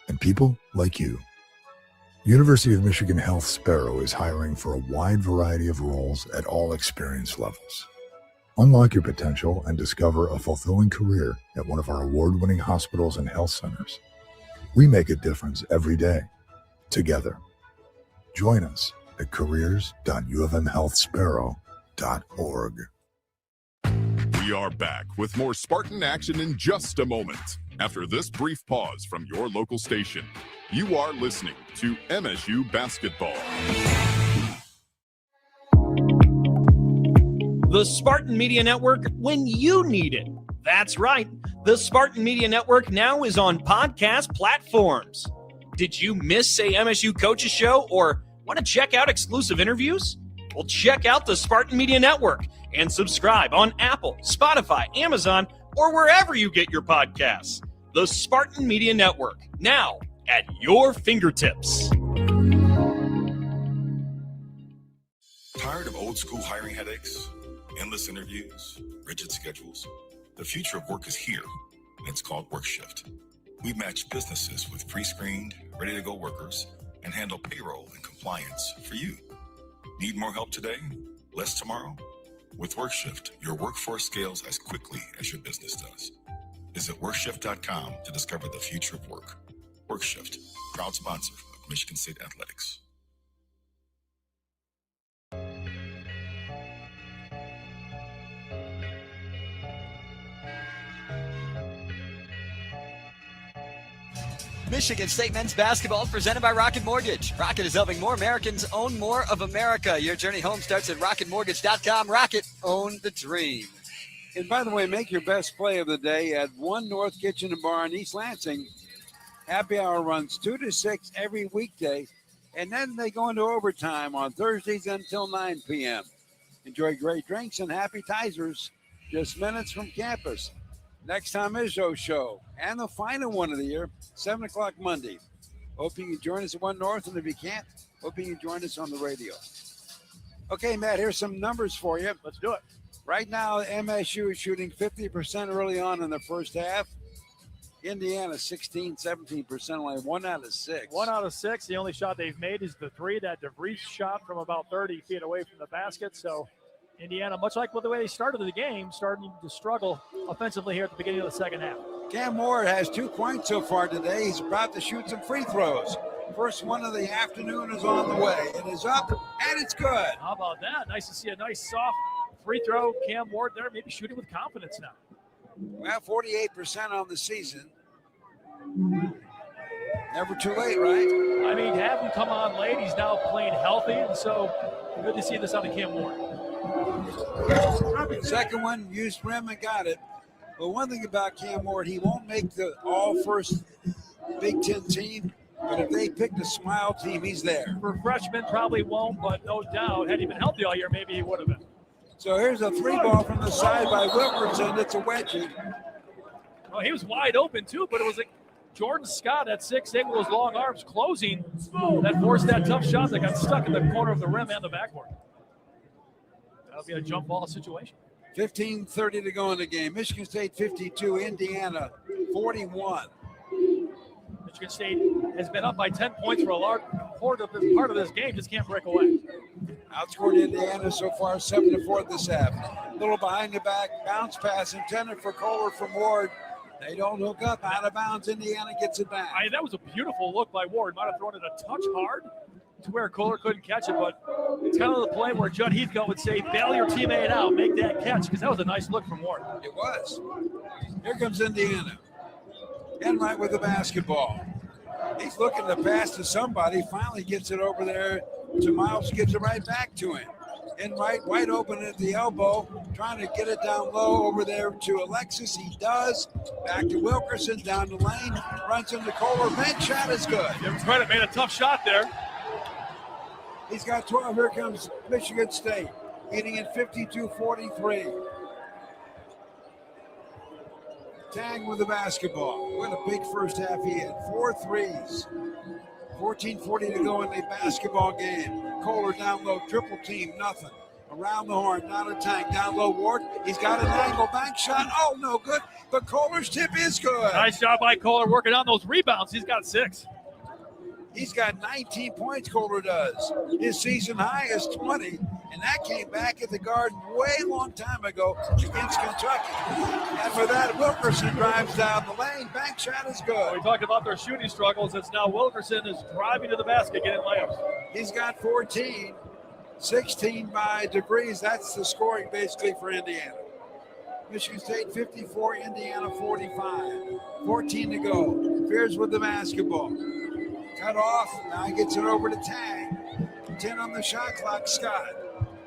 and people like you. University of Michigan Health Sparrow is hiring for a wide variety of roles at all experience levels. Unlock your potential and discover a fulfilling career at one of our award-winning hospitals and health centers. We make a difference every day, together. Join us at careers.ufmhealthsparrow.org. We are back with more Spartan action in just a moment. After this brief pause from your local station, you are listening to MSU Basketball. The Spartan Media Network when you need it. That's right. The Spartan Media Network now is on podcast platforms. Did you miss a MSU Coaches Show or want to check out exclusive interviews? Well, check out the Spartan Media Network and subscribe on Apple, Spotify, Amazon, or wherever you get your podcasts. The Spartan Media Network, now at your fingertips. Tired of old school hiring headaches, endless interviews, rigid schedules? The future of work is here, and it's called WorkShift. We match businesses with pre-screened, ready-to-go workers and handle payroll and compliance for you. Need more help today? Less tomorrow? With WorkShift, your workforce scales as quickly as your business does. Visit WorkShift.com to discover the future of work. WorkShift, proud sponsor of Michigan State Athletics. Michigan State men's basketball presented by Rocket Mortgage. Rocket is helping more Americans own more of America. Your journey home starts at rocketmortgage.com. Rocket, own the dream. And by the way, make your best play of the day at One North Kitchen and Bar in East Lansing. Happy hour runs 2 to 6 every weekday, and then they go into overtime on Thursdays until 9 p.m. Enjoy great drinks and happy Tizers just minutes from campus. Next time Izzo Show, and the final one of the year, 7 o'clock Monday. Hope you can join us at One North, and if you can't, hope you can join us on the radio. Okay, Matt, here's some numbers for you. Let's do it. Right now, MSU is shooting 50% early on in the first half. Indiana, 17%, only 1 out of 6. 1 out of 6. The only shot they've made is the three that DeVries shot from about 30 feet away from the basket. So Indiana, much like the way they started the game, starting to struggle offensively here at the beginning of the second half. Cam Ward has 2 points so far today. He's about to shoot some free throws. First one of the afternoon is on the way. It is up, and it's good. How about that? Nice to see a nice soft free throw. Cam Ward there, maybe shooting with confidence now. Well, 48% on the season. Never too late, right? I mean, have him come on late. He's now playing healthy, and so good to see this out of Cam Ward. Second one, used rim and got it. But one thing about Cam Ward, he won't make the all-first Big Ten team, but if they pick the Smile team, he's there. For freshmen, probably won't, but no doubt, had he been healthy all year, maybe he would have been. So here's a 3-ball from the side by Wilkerson. It's a wedgie. Well, he was wide open, too, but it was like Jordan Scott at 6'8" with those long arms closing that forced that tough shot that got stuck in the corner of the rim and the backboard. That'll be a jump ball situation. 15:30 to go in the game. Michigan State 52, Indiana 41. Michigan State has been up by 10 points for a large part of this game, just can't break away. Outscored Indiana so far 7-4 this half. Little behind the back bounce pass intended for Kohler from Ward. They don't hook up, out of bounds. Indiana gets it back. That was a beautiful look by Ward. Might have thrown it a touch hard to where Kohler couldn't catch it, but it's kind of the play where Judd Heathcote would say, bail your teammate out, make that catch, because that was a nice look from Ward. It was. Here comes Indiana. Enright with the basketball. He's looking to pass to somebody, finally gets it over there to Miles, gives it right back to him. Enright wide open at the elbow, trying to get it down low over there to Alexis. He does. Back to Wilkerson, down the lane, runs into Kohler. Bench shot is good. Give him credit, made a tough shot there. He's got 12. Here comes Michigan State, leading at 52-43. Tang with the basketball. What a big first half he had. 4 threes. 14:40 to go in the basketball game. Kohler down low, triple team, nothing. Around the horn, down to Tang, down low Ward. He's got an angle bank shot. Oh, no good. But Kohler's tip is good. Nice job by Kohler working on those rebounds. He's got 6. He's got 19 points, Kohler does. His season high is 20, and that came back at the Garden way long time ago against Kentucky. And for that, Wilkerson drives down the lane. Bank shot is good. We talked about their shooting struggles. It's now Wilkerson is driving to the basket, getting layups. He's got 14, 16 by DeVries. That's the scoring basically for Indiana. Michigan State 54, Indiana 45. 14 to go. Fears with the basketball. Cut off. Now he gets it over to Tang. 10 on the shot clock. Scott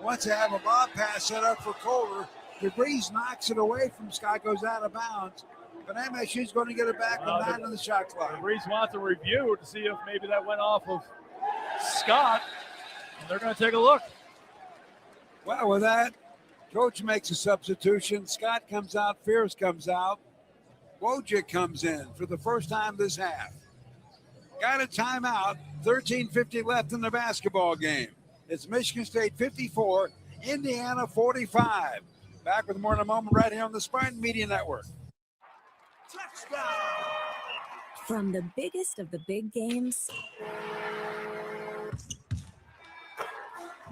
wants to have a lob pass set up for Kohler. DeVries knocks it away from Scott, goes out of bounds. but MSU's going to get it back with 9 on the shot clock. Reese wants a review to see if maybe that went off of Scott. And they're going to take a look. Well, with that, coach makes a substitution. Scott comes out. Fierce comes out. Wojcik comes in for the first time this half. Got a timeout. 13:50 left in the basketball game. It's Michigan State 54, Indiana 45. Back with more in a moment right here on the Spartan Media Network. From the biggest of the big games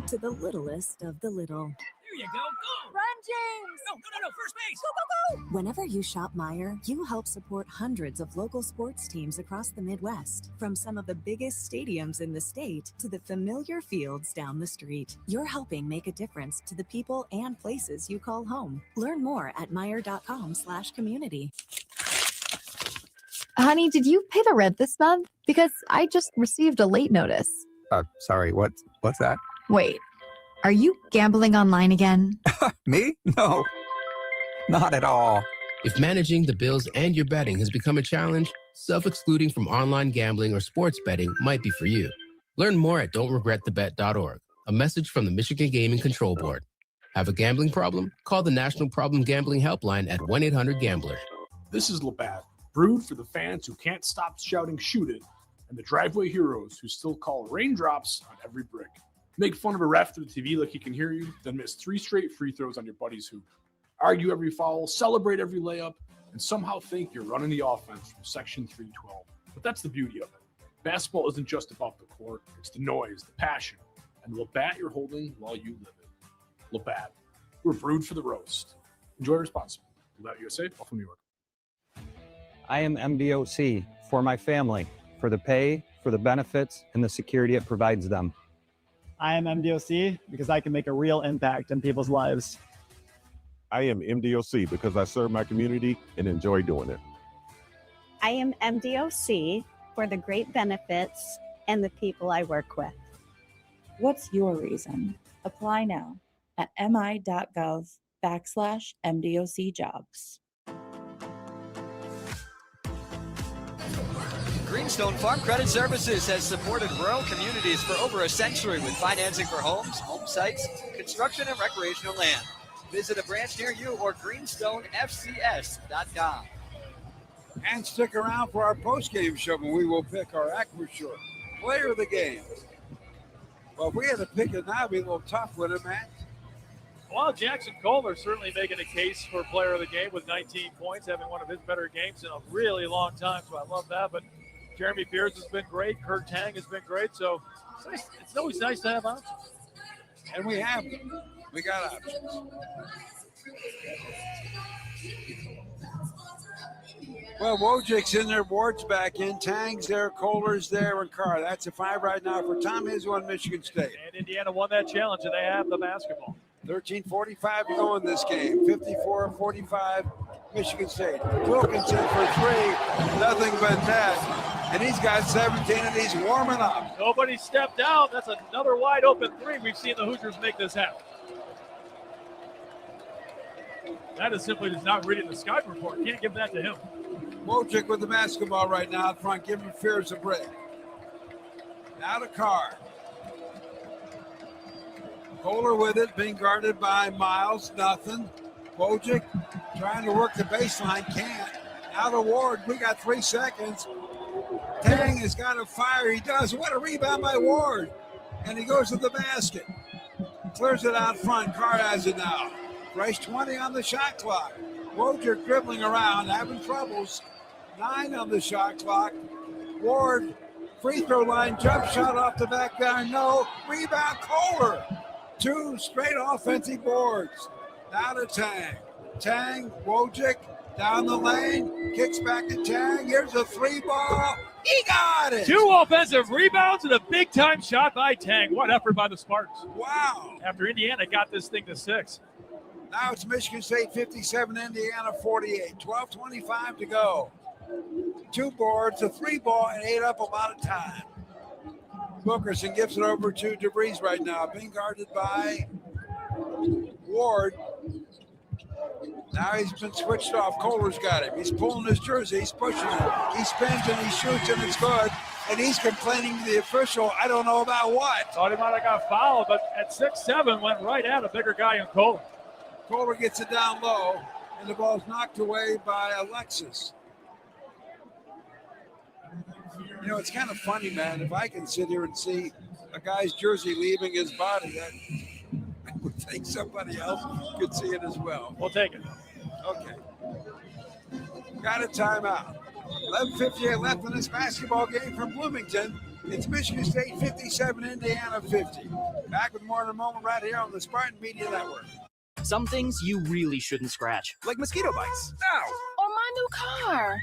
to the littlest of the little. Here you go. Go. Run, James! No. First base. Go, go, go! Whenever you shop Meijer, you help support hundreds of local sports teams across the Midwest. From some of the biggest stadiums in the state to the familiar fields down the street. You're helping make a difference to the people and places you call home. Learn more at Meijer.com/community. Honey, did you pay the rent this month? Because I just received a late notice. Sorry, what's that? Wait, are you gambling online again? Me? No, not at all. If managing the bills and your betting has become a challenge, self-excluding from online gambling or sports betting might be for you. Learn more at don'tregretthebet.org. A message from the Michigan Gaming Control Board. Have a gambling problem? Call the National Problem Gambling Helpline at 1-800-GAMBLER. This is Labatt, brewed for the fans who can't stop shouting shoot it, and the driveway heroes who still call raindrops on every brick. Make fun of a ref through the TV like he can hear you, then miss 3 straight free throws on your buddy's hoop. Argue every foul, celebrate every layup, and somehow think you're running the offense from Section 312. But that's the beauty of it. Basketball isn't just about the court, it's the noise, the passion, and the Labatt you're holding while you live it. Labatt, we're brewed for the roast. Enjoy responsibly. Labatt USA, Buffalo, New York. I am MDOC for my family, for the pay, for the benefits, and the security it provides them. I am MDOC because I can make a real impact in people's lives. I am MDOC because I serve my community and enjoy doing it. I am MDOC for the great benefits and the people I work with. What's your reason? Apply now at mi.gov/MDOC jobs. Greenstone Farm Credit Services has supported rural communities for over a century with financing for homes, home sites, construction, and recreational land. Visit a branch near you or greenstonefcs.com. And stick around for our post-game show when we will pick our Acrisure player of the game. Well, if we had to pick it now, it'd be a little tough, wouldn't it, Matt? Well, Jackson Kohler certainly making a case for player of the game with 19 points, having one of his better games in a really long time, so I love that. But Jeremy Pierce has been great. Kurt Tang has been great. So it's always nice to have options. And we have them. We got options. Well, Wojcik's in there, Ward's back in, Tang's there, Kohler's there, and Carr. That's a 5 right now for Tom Izzo and Michigan State. And Indiana won that challenge, and they have the basketball. 13:45 to go in this game. 54-45, Michigan State. Wilkinson for 3, nothing but net. And he's got 17, and he's warming up. Nobody stepped out. That's another wide open 3. We've seen the Hoosiers make this happen. That is simply just not reading the Sky report. Can't give that to him. Wojcik with the basketball right now out front, giving Fierce a break. Now to Carr. Kohler with it, being guarded by Miles, nothing. Wojcik trying to work the baseline, can't. Now to Ward, we got 3 seconds. Tang has got a fire, he does. What a rebound by Ward. And he goes to the basket. Clears it out front, Carr has it now. Fresh 20 on the shot clock. Wojcik dribbling around, having troubles. 9 on the shot clock. Ward, free throw line, jump shot off the back down, no. Rebound, Kohler. 2 straight offensive boards. Now to Tang. Tang, Wojcik, down the lane, kicks back to Tang. Here's a 3 ball. He got it. 2 offensive rebounds and a big-time shot by Tang. What effort by the Spartans. Wow. After Indiana got this thing to 6. Now it's Michigan State 57, Indiana 48. 12:25 to go. 2 boards, a 3 ball, and ate up a lot of time. Wilkerson gives it over to DeVries right now, being guarded by Ward. Now he's been switched off. Kohler's got him. He's pulling his jersey. He's pushing him. He spins and he shoots and it's good. And he's complaining to the official, I don't know about what. Thought he might have got fouled, but at 6'7", went right at a bigger guy in Kohler. Kohler gets it down low, and the ball's knocked away by Alexis. You know, it's kind of funny, man. If I can sit here and see a guy's jersey leaving his body, I would think somebody else could see it as well. We'll take it. Okay. Got a timeout. 11:58 left in this basketball game from Bloomington. It's Michigan State 57, Indiana 50. Back with more in a moment right here on the Spartan Media Network. Some things you really shouldn't scratch, like mosquito bites. Ow! Or my new car.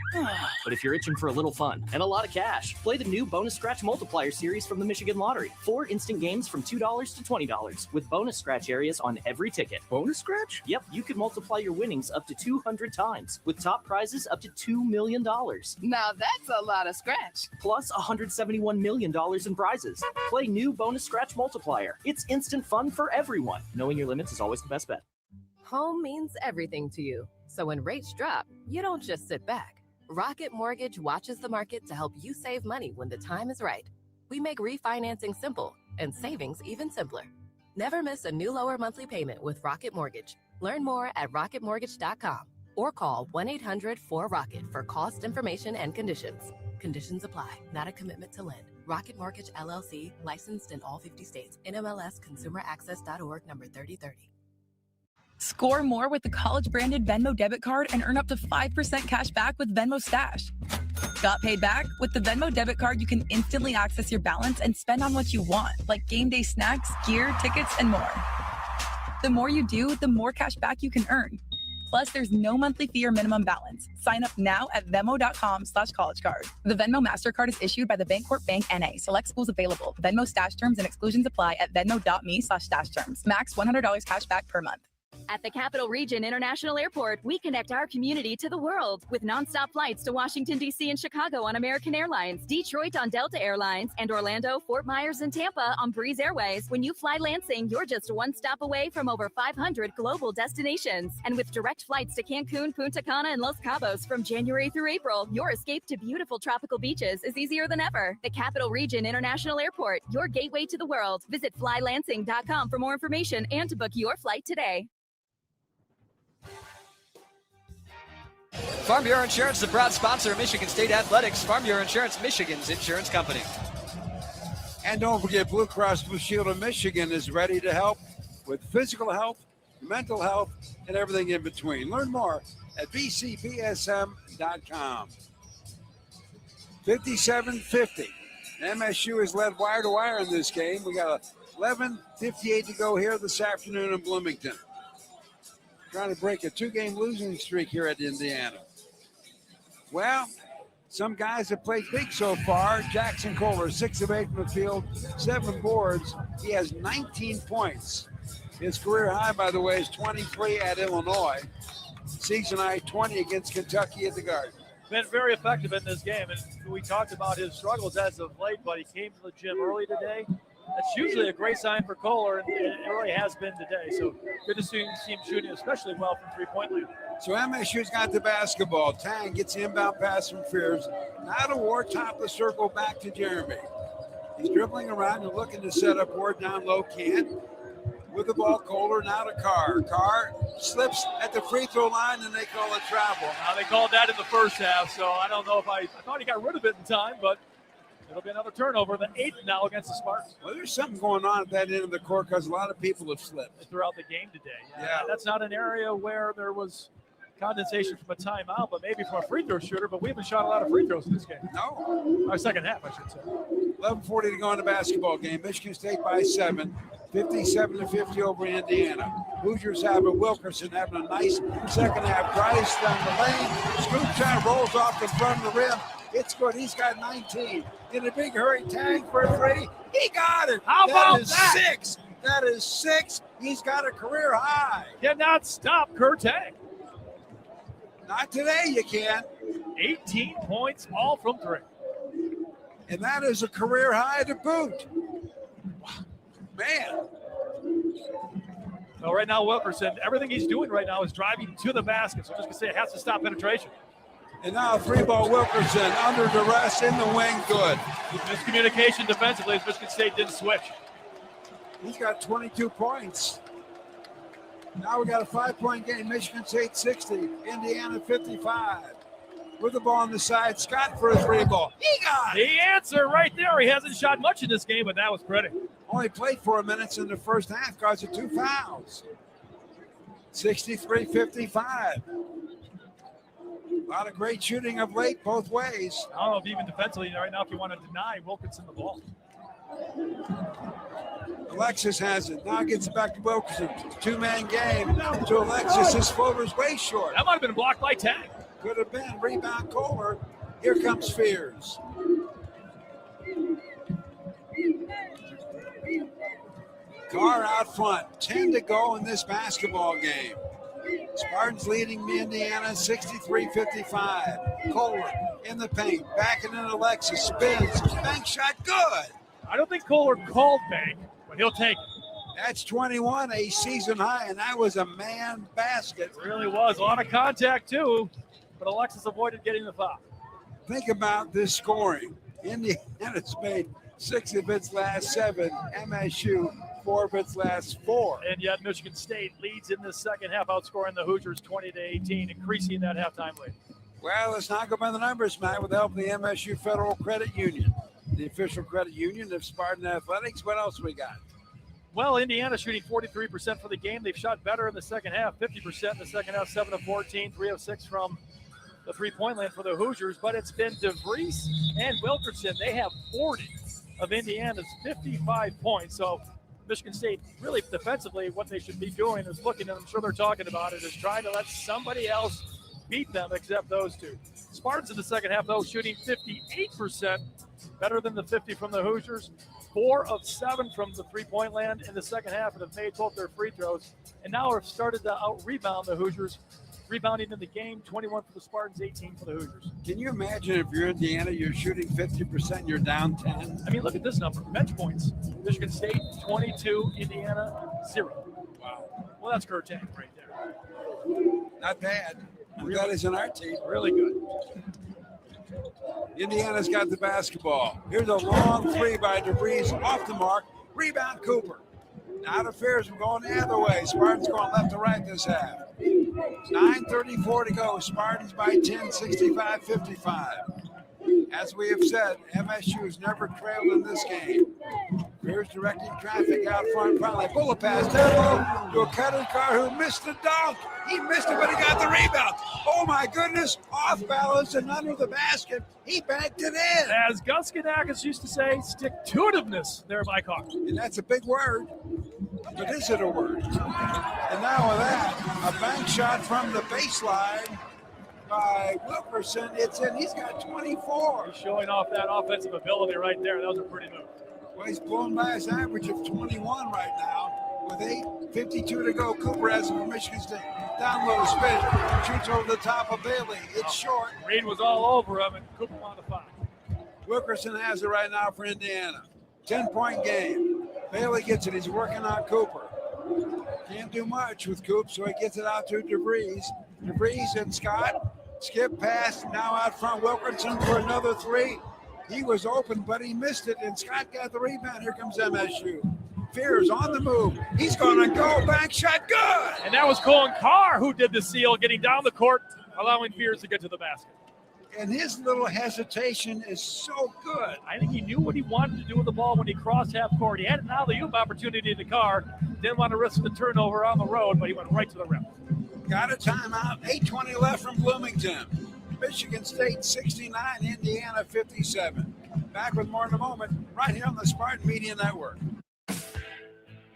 But if you're itching for a little fun and a lot of cash, play the new Bonus Scratch Multiplier series from the Michigan Lottery. 4 instant games from $2 to $20 with bonus scratch areas on every ticket. Bonus scratch? Yep, you could multiply your winnings up to 200 times with top prizes up to $2 million. Now that's a lot of scratch. Plus $171 million in prizes. Play new Bonus Scratch Multiplier. It's instant fun for everyone. Knowing your limits is always the best bet. Home means everything to you. So when rates drop, you don't just sit back. Rocket Mortgage watches the market to help you save money when the time is right. We make refinancing simple and savings even simpler. Never miss a new lower monthly payment with Rocket Mortgage. Learn more at rocketmortgage.com or call 1-800-4ROCKET for cost information and conditions. Conditions apply. Not a commitment to lend. Rocket Mortgage LLC, licensed in all 50 states. NMLS ConsumerAccess.org number 3030. Score more with the college-branded Venmo debit card and earn up to 5% cash back with Venmo Stash. Got paid back? With the Venmo debit card, you can instantly access your balance and spend on what you want, like game day snacks, gear, tickets, and more. The more you do, the more cash back you can earn. Plus, there's no monthly fee or minimum balance. Sign up now at Venmo.com/collegecard. The Venmo MasterCard is issued by the Bancorp Bank N.A. Select schools available. Venmo Stash terms and exclusions apply at venmo.me/stash terms. Max $100 cash back per month. At the Capital Region International Airport, we connect our community to the world with nonstop flights to Washington, D.C. and Chicago on American Airlines, Detroit on Delta Airlines, and Orlando, Fort Myers, and Tampa on Breeze Airways. When you fly Lansing, you're just one stop away from over 500 global destinations. And with direct flights to Cancun, Punta Cana, and Los Cabos from January through April, your escape to beautiful tropical beaches is easier than ever. The Capital Region International Airport, your gateway to the world. Visit flylansing.com for more information and to book your flight today. Farm Bureau Insurance, the proud sponsor of Michigan State Athletics. Farm Bureau Insurance, Michigan's insurance company. And don't forget, Blue Cross Blue Shield of Michigan is ready to help with physical health, mental health, and everything in between. Learn more at bcbsm.com. 57-50. MSU has led wire to wire in this game. We got 11:58 to go here this afternoon in Bloomington. Trying to break a 2-game losing streak here at Indiana. Well, some guys have played big so far. Jackson Kohler, 6 of 8 from the field, 7 boards. He has 19 points. His career high, by the way, is 23 at Illinois. Season high 20 against Kentucky at the Garden. Been very effective in this game, and we talked about his struggles as of late, but he came to the gym early today. That's usually a great sign for Kohler, and it really has been today. So good to see him shooting especially well from three-point land. So MSU's got the basketball. Tang gets the inbound pass from Fears. Now to Ward, top of the circle, back to Jeremy. He's dribbling around and looking to set up Ward down low. Can't. With the ball, Kohler now to Carr. Carr slips at the free throw line, and they call it travel. Now they called that in the first half, so I don't know if I thought he got rid of it in time, but it'll be another turnover, the 8th now against the Spartans. Well, there's something going on at that end of the court because a lot of people have slipped throughout the game today. Yeah. That's not an area where there was condensation from a timeout, but maybe from a free throw shooter, but we haven't shot a lot of free throws in this game. No. Our second half, I should say. 11:40 to go in the basketball game. Michigan State by 7, 57-50 over Indiana. Hoosiers have it. Wilkerson having a nice second half. Drives down the lane, scoop shot, rolls off the front of the rim. It's good. He's got 19. In a big hurry, Tang for a three. He got it. How about that? that? 6. That is 6. He's got a career high. Cannot stop Kurt Tang. Not today, you can't. 18 points, all from 3. And that is a career high to boot. Man. Well, right now, Wilkerson, everything he's doing right now is driving to the basket. So just to say it has to stop penetration. And now free ball Wilkerson under duress in the wing, good. Miscommunication defensively as Michigan State didn't switch. He's got 22 points. Now we got a 5-point game. Michigan State 60, Indiana 55. With the ball on the side, Scott for a three ball. He got it. The answer right there. He hasn't shot much in this game, but that was pretty. Only played 4 minutes in the first half because of 2 fouls. 63-55. A lot of great shooting of late both ways. I don't know if even defensively right now if you want to deny Wilkinson the ball. Alexis has it. Now gets it back to Wilkerson. 2-man game to Alexis. His floater's way short. That might have been blocked by Tag. Could have been. Rebound Kohler. Here comes Fears. Carr out front. 10 to go in this basketball game. Spartans leading Indiana 63-55. Kohler in the paint. Backing in Alexis. Spins. Bank shot good. I don't think Kohler called bank, but he'll take it. That's 21, a season high, and that was a man basket. It really was. A lot of contact, too, but Alexis avoided getting the foul. Think about this scoring. Indiana's made 6 of its last 7. MSU, 4 of its last 4. And yet Michigan State leads in the second half, outscoring the Hoosiers 20-18, increasing that halftime lead. Well, let's not go by the numbers, Matt, with the help of the MSU Federal Credit Union, the official credit union of Spartan Athletics. What else we got? Well, Indiana shooting 43% for the game. They've shot better in the second half, 50% in the second half, 7 of 14, 3 of 6 from the three-point line for the Hoosiers. But it's been DeVries and Wilkerson. They have 40 of Indiana's 55 points. So Michigan State, really defensively, what they should be doing is looking, and I'm sure they're talking about it, is trying to let somebody else beat them except those two. Spartans in the second half, though, shooting 58%, better than the 50 from the Hoosiers. 4 of 7 from the three-point land in the second half and have made both their free throws. And now have started to out-rebound the Hoosiers, rebounding in the game, 21 for the Spartans, 18 for the Hoosiers. Can you imagine if you're Indiana, you're shooting 50%, you're down 10? I mean, look at this number. Bench points. Michigan State, 22. Indiana, 0. Wow. Well, that's Kurtan right there. Not bad. That is in our team. Really good. Indiana's got the basketball. Here's a long three by DeVries off the mark. Rebound Cooper. Now interferes from going the other way. Spartans going left to right this half. 9:34 to go. Spartans by 10, 65-55. As we have said, MSU has never trailed in this game. Here's directing traffic out front. Finally, bullet pass down low to a cutting car who missed the dunk. He missed it, but he got the rebound. Oh my goodness! Off balance and under the basket. He banked it in. As Gus Ganakis used to say, stick-to-itiveness there by Carr. And that's a big word. But is it a word? And now with that, a bank shot from the baseline by Wilkerson. It's in. He's got 24. He's showing off that offensive ability right there. That was a pretty move. Well, he's blown by his average of 21 right now. With 8:52 to go, Cooper has it for Michigan State. Down low, spin, shoots over the top of Bailey. It's short. Reed was all over him, and Cooper on the foul. Wilkerson has it right now for Indiana. 10-point game. Bailey gets it. He's working on Cooper. Can't do much with Coop, so he gets it out to DeVries. DeVries and Scott. Skip pass. Now out front, Wilkerson for another three. He was open, but he missed it, and Scott got the rebound. Here comes MSU. Fears on the move. He's going to go. Back shot. Good. And that was Colin Carr who did the seal, getting down the court, allowing Fears to get to the basket. And his little hesitation is so good. I think he knew what he wanted to do with the ball when he crossed half court. He had an alley-oop opportunity to Carr. Didn't want to risk the turnover on the road, but he went right to the rim. Got a timeout. 8:20 left from Bloomington. Michigan State 69, Indiana 57. Back with more in a moment, right here on the Spartan Media Network.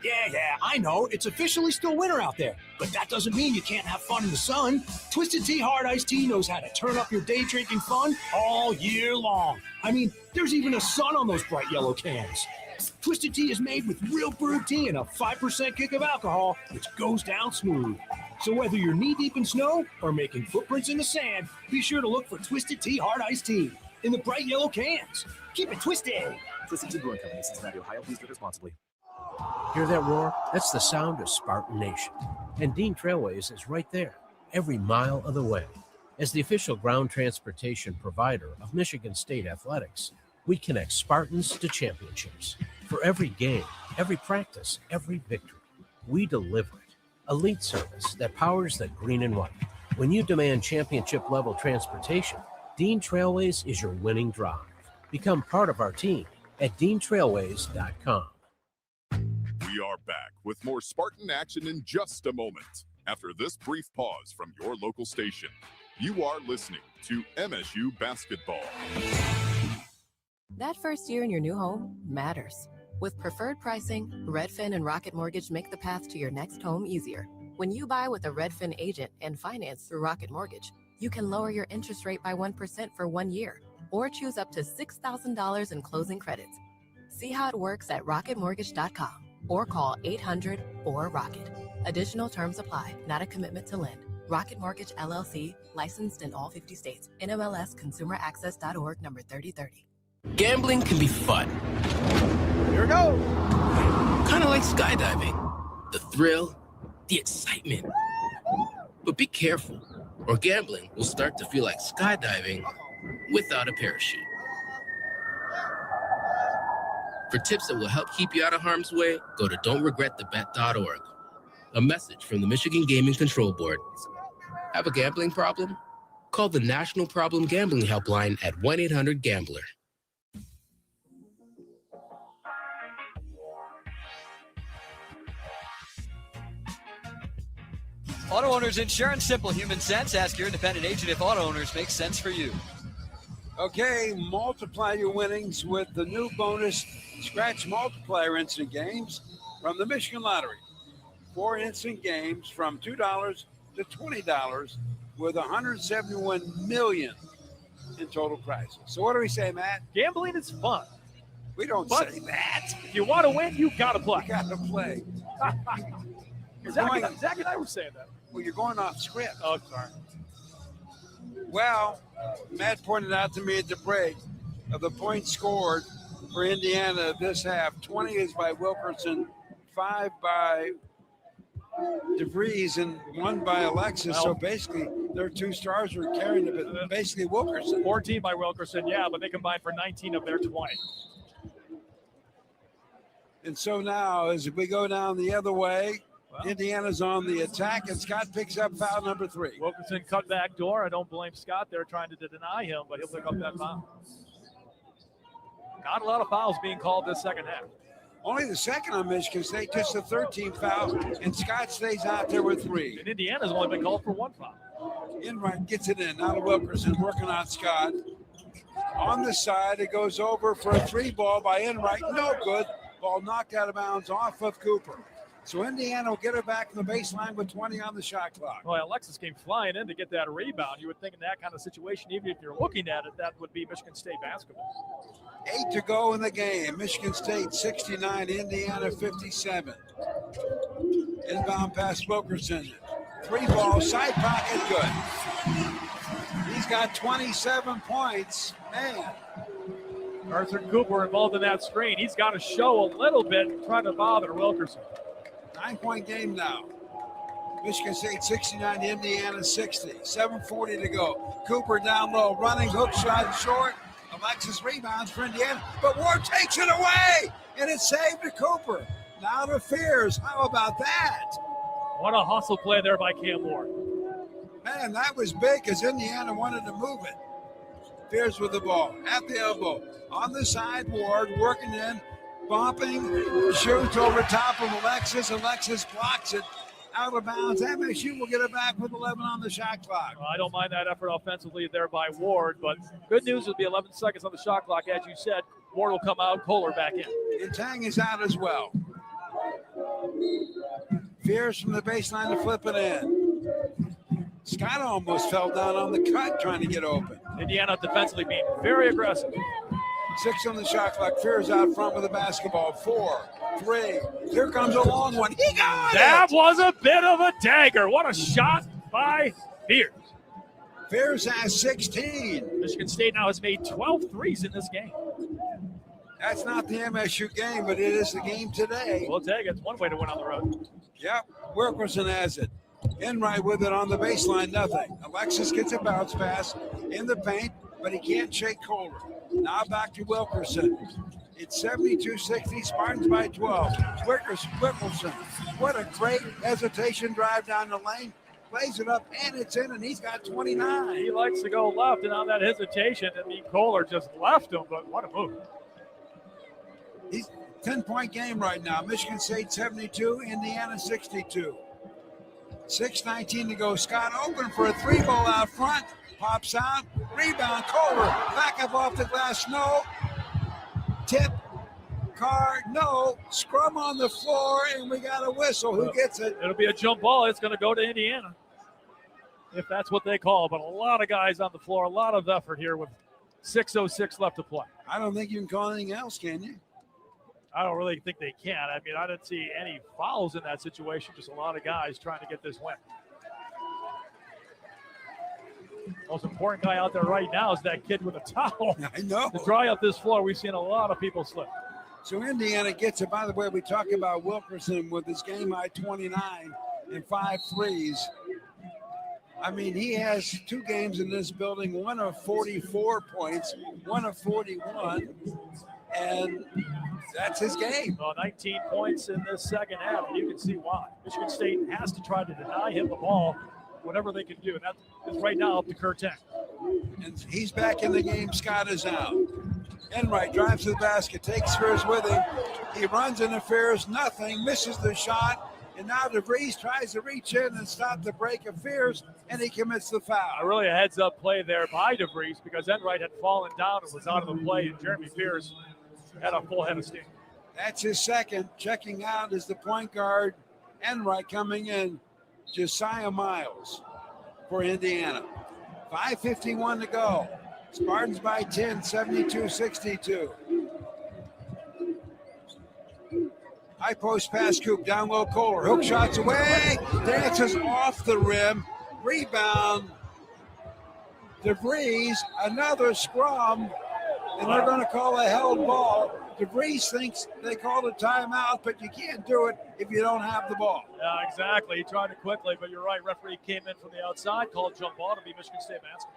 Yeah, I know. It's officially still winter out there. But that doesn't mean you can't have fun in the sun. Twisted Tea Hard Iced Tea knows how to turn up your day drinking fun all year long. I mean, there's even a sun on those bright yellow cans. Twisted Tea is made with real brewed tea and a 5% kick of alcohol, which goes down smooth. So whether you're knee-deep in snow or making footprints in the sand, be sure to look for Twisted Tea Hard Iced Tea in the bright yellow cans. Keep it twisted. Twisted Tea Brewing Company, Cincinnati, Ohio. Please drink responsibly. Hear that roar? That's the sound of Spartan Nation. And Dean Trailways is right there, every mile of the way. As the official ground transportation provider of Michigan State Athletics, we connect Spartans to championships. For every game, every practice, every victory, we deliver it. Elite service that powers the green and white. When you demand championship-level transportation, Dean Trailways is your winning drive. Become part of our team at DeanTrailways.com. We are back with more Spartan action in just a moment. After this brief pause from your local station, you are listening to MSU Basketball. That first year in your new home matters. With preferred pricing, Redfin and Rocket Mortgage make the path to your next home easier. When you buy with a Redfin agent and finance through Rocket Mortgage, you can lower your interest rate by 1% for 1 year, or choose up to $6,000 in closing credits. See how it works at rocketmortgage.com or call 800-4ROCKET. Additional terms apply, not a commitment to lend. Rocket Mortgage, LLC, licensed in all 50 states. NMLS ConsumerAccess.org, number 3030. Gambling can be fun. Here we go. Kind of like skydiving. The thrill, the excitement. But be careful, or gambling will start to feel like skydiving without a parachute. For tips that will help keep you out of harm's way, go to don'tregretthebet.org. A message from the Michigan Gaming Control Board. Have a gambling problem? Call the National Problem Gambling Helpline at 1-800-GAMBLER. Auto Owners Insurance, simple human sense. Ask your independent agent if auto owners make sense for you. Okay, multiply your winnings with the new bonus Scratch Multiplier instant games from the Michigan Lottery. 4 instant games from $2 to $20 with $171 million in total prizes. So what do we say, Matt? Gambling is fun. We don't say that. If you want to win, you got to play. You got to play. Zach and I were saying that. Well, you're going off script. Oh, sorry. Well, Matt pointed out to me at the break of the points scored for Indiana this half. 20 is by Wilkerson, 5 by DeVries, and 1 by Alexis. Well, so basically, their 2 stars were carrying it, but basically Wilkerson. 14 by Wilkerson, yeah, but they combined for 19 of their 20. And so now, as we go down the other way, Indiana's on the attack, and Scott picks up foul number 3. Wilkerson cut back door. I don't blame Scott. They're trying to deny him, but he'll pick up that foul. Not a lot of fouls being called this second half. Only the second on Michigan State, just the 13th foul, and Scott stays out there with 3. And Indiana's only been called for 1 foul. Enright gets it in. Now to Wilkerson, working on Scott. On the side, it goes over for a 3 ball by Enright. No good. Ball knocked out of bounds off of Cooper. So Indiana will get it back from the baseline with 20 on the shot clock. Well, Alexis came flying in to get that rebound. You would think in that kind of situation, even if you're looking at it, that would be Michigan State basketball. 8 to go in the game. Michigan State 69, Indiana 57. Inbound pass Wilkerson. 3 ball, side pocket, good. He's got 27 points. Man. Arthur Cooper involved in that screen. He's got to show a little bit trying to bother Wilkerson. 9-point game now. Michigan State 69, Indiana 60. 7:40 to go. Cooper down low, running hook shot short. Alexis rebounds for Indiana, but Ward takes it away, and it's saved to Cooper. Now to Fears. How about that? What a hustle play there by Cam Ward. Man, that was big because Indiana wanted to move it. Fears with the ball at the elbow. On the side, Ward working in. Bumping, shoots over top of Alexis. Alexis blocks it out of bounds. MSU will get it back with 11 on the shot clock. Well, I don't mind that effort offensively there by Ward, but good news will be 11 seconds on the shot clock. As you said, Ward will come out, Kohler back in. And Tang is out as well. Fears from the baseline to flip it in. Scott almost fell down on the cut trying to get open. Indiana defensively being very aggressive. 6 on the shot clock. Fears out front with the basketball. 4, 3. Here comes a long one. He got it! That was a bit of a dagger. What a shot by Fears. Fears has 16. Michigan State now has made 12 threes in this game. That's not the MSU game, but it is the game today. We'll take it. It's one way to win on the road. Yep, Wilkerson has it. Enright with it on the baseline, nothing. Alexis gets a bounce pass in the paint, but he can't shake Kohler. Now back to Wilkerson. It's 72-60, Spartans by 12. Wilkerson, what a great hesitation drive down the lane. Plays it up, and it's in, and he's got 29. He likes to go left, and on that hesitation, Kohler just left him, but what a move. He's 10-point game right now. Michigan State 72, Indiana 62. 6:19 to go. Scott open for a three ball out front. Pops out. Rebound. Kohler. Back up off the glass. No. Tip. Card. No. Scrum on the floor, and we got a whistle. Who gets it? It'll be a jump ball. It's going to go to Indiana, if that's what they call. But a lot of guys on the floor. A lot of effort here with 6:06 left to play. I don't think you can call anything else, can you? I don't really think they can. I mean, I didn't see any fouls in that situation. Just a lot of guys trying to get this win. Most important guy out there right now is that kid with a towel. I know. To dry up this floor, we've seen a lot of people slip. So Indiana gets it. By the way, we talk about Wilkerson with his game high 29 and 5 threes. I mean, he has 2 games in this building, one of 44 points, one of 41, and that's his game. Well, 19 points in this second half, and you can see why. Michigan State has to try to deny him the ball, whatever they can do, and that is right now up to Kurtan. And he's back in the game. Scott is out. Enright drives to the basket, takes Fears with him. He runs, interferes, nothing, misses the shot. And now DeVries tries to reach in and stop the break of Fears, and he commits the foul. Really a heads-up play there by DeVries because Enright had fallen down and was out of the play, and Jeremy Fears had a full head of steam. That's his second. Checking out is the point guard, Enright, coming in, Josiah Miles for Indiana. 5:51 to go. Spartans by 10, 72-62. High post pass, Coop, down low, Kohler. Hook shots away, dances off the rim. Rebound, DeVries, another scrum, and they're going to call a held ball. DeVries thinks they called a timeout, but you can't do it if you don't have the ball. Yeah, exactly. He tried it quickly, but you're right. Referee came in from the outside, called jump ball to be Michigan State basketball.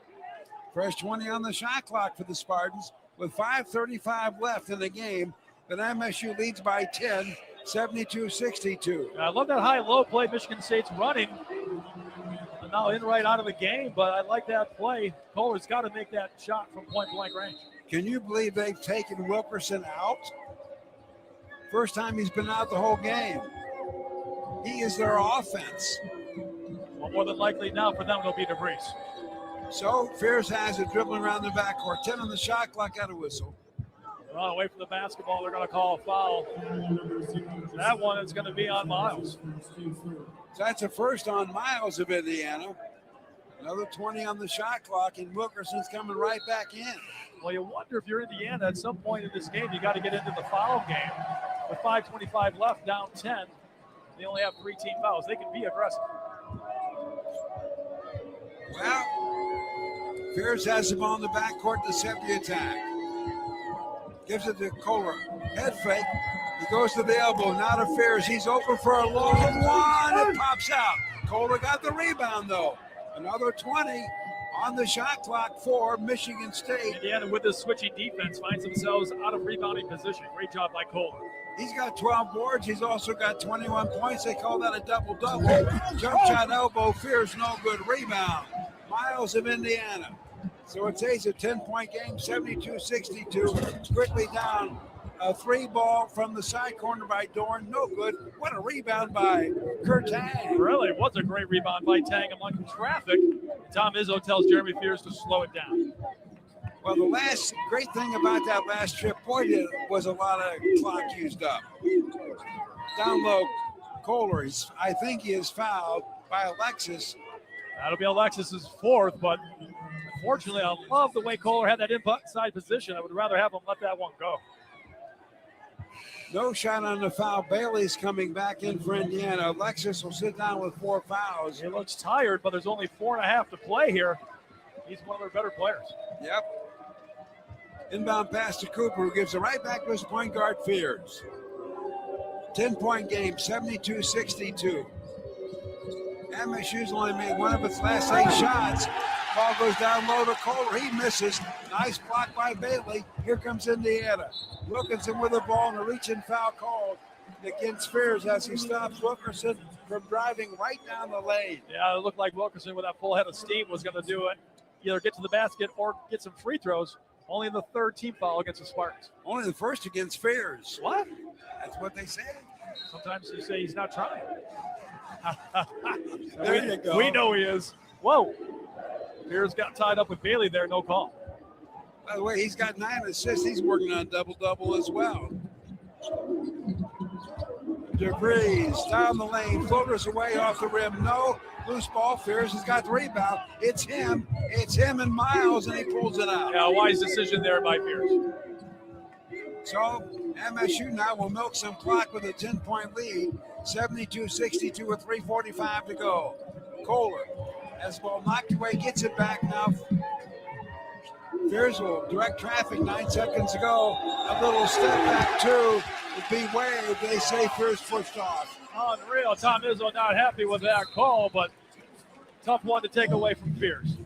Fresh 20 on the shot clock for the Spartans with 5:35 left in the game. Then MSU leads by 10, 72-62. I love that high-low play Michigan State's running. And now Enright out of the game, but I like that play. Kohler's got to make that shot from point-blank range. Can you believe they've taken Wilkerson out? First time he's been out the whole game. He is their offense. Well, more than likely now for them it'll be DeVries. So Fears has it dribbling around the backcourt. 10 on the shot clock, got a whistle. They're on away from the basketball. They're going to call a foul. That one is going to be on Miles. So that's a first on Miles of Indiana. Another 20 on the shot clock, and Wilkerson's coming right back in. Well, you wonder if you're Indiana at some point in this game, you got to get into the foul game. With 5:25 left, down 10, they only have 3 team fouls. They can be aggressive. Well, Fears has the ball in the backcourt to set the attack. Gives it to Kohler. Head fake. He goes to the elbow. Now to Fears. He's open for a long one. It pops out. Kohler got the rebound, though. Another 20 on the shot clock for Michigan State. Indiana, with this switching defense, finds themselves out of rebounding position. Great job by Kohler. He's got 12 boards. He's also got 21 points. They call that a double-double. Jump shot elbow. Fears no good. Rebound. Miles of Indiana. So it stays a 10-point game, 72-62. Quickly down. A 3-ball from the side corner by Dorn. No good. What a rebound by Kurt Tang. Really was a great rebound by Tang among traffic. Tom Izzo tells Jeremy Fears to slow it down. Well, the last great thing about that last trip, boy, was a lot of clock used up. Down low, Kohler. I think he is fouled by Alexis. That'll be Alexis's 4th, but unfortunately, I love the way Kohler had that inside position. I would rather have him let that one go. No shot on the foul. Bailey's coming back in for Indiana. Alexis will sit down with 4 fouls. He looks tired, but there's only 4.5 to play here. He's one of their better players. Yep. Inbound pass to Cooper, who gives it right back to his point guard, Fears. 10-point game, 72-62. MSU's only made one of its last 8 shots. Ball goes down low to Kohler. He misses. Nice block by Bailey. Here comes Indiana. Wilkinson with the ball and a reach-in foul called against Fears as he stops Wilkerson from driving right down the lane. Yeah, it looked like Wilkerson with that full head of steam was going to do it. Either get to the basket or get some free throws. Only the third team foul against the Spartans. Only the first against Fears. What? That's what they say. Sometimes you say he's not trying. There you go. We know he is. Whoa. Fears got tied up with Bailey there, no call. By the way, he's got 9 assists. He's working on double-double as well. DeVries down the lane, floaters away off the rim. No, loose ball. Fears has got the rebound. It's him and Miles, and he pulls it out. Yeah, wise decision there by Fears. So MSU now will milk some clock with a 10-point lead, 72-62 with 3:45 to go. Kohler has the ball knocked away, gets it back now. Fears will direct traffic, 9 seconds to go. A little step back, 2 will be waved. They say Fears pushed off. Unreal. Tom Izzo not happy with that call, but tough one to take away from Fears.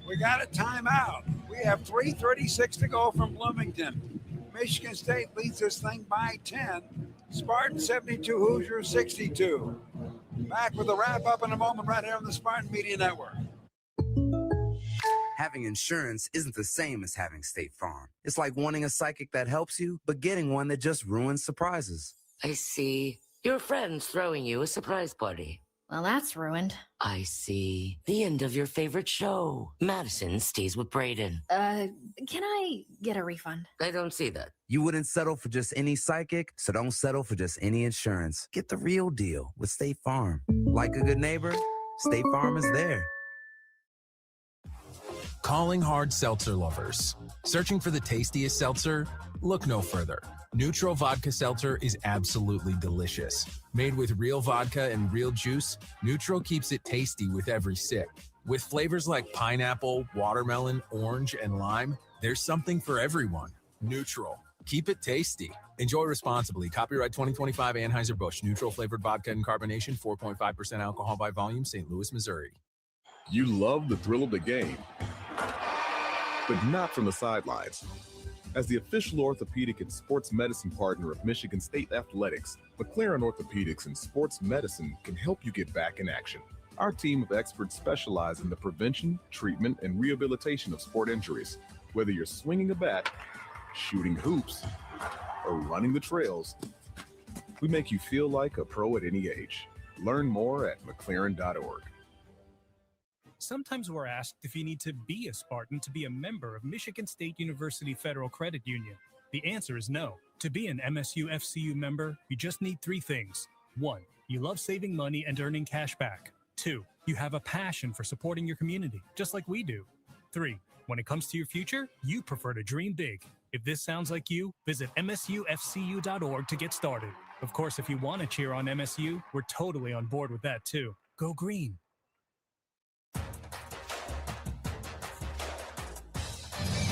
We got a timeout. We have 3:36 to go from Bloomington. Michigan State leads this thing by 10. Spartan 72, Hoosiers 62. Back with a wrap-up in a moment right here on the Spartan Media Network. Having insurance isn't the same as having State Farm. It's like wanting a psychic that helps you, but getting one that just ruins surprises. I see. Your friend's throwing you a surprise party. Well, that's ruined. I see. The end of your favorite show. Madison stays with Braden. Can I get a refund? I don't see that. You wouldn't settle for just any psychic, so don't settle for just any insurance. Get the real deal with State Farm. Like a good neighbor, State Farm is there. Calling hard seltzer lovers. Searching for the tastiest seltzer? Look no further. Neutral Vodka Seltzer is absolutely delicious. Made with real vodka and real juice, Neutral keeps it tasty with every sip. With flavors like pineapple, watermelon, orange, and lime, there's something for everyone. Neutral. Keep it tasty. Enjoy responsibly. Copyright 2025 Anheuser-Busch. Neutral flavored vodka and carbonation, 4.5% alcohol by volume, St. Louis, Missouri. You love the thrill of the game, but not from the sidelines. As the official orthopedic and sports medicine partner of Michigan State Athletics, McLaren Orthopedics and Sports Medicine can help you get back in action. Our team of experts specialize in the prevention, treatment, and rehabilitation of sport injuries. Whether you're swinging a bat, shooting hoops, or running the trails, we make you feel like a pro at any age. Learn more at McLaren.org. Sometimes we're asked if you need to be a Spartan to be a member of Michigan State University Federal Credit Union. The answer is no. To be an MSU FCU member, you just need 3 things. 1, you love saving money and earning cash back. 2, you have a passion for supporting your community, just like we do. 3, when it comes to your future, you prefer to dream big. If this sounds like you, visit msufcu.org to get started. Of course, if you want to cheer on MSU, we're totally on board with that too. Go green.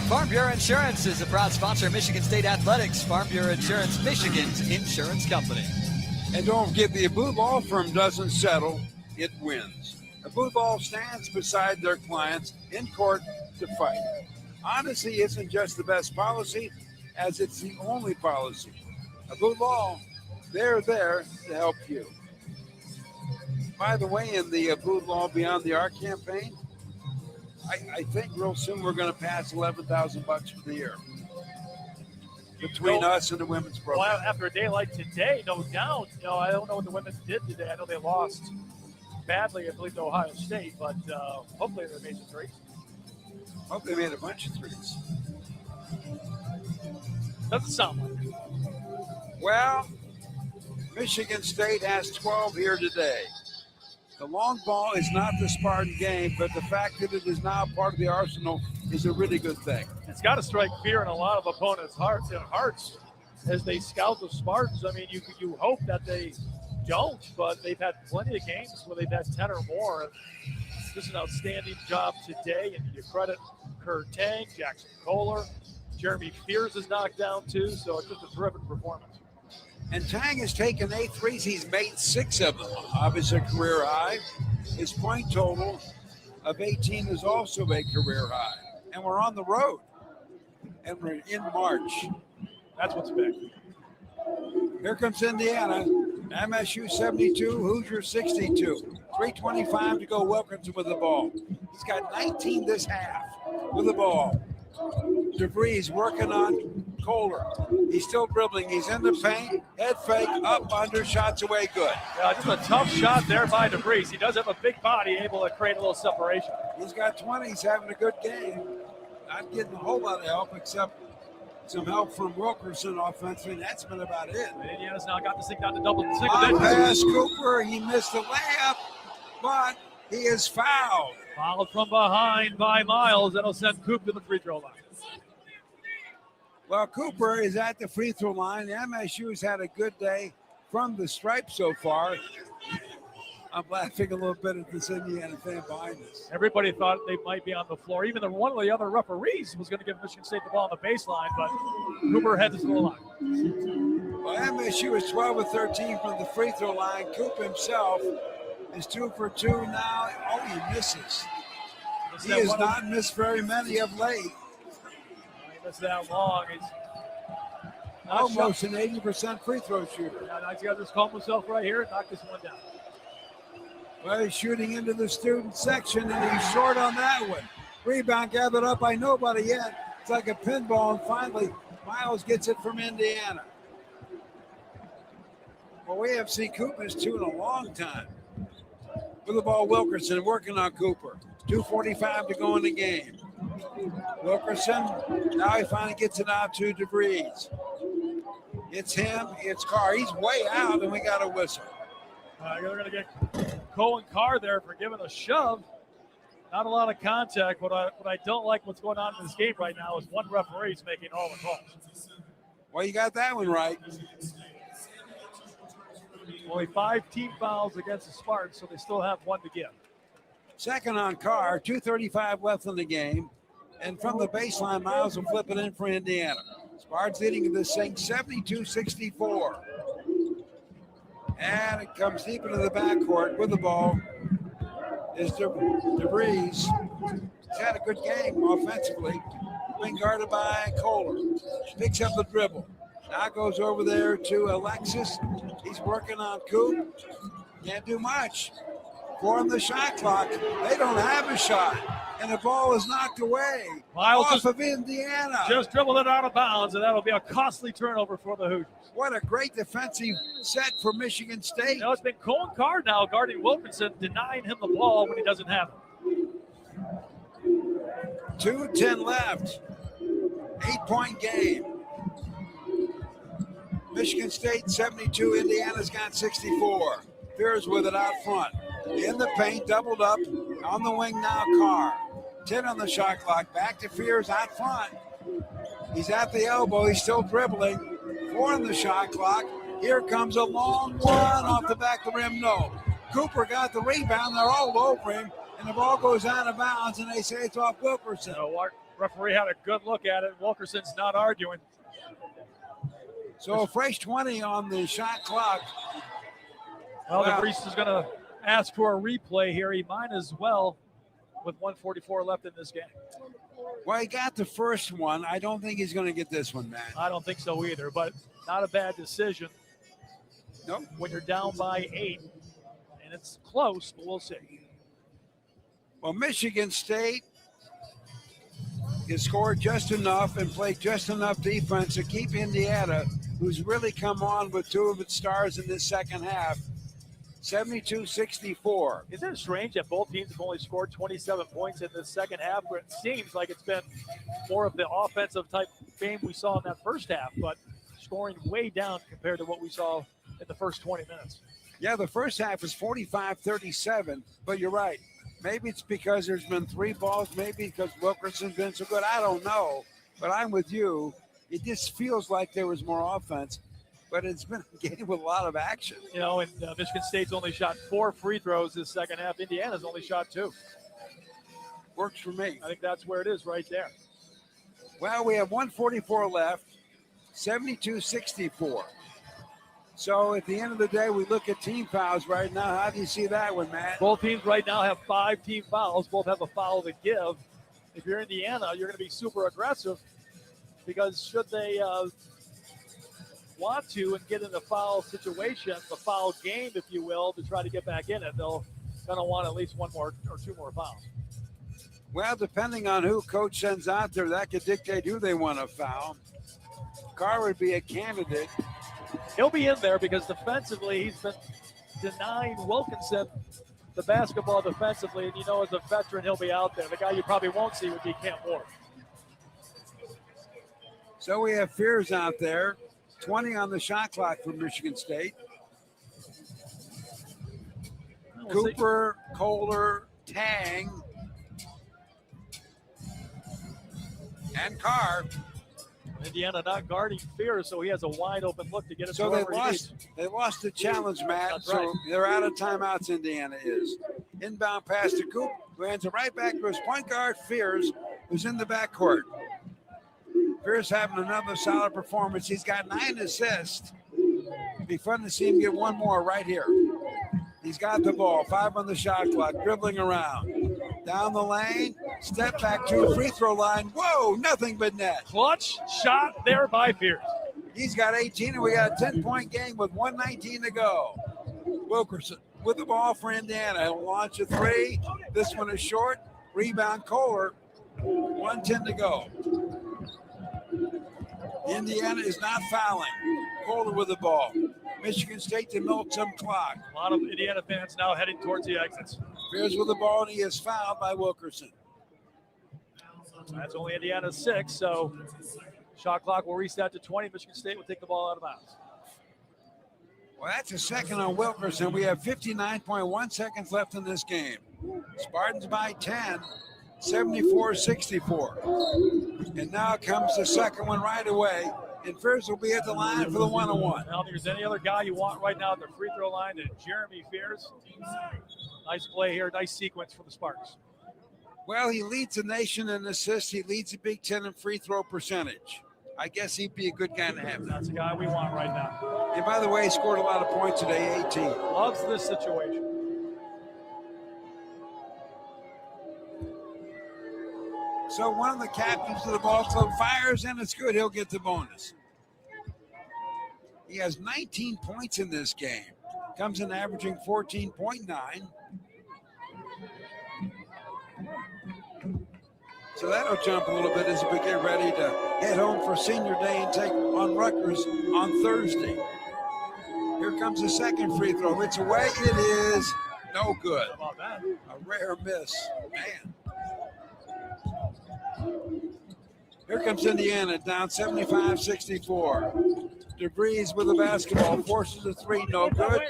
Farm Bureau Insurance is a proud sponsor of Michigan State Athletics. Farm Bureau Insurance, Michigan's insurance company. And don't forget, the Abud Law Firm doesn't settle, it wins. Abud Law stands beside their clients in court to fight. Honesty isn't just the best policy, as it's the only policy. Abud Law, they're there to help you. By the way, in the Abud Law Beyond the Arc campaign, I think real soon we're going to pass $11,000 for the year between us and the women's program. Well, after a day like today, no doubt. I don't know what the women did today. I know they lost badly, I believe, to Ohio State, but hopefully they made some threes. Hope they made a bunch of threes. Doesn't sound like it. Well, Michigan State has 12 here today. The long ball is not the Spartan game, but the fact that it is now part of the arsenal is a really good thing. It's got to strike fear in a lot of opponents' hearts as they scout the Spartans. I mean, you hope that they don't, but they've had plenty of games where they've had 10 or more. Just an outstanding job today, and you credit Kurt Tang, Jackson Kohler, Jeremy Fears is knocked down too, so it's just a terrific performance. And Tang has taken 8 threes. He's made 6 of them. Obviously, a career high. His point total of 18 is also a career high. And we're on the road. And we're in March. That's what's big. Here comes Indiana. MSU 72, Hoosiers 62. 3:25 to go. Wilkinson with the ball. He's got 19 this half with the ball. DeVries working on Kohler. He's still dribbling. He's in the paint. Head fake, up, under, shots away, good. Yeah, just a tough shot there by DeVries. He does have a big body, able to create a little separation. He's got 20. He's having a good game. Not getting a whole lot of help except some help from Wilkerson offensively. That's been about it. Indiana's now got this thing down to double single On digits. pass, Cooper. He missed the layup, but he is fouled. Fouled from behind by Miles. That'll send Coop to the free throw line. Well, Cooper is at the free throw line. MSU's had a good day from the stripe so far. I'm laughing a little bit at this Indiana fan behind us. Everybody thought they might be on the floor. Even one of the other referees was going to give Michigan State the ball on the baseline, but Cooper heads to the line. Well, MSU is 12 of 13 from the free throw line. Coop himself is 2 for 2 now. Oh, he misses. He has not missed very many of late. He missed that long. He's almost an 80% free throw shooter. Yeah, he's got to just calm himself right here and knock this one down. Well, he's shooting into the student section, and he's short on that one. Rebound gathered up by nobody yet. It's like a pinball, and finally, Miles gets it from Indiana. Well, we haven't seen Cooper's 2 in a long time. With the ball, Wilkerson working on Cooper. 2:45 to go in the game. Wilkerson, now he finally gets it out to DeVries. It's him, it's Carr. He's way out, and we got a whistle. They're going to get Cohen Carr there for giving a shove. Not a lot of contact. What I don't like what's going on in this game right now is one referee's making all the calls. Well, you got that one right. Only 5 team fouls against the Spartans, so they still have 1 to give. Second on Carr, 2:35 left in the game. And from the baseline, Miles will flip it in for Indiana. Spartans leading this thing 72-64. And it comes deep into the backcourt with the ball. Is DeVries. He's had a good game offensively. Being guarded by Kohler. Picks up the dribble. Now goes over there to Alexis. He's working on Coop. Can't do much. 4 on the shot clock. They don't have a shot. And the ball is knocked away. Miles off of Indiana. Just dribbled it out of bounds, and that'll be a costly turnover for the Hoosiers. What a great defensive set for Michigan State. It's been Cohen Carr now guarding Wilkinson, denying him the ball when he doesn't have it. 2:10 left. 8-point game. Michigan State 72, Indiana's got 64. Fears with it out front. In the paint, doubled up. On the wing now, Carr. 10 on the shot clock. Back to Fears out front. He's at the elbow. He's still dribbling. 4 on the shot clock. Here comes a long one off the back of the rim. No. Cooper got the rebound. They're all over him. And the ball goes out of bounds, and they say it's off Wilkerson. The referee had a good look at it. Wilkerson's not arguing. So a fresh 20 on the shot clock. Well, DeVries is going to ask for a replay here. He might as well with 1:44 left in this game. Well, he got the first one. I don't think he's going to get this one, man. I don't think so either, but not a bad decision. Nope. When you're down by 8, and it's close, but we'll see. Well, Michigan State has scored just enough and played just enough defense to keep Indiana, who's really come on with 2 of its stars in this second half, 72-64. Isn't it strange that both teams have only scored 27 points in the second half, where it seems like it's been more of the offensive type game we saw in that first half, but scoring way down compared to what we saw in the first 20 minutes. Yeah, the first half is 45-37, but you're right. Maybe it's because there's been 3 balls, maybe because Wilkerson's been so good. I don't know, but I'm with you. It just feels like there was more offense, but it's been a game with a lot of action. You know, and Michigan State's only shot 4 free throws this second half. Indiana's only shot 2. Works for me. I think that's where it is right there. Well, we have 144 left, 72-64. So at the end of the day, we look at team fouls right now. How do you see that one, Matt? Both teams right now have 5 team fouls. Both have a foul to give. If you're Indiana, you're going to be super aggressive because should they want to and get in a foul situation, the foul game, if you will, to try to get back in it, they'll going to want at least one more or 2 more fouls. Well, depending on who coach sends out there, that could dictate who they want to foul. Carr would be a candidate. He'll be in there because defensively he's been denying Wilkinson the basketball defensively, and as a veteran he'll be out there. The guy you probably won't see would be Cam Ward. So we have Fears out there, 20 on the shot clock for Michigan State. Cooper, Kohler, Tang, and Carr. Indiana not guarding Fears, so he has a wide open look to get it. So to they lost the challenge, Matt. That's so right. They're out of timeouts, Indiana is. Inbound pass to Coop, who hands it right back to his point guard, Fears, who's in the backcourt. Fears having another solid performance. He's got 9 assists. It'd be fun to see him get one more right here. He's got the ball, 5 on the shot clock, dribbling around. Down the lane, step back to the free throw line. Whoa, nothing but net. Clutch shot there by Fears. He's got 18, and we got a 10-point game with 1:19 to go. Wilkerson with the ball for Indiana. He'll launch a 3. This one is short. Rebound, Kohler. 1:10 to go. Indiana is not fouling. Kohler with the ball. Michigan State to milk some clock. A lot of Indiana fans now heading towards the exits. Fears with the ball, and he is fouled by Wilkerson. That's only Indiana's 6, so shot clock will reset to 20. Michigan State will take the ball out of bounds. Well, that's a second on Wilkerson. We have 59.1 seconds left in this game. Spartans by 10, 74-64. And now comes the second one right away. And Fears will be at the line for the one-on-one. I don't think there's any other guy you want right now at the free throw line than Jeremy Fears. Nice play here, nice sequence for the Spartans. Well, he leads the nation in assists. He leads the Big Ten in free throw percentage. I guess he'd be a good guy to have. That's the guy we want right now. And by the way, he scored a lot of points today, 18. Loves this situation. So one of the captains of the ball club fires, and it's good. He'll get the bonus. He has 19 points in this game. Comes in averaging 14.9. So that'll jump a little bit as we get ready to head home for senior day and take on Rutgers on Thursday. Here comes the second free throw. It's away. It is no good. How about that? A rare miss. Man. Here comes Indiana down 75-64. DeVries with the basketball, forces a 3, no good.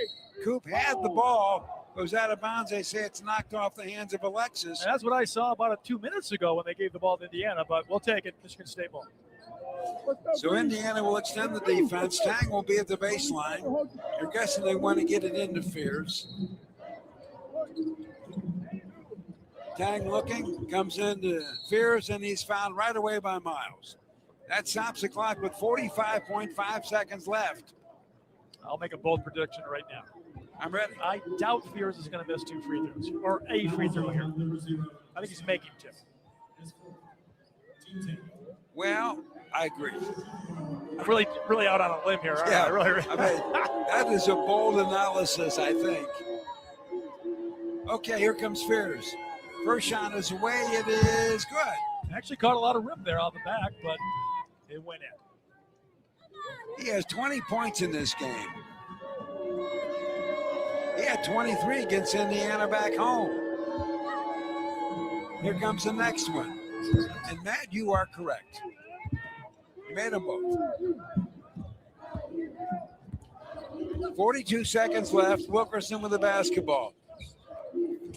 Coop had the ball, goes out of bounds. They say it's knocked off the hands of Alexis. And that's what I saw about 2 minutes ago when they gave the ball to Indiana, but we'll take it. Michigan State ball. So Indiana will extend the defense. Tang will be at the baseline. You're guessing they want to get it into Fears. Tang looking, comes into Fears, and he's fouled right away by Miles. That stops the clock with 45.5 seconds left. I'll make a bold prediction right now. I'm ready. I doubt Fears is going to miss 2 free throws, or a free throw here. I think he's making 2. Well, I agree. I'm really out on a limb here. Yeah, I really. I mean, that is a bold analysis, I think. Okay, here comes Fears. First shot is away. It is good. Actually caught a lot of rim there on the back, but it went in. He has 20 points in this game. He had 23 against Indiana back home. Here comes the next one. And Matt, you are correct. You made them both. 42 seconds left. Wilkerson with the basketball.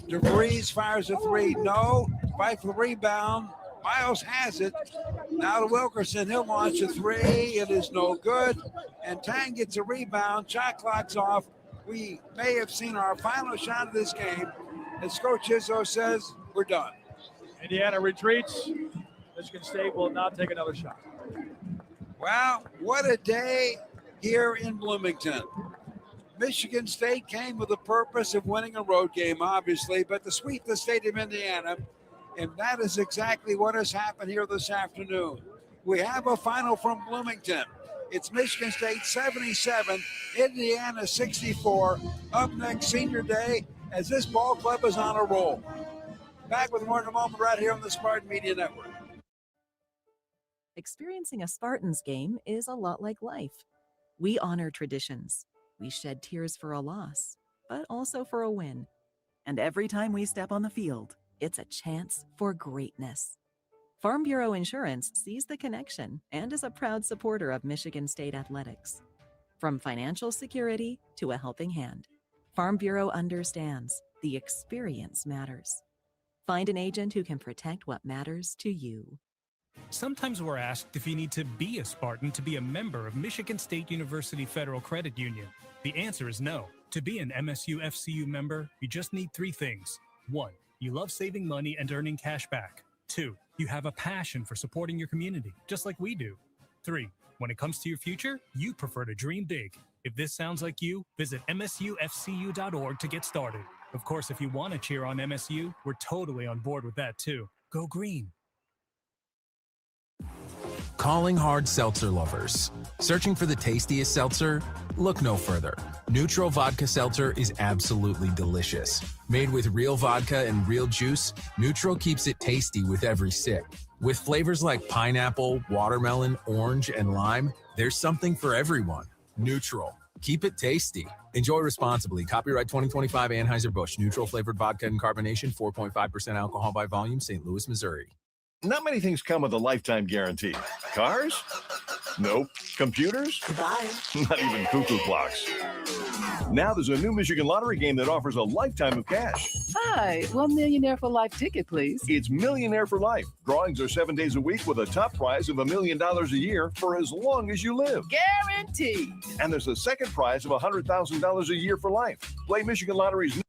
DeVries fires a 3. No. Fight for the rebound. Miles has it. Now to Wilkerson. He'll launch a 3. It is no good. And Tang gets a rebound. Shot clock's off. We may have seen our final shot of this game. As Coach Izzo says, we're done. Indiana retreats. Michigan State will not take another shot. Wow, what a day here in Bloomington. Michigan State came with the purpose of winning a road game, obviously, but to sweep the state of Indiana, and that is exactly what has happened here this afternoon. We have a final from Bloomington. It's Michigan State 77, Indiana 64. Up next, Senior Day, as this ball club is on a roll. Back with more in a moment right here on the Spartan Media Network. Experiencing a Spartans game is a lot like life. We honor traditions. We shed tears for a loss, but also for a win. And every time we step on the field, it's a chance for greatness. Farm Bureau Insurance sees the connection and is a proud supporter of Michigan State athletics. From financial security to a helping hand, Farm Bureau understands the experience matters. Find an agent who can protect what matters to you. Sometimes we're asked if you need to be a Spartan to be a member of Michigan State University Federal Credit Union. The answer is no. To be an MSU FCU member, you just need 3 things. 1, you love saving money and earning cash back. 2, you have a passion for supporting your community, just like we do. 3, when it comes to your future, you prefer to dream big. If this sounds like you, visit msufcu.org to get started. Of course, if you want to cheer on MSU, we're totally on board with that too. Go green. Calling hard seltzer lovers. Searching for the tastiest seltzer? Look no further. Neutral Vodka Seltzer is absolutely delicious. Made with real vodka and real juice, Neutral keeps it tasty with every sip. With flavors like pineapple, watermelon, orange, and lime, there's something for everyone. Neutral. Keep it tasty. Enjoy responsibly. Copyright 2025 Anheuser-Busch. Neutral flavored vodka and carbonation, 4.5% alcohol by volume, St. Louis, Missouri. Not many things come with a lifetime guarantee. Cars? Nope. Computers? Goodbye. Not even cuckoo clocks. Now there's a new Michigan Lottery game that offers a lifetime of cash. Hi, one Millionaire for Life ticket, please. It's Millionaire for Life. Drawings are 7 days a week with a top prize of $1 million a year for as long as you live. Guaranteed. And there's a second prize of $100,000 a year for life. Play Michigan Lottery's